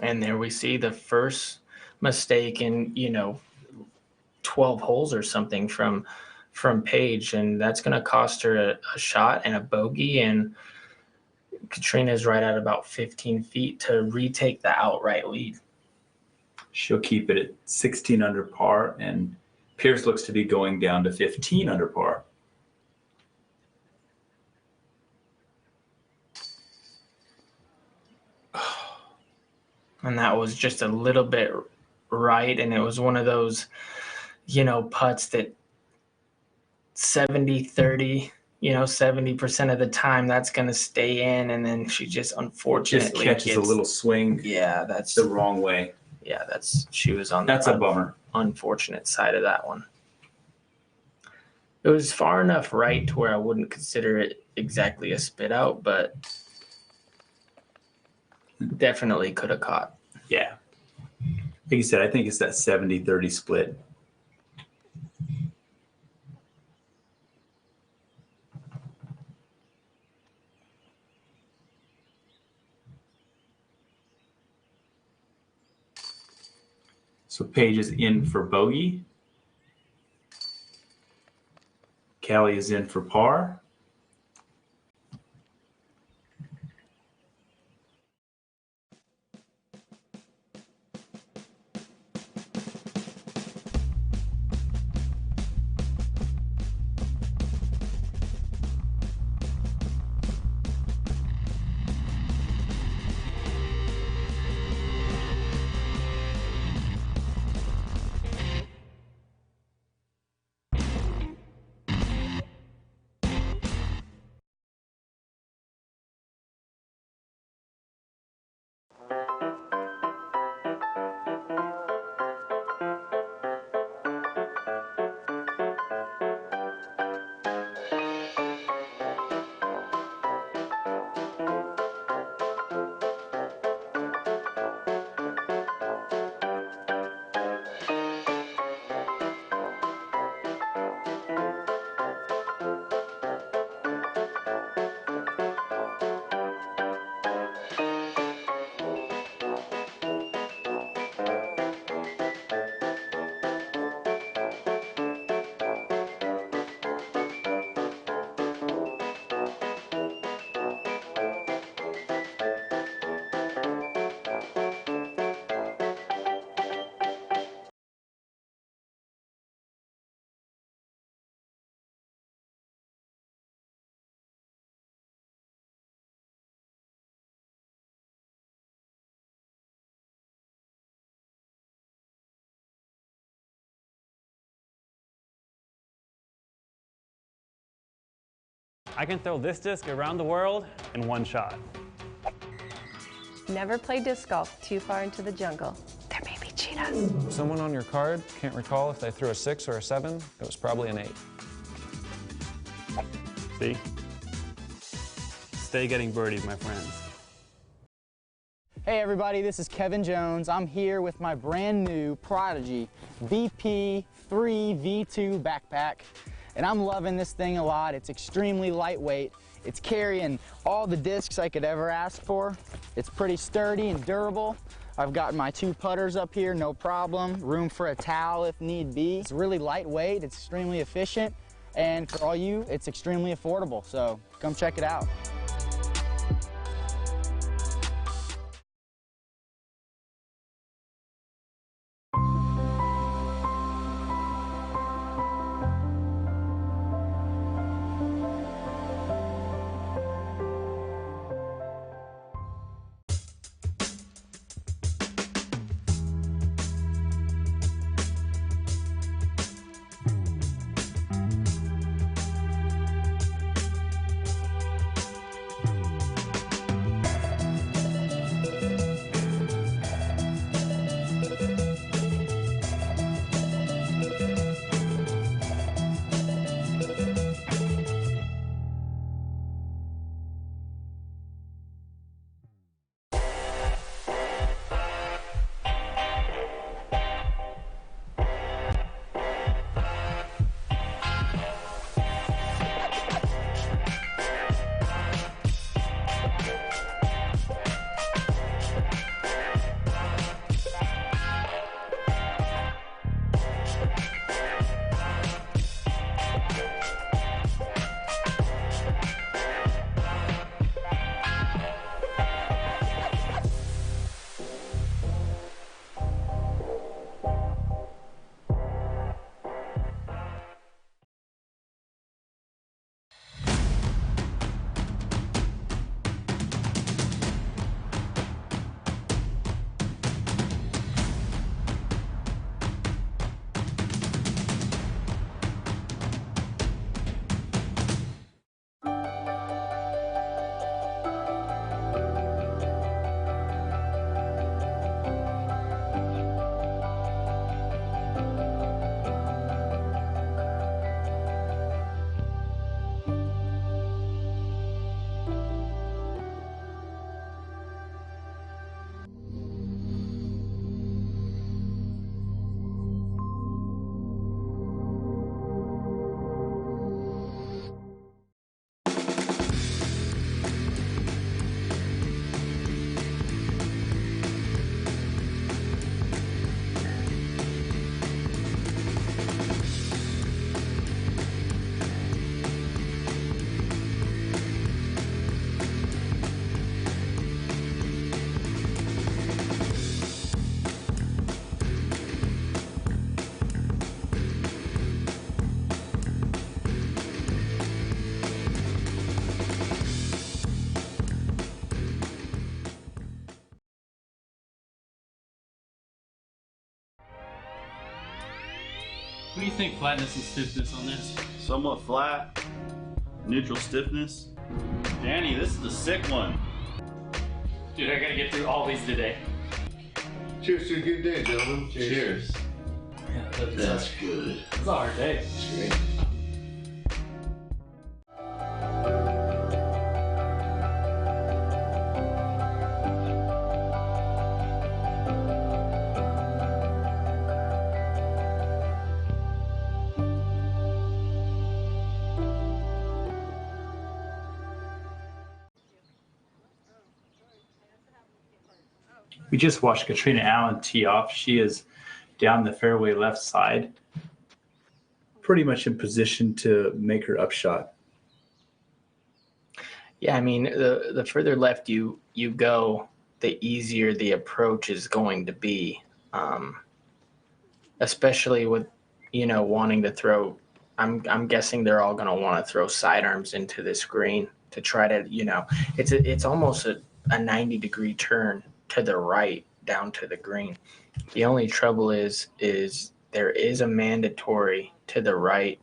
And there we see the first mistake in, 12 holes or something from Paige, and that's going to cost her a shot and a bogey, and Katrina's right at about 15 feet to retake the outright lead. She'll keep it at 16 under par, and Pierce looks to be going down to 15 under par. And that was just a little bit right, and it was one of those, putts that 70-30, 70% of the time that's going to stay in, and then she just unfortunately catches a little swing. Yeah, that's the wrong way. Yeah, she was on That's a bummer. Unfortunate side of that one. It was far enough right to where I wouldn't consider it exactly a spit out, but definitely could have caught. Yeah. Like you said, I think it's that 70-30 split. So Paige is in for bogey. Callie is in for par. I can throw this disc around the world in one shot. Never play disc golf too far into the jungle. There may be cheetahs. Someone on your card can't recall if they threw a 6 or a 7. It was probably an 8. See? Stay getting birdies, my friends. Hey everybody, this is Kevin Jones. I'm here with my brand new Prodigy BP3 V2 backpack. And I'm loving this thing a lot. It's extremely lightweight. It's carrying all the discs I could ever ask for. It's pretty sturdy and durable. I've got my 2 putters up here, no problem. Room for a towel if need be. It's really lightweight, it's extremely efficient, and for all you, it's extremely affordable. So come check it out. What do you think, flatness and stiffness on this? Somewhat flat, neutral stiffness. Danny, this is a sick one. Dude, I gotta get through all these today. Cheers to a good day, gentlemen. Cheers. Yeah, That's good. It's a hard day. That's great. We just watched Katrina Allen tee off. She is down the fairway left side, pretty much in position to make her upshot. Yeah, I mean, the further left you go, the easier the approach is going to be, especially with, wanting to throw. I'm guessing they're all going to want to throw sidearms into this green to try to, it's almost a 90-degree turn to the right down to the green. The only trouble is there is a mandatory to the right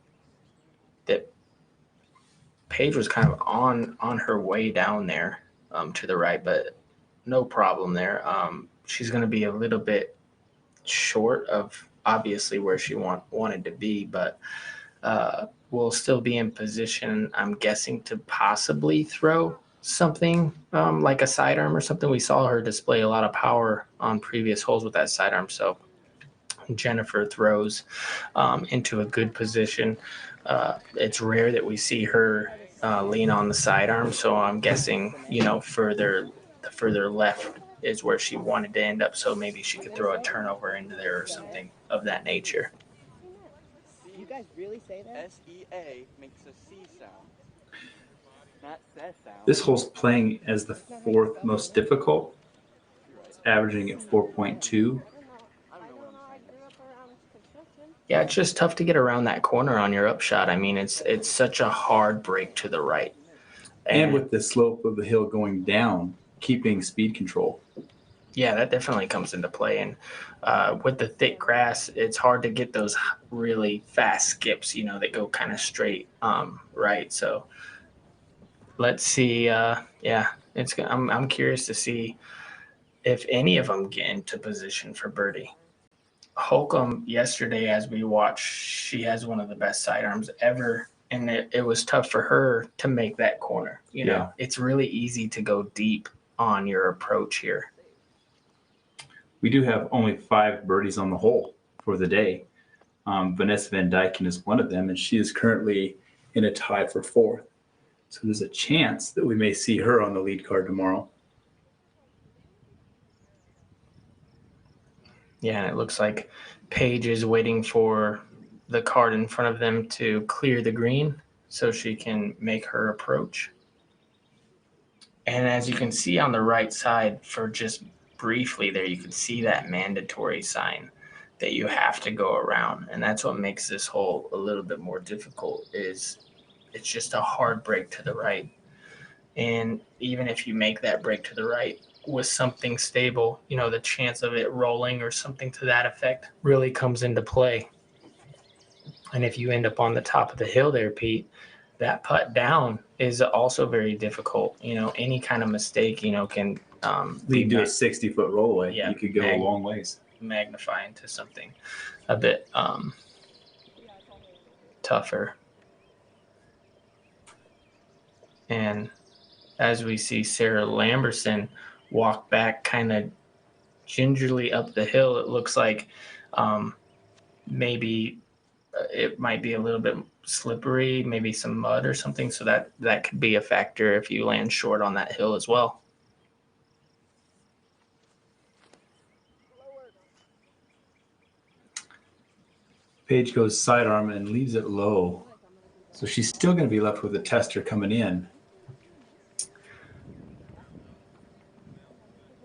that Paige was kind of on her way down there to the right, but no problem there. She's going to be a little bit short of obviously where she wanted to be, but will still be in position, I'm guessing, to possibly throw something like a sidearm or something. We saw her display a lot of power on previous holes with that sidearm. So Jennifer throws into a good position. It's rare that we see her lean on the sidearm. So I'm guessing, the further left is where she wanted to end up. So maybe she could throw a turnover into there or something of that nature. You guys really say that? S-E-A makes a C sound. Not that sound. This hole's playing as the fourth most difficult. It's averaging at 4.2. Yeah, it's just tough to get around that corner on your upshot. I mean, it's such a hard break to the right. And with the slope of the hill going down, keeping speed control. Yeah, that definitely comes into play. And with the thick grass, it's hard to get those really fast skips, that go kind of straight right. So let's see. I'm curious to see if any of them get into position for birdie. Holcomb yesterday, as we watched, she has one of the best sidearms ever, and it was tough for her to make that corner. Yeah. It's really easy to go deep on your approach here. We do have only 5 birdies on the hole for the day. Vanessa Van Dyken is one of them, and she is currently in a tie for 4th. So there's a chance that we may see her on the lead card tomorrow. Yeah, and it looks like Paige is waiting for the card in front of them to clear the green so she can make her approach. And as you can see on the right side, for just briefly there, you can see that mandatory sign that you have to go around. And that's what makes this hole a little bit more difficult, is it's just a hard break to the right. And even if you make that break to the right with something stable, the chance of it rolling or something to that effect really comes into play. And if you end up on the top of the hill there, Pete, that putt down is also very difficult. Any kind of mistake, can lead to a 60-foot rollaway. Yeah, you could go a long ways. Magnify into something a bit tougher. And as we see Sarah Lamberson walk back kind of gingerly up the hill, it looks like maybe it might be a little bit slippery, maybe some mud or something. So that could be a factor if you land short on that hill as well. Paige goes sidearm and leaves it low. So she's still going to be left with a tester coming in.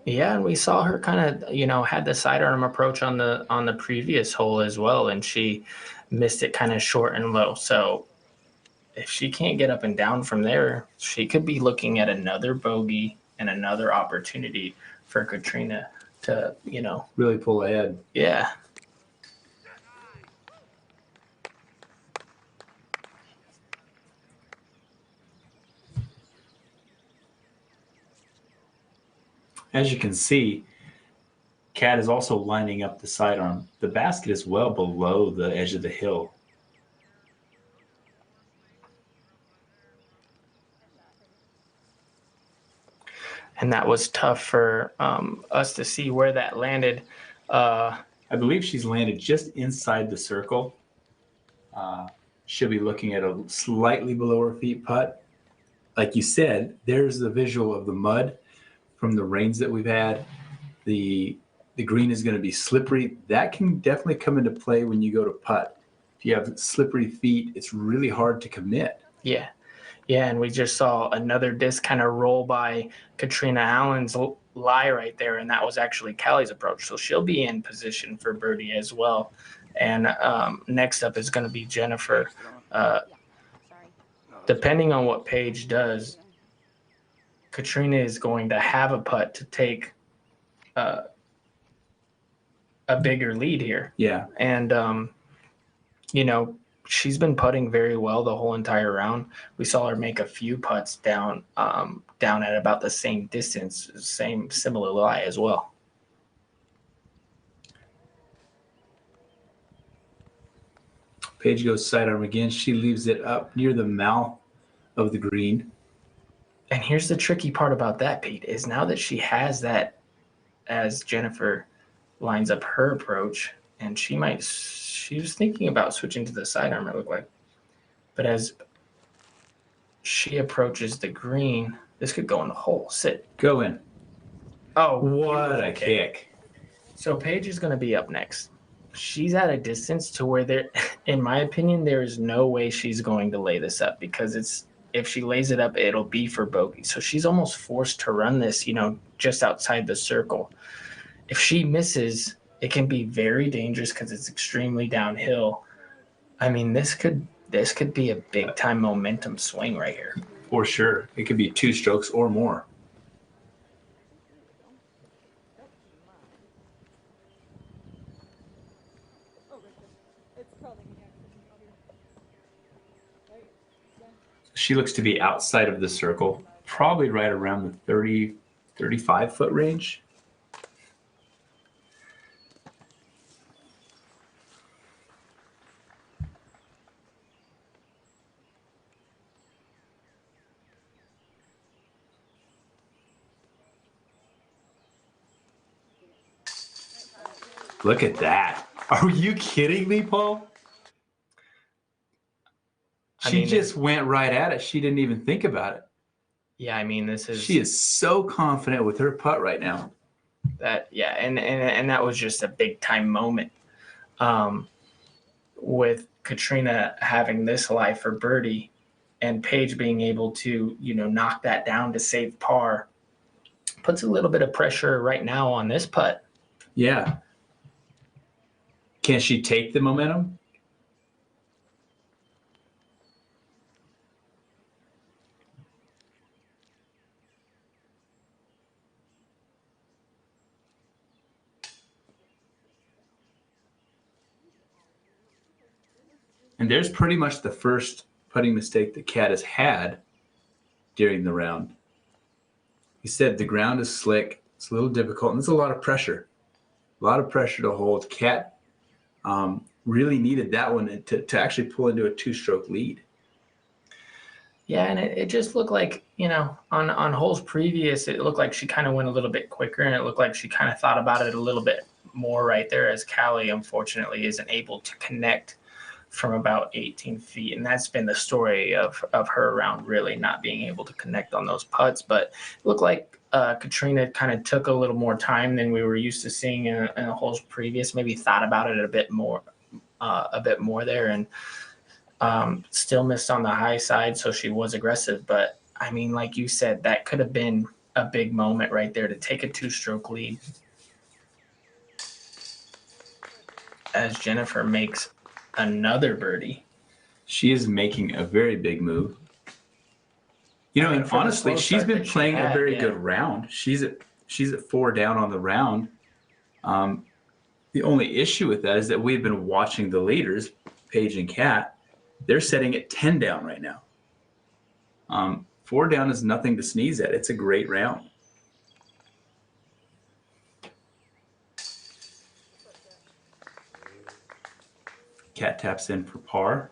Yeah, and we saw her kind of, had the sidearm approach on the previous hole as well, and she missed it kind of short and low. So if she can't get up and down from there, she could be looking at another bogey and another opportunity for Katrina to, really pull ahead. Yeah. As you can see, Cat is also lining up the sidearm. The basket is well below the edge of the hill. And that was tough for us to see where that landed. I believe she's landed just inside the circle. She'll be looking at a slightly below her feet putt. Like you said, there's the visual of the mud from the rains that we've had. The green is going to be slippery. That can definitely come into play when you go to putt. If you have slippery feet, it's really hard to commit. Yeah. Yeah, and we just saw another disc kind of roll by Katrina Allen's lie right there, and that was actually Callie's approach. So she'll be in position for birdie as well. And next up is going to be Jennifer. Depending on what Paige does, Katrina is going to have a putt to take a bigger lead here. Yeah. And, she's been putting very well the whole entire round. We saw her make a few putts down at about the same distance, similar lie as well. Paige goes sidearm again. She leaves it up near the mouth of the green. And here's the tricky part about that, Pete, is now that she has that as Jennifer lines up her approach, and she was thinking about switching to the sidearm, it looked like. But as she approaches the green, this could go in the hole. Sit. Go in. Oh, what a kick. So Paige is going to be up next. She's at a distance to where there, in my opinion, there is no way she's going to lay this up, because if she lays it up, it'll be for bogey. So she's almost forced to run this, just outside the circle. If she misses, it can be very dangerous because it's extremely downhill. I mean, this could be a big time momentum swing right here. For sure. It could be 2 strokes or more. She looks to be outside of the circle, probably right around the 30, 35 foot range. Look at that. Are you kidding me, Paul? She just went right at it. She didn't even think about it. Yeah, I mean, she is so confident with her putt right now. And that was just a big time moment. With Katrina having this lie for birdie and Paige being able to, knock that down to save par, puts a little bit of pressure right now on this putt. Yeah. Can she take the momentum? And there's pretty much the first putting mistake that Cat has had during the round. He said the ground is slick. It's a little difficult, and there's a lot of pressure. A lot of pressure to hold. Cat really needed that one to actually pull into a 2-stroke lead. Yeah, and it just looked like, on holes previous, it looked like she kind of went a little bit quicker, and it looked like she kind of thought about it a little bit more right there, as Callie, unfortunately, isn't able to connect from about 18 feet. And that's been the story of her round, really not being able to connect on those putts. But it looked like Katrina kind of took a little more time than we were used to seeing in the holes previous, maybe thought about it a bit more there, and still missed on the high side. So she was aggressive. But I mean, like you said, that could have been a big moment right there to take a 2-stroke lead. As Jennifer makes another birdie. She is making a very big move. And honestly, she's been playing a very good round. She's at 4 down on the round. The only issue with that is that we've been watching the leaders, Paige and Cat. They're setting at 10 down right now. 4 down is nothing to sneeze at. It's a great round. Cat taps in for par.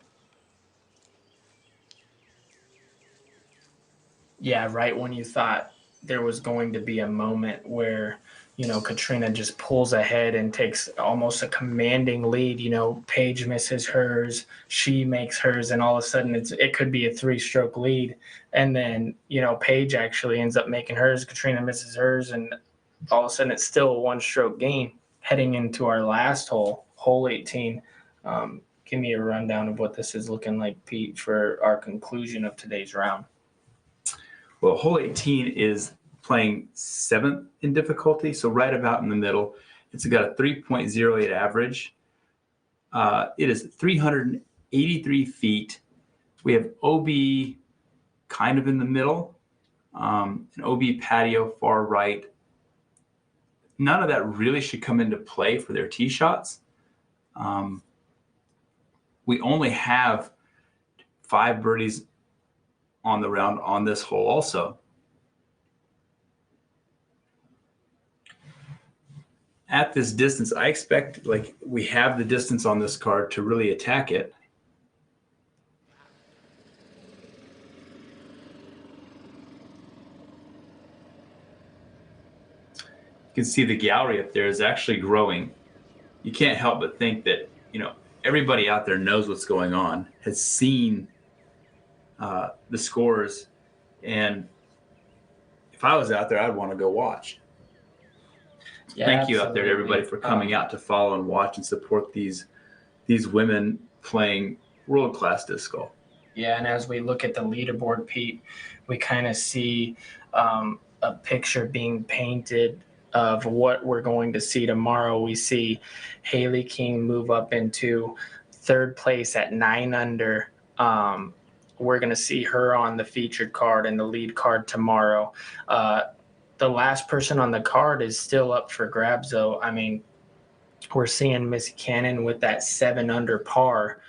Yeah, right when you thought there was going to be a moment where, you know, Katrina just pulls ahead and takes almost a commanding lead. You know, Paige misses hers, she makes hers, and all of a sudden it could be a 3-stroke lead. And then, you know, Paige actually ends up making hers, Katrina misses hers, and all of a sudden it's still a 1-stroke game heading into our last hole, hole 18. Give me a rundown of what this is looking like, Pete, for our conclusion of today's round. Well, hole 18 is playing 7th in difficulty, so right about in the middle. It's got a 3.08 average. It is 383 feet. We have OB kind of in the middle, an OB patio far right. None of that really should come into play for their tee shots. We only have 5 birdies on the round on this hole also. At this distance, I expect, like, we have the distance on this card to really attack it. You can see the gallery up there is actually growing. You can't help but think that, you know, everybody out there knows what's going on, has seen the scores, and if I was out there, I'd want to go watch. Yeah, Thank you out there to everybody for coming out to follow and watch and support these women playing world-class disc golf. Yeah, and as we look at the leaderboard, Pete, we kind of see a picture being painted of what we're going to see tomorrow. We see Haley King move up into 3rd place at 9 under. We're going to see her on the featured card and the lead card tomorrow. The last person on the card is still up for grabs, though. I mean, we're seeing Missy Cannon with that 7 under par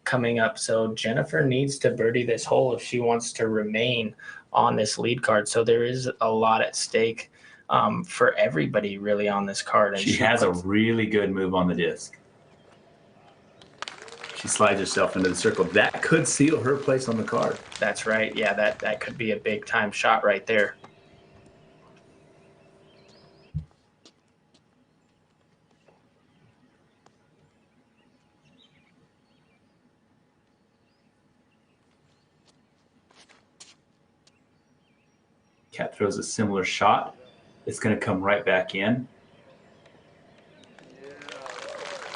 coming up. So Jennifer needs to birdie this hole if she wants to remain on this lead card. So there is a lot at stake for everybody really on this card. And she has a really good move on the disc. She slides herself into the circle. That could seal her place on the card. That's right. Yeah, that could be a big time shot right there. Cat throws a similar shot. It's going to come right back in.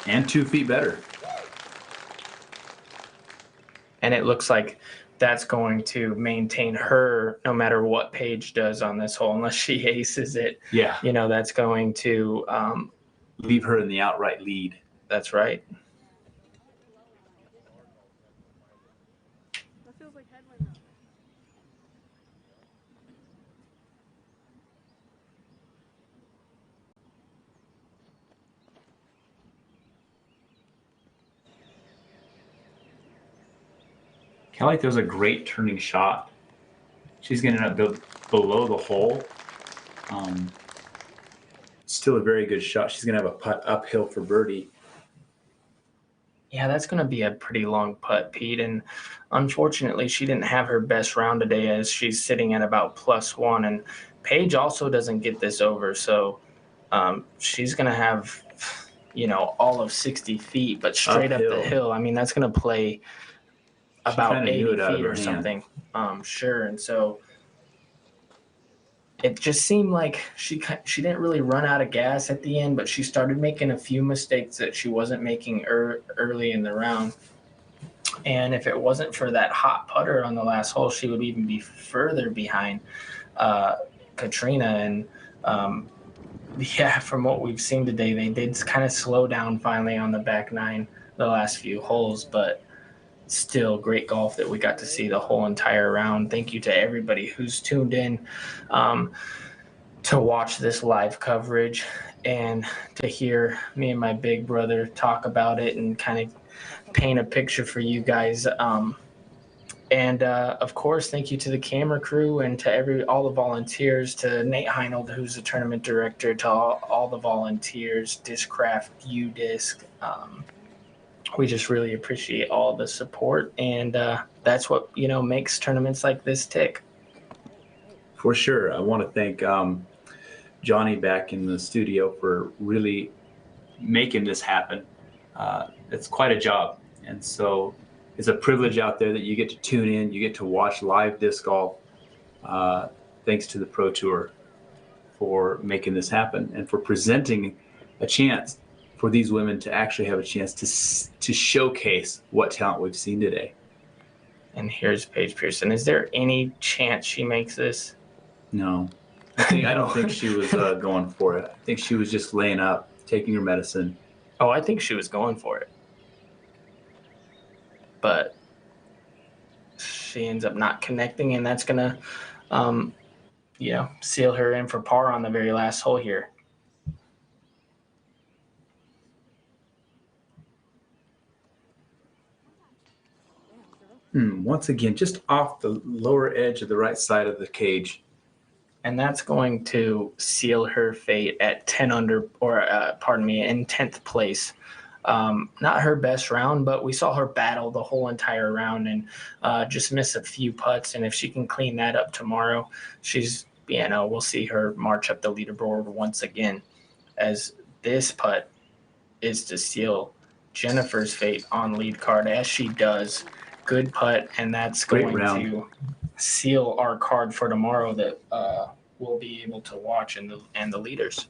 And 2 feet better. And it looks like that's going to maintain her no matter what Paige does on this hole, unless she aces it. Yeah. You know, that's going to leave her in the outright lead. That's right. Kelly throws a great turning shot. She's going to end up below the hole. Still a very good shot. She's going to have a putt uphill for birdie. Yeah, that's going to be a pretty long putt, Pete. And unfortunately, she didn't have her best round today as she's sitting at about +1. And Paige also doesn't get this over. So she's going to have, you know, all of 60 feet, but straight up the hill. I mean, that's going to play about 80 feet or something. Sure. And so it just seemed like she didn't really run out of gas at the end, but she started making a few mistakes that she wasn't making early in the round. And if it wasn't for that hot putter on the last hole, she would even be further behind Katrina. And yeah, from what we've seen today, they did kind of slow down finally on the back 9 the last few holes, but still great golf that we got to see the whole entire round. Thank you to everybody who's tuned in to watch this live coverage and to hear me and my big brother talk about it and kind of paint a picture for you guys. And of course, thank you to the camera crew and to all the volunteers, to Nate Heinold, who's the tournament director, to all the volunteers, Discraft, UDisc, we just really appreciate all the support, and that's what, you know, makes tournaments like this tick. For sure. I want to thank Johnny back in the studio for really making this happen. It's quite a job. And so it's a privilege out there that you get to tune in, you get to watch live disc golf. Thanks to the Pro Tour for making this happen and for presenting a chance for these women to actually have a chance to showcase what talent we've seen today. And here's Paige Pearson. Is there any chance she makes this? No. I don't think she was going for it. I think she was just laying up, taking her medicine. Oh, I think she was going for it. But she ends up not connecting, and that's going to, you know, seal her in for par on the very last hole here. Once again, just off the lower edge of the right side of the cage. And that's going to seal her fate at 10 under, or pardon me, in 10th place. Not her best round, but we saw her battle the whole entire round and just miss a few putts. And if she can clean that up tomorrow, she's, you know, we'll see her march up the leaderboard once again, as this putt is to seal Jennifer's fate on lead card, as she does. Good putt, and that's going to seal our card for tomorrow that we'll be able to watch and the leaders.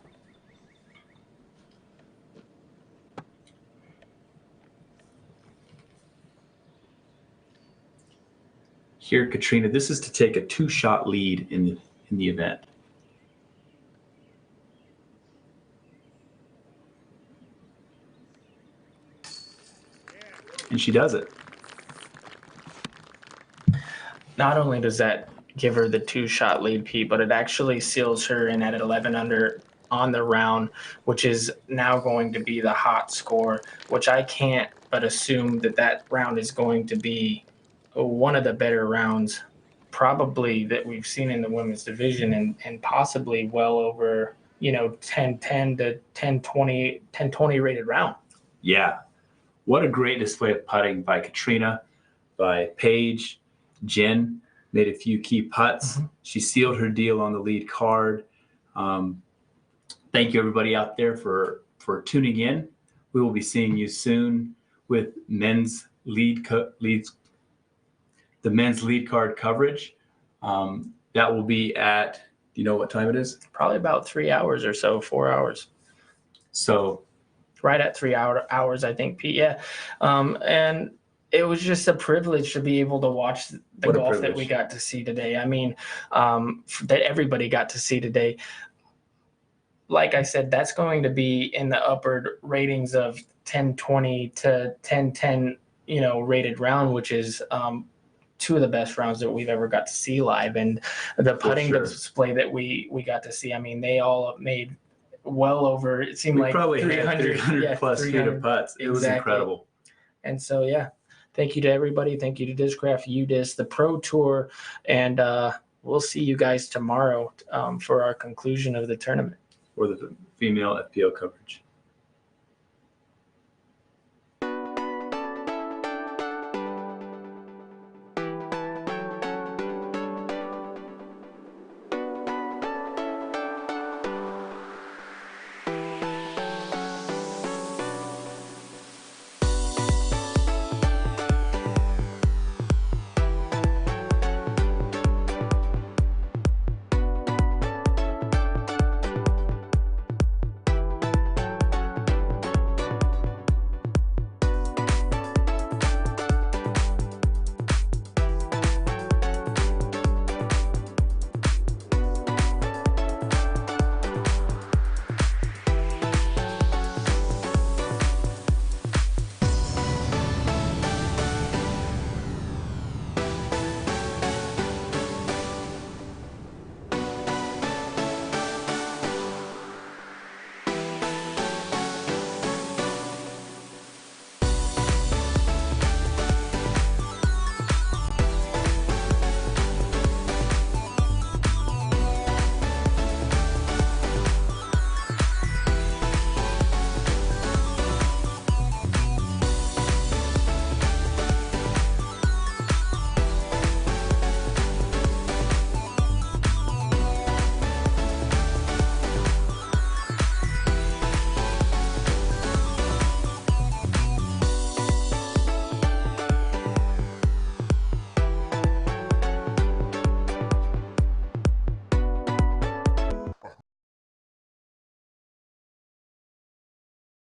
Here, Katrina, this is to take a 2-shot lead in the event. And she does it. Not only does that give her the 2-shot lead, Pete, but it actually seals her in at 11 under on the round, which is now going to be the hot score, which I can't but assume that round is going to be one of the better rounds probably that we've seen in the women's division, and possibly well over, you know, 10-10 to 10-20 rated round. Yeah. What a great display of putting by Katrina, by Paige. Jen made a few key putts. She sealed her deal on the lead card. Thank you, everybody out there, for tuning in. We will be seeing you soon with the men's lead card coverage. That will be at, do you know what time it is? Probably about 3 hours or so, 4 hours. So right at 3 hours, I think, Pete. Yeah. And it was just a privilege to be able to watch the golf that we got to see today. I mean, that everybody got to see today. Like I said, that's going to be in the upper ratings of 10-20 to 10-10, you know, rated round, which is two of the best rounds that we've ever got to see live. And the putting display that we got to see, I mean, they all made well over, it seemed like probably 300 had plus feet of putts. It was incredible. And so, yeah, thank you to everybody. Thank you to Discraft, UDisc, the Pro Tour, and we'll see you guys tomorrow for our conclusion of the tournament. Or the female FPO coverage.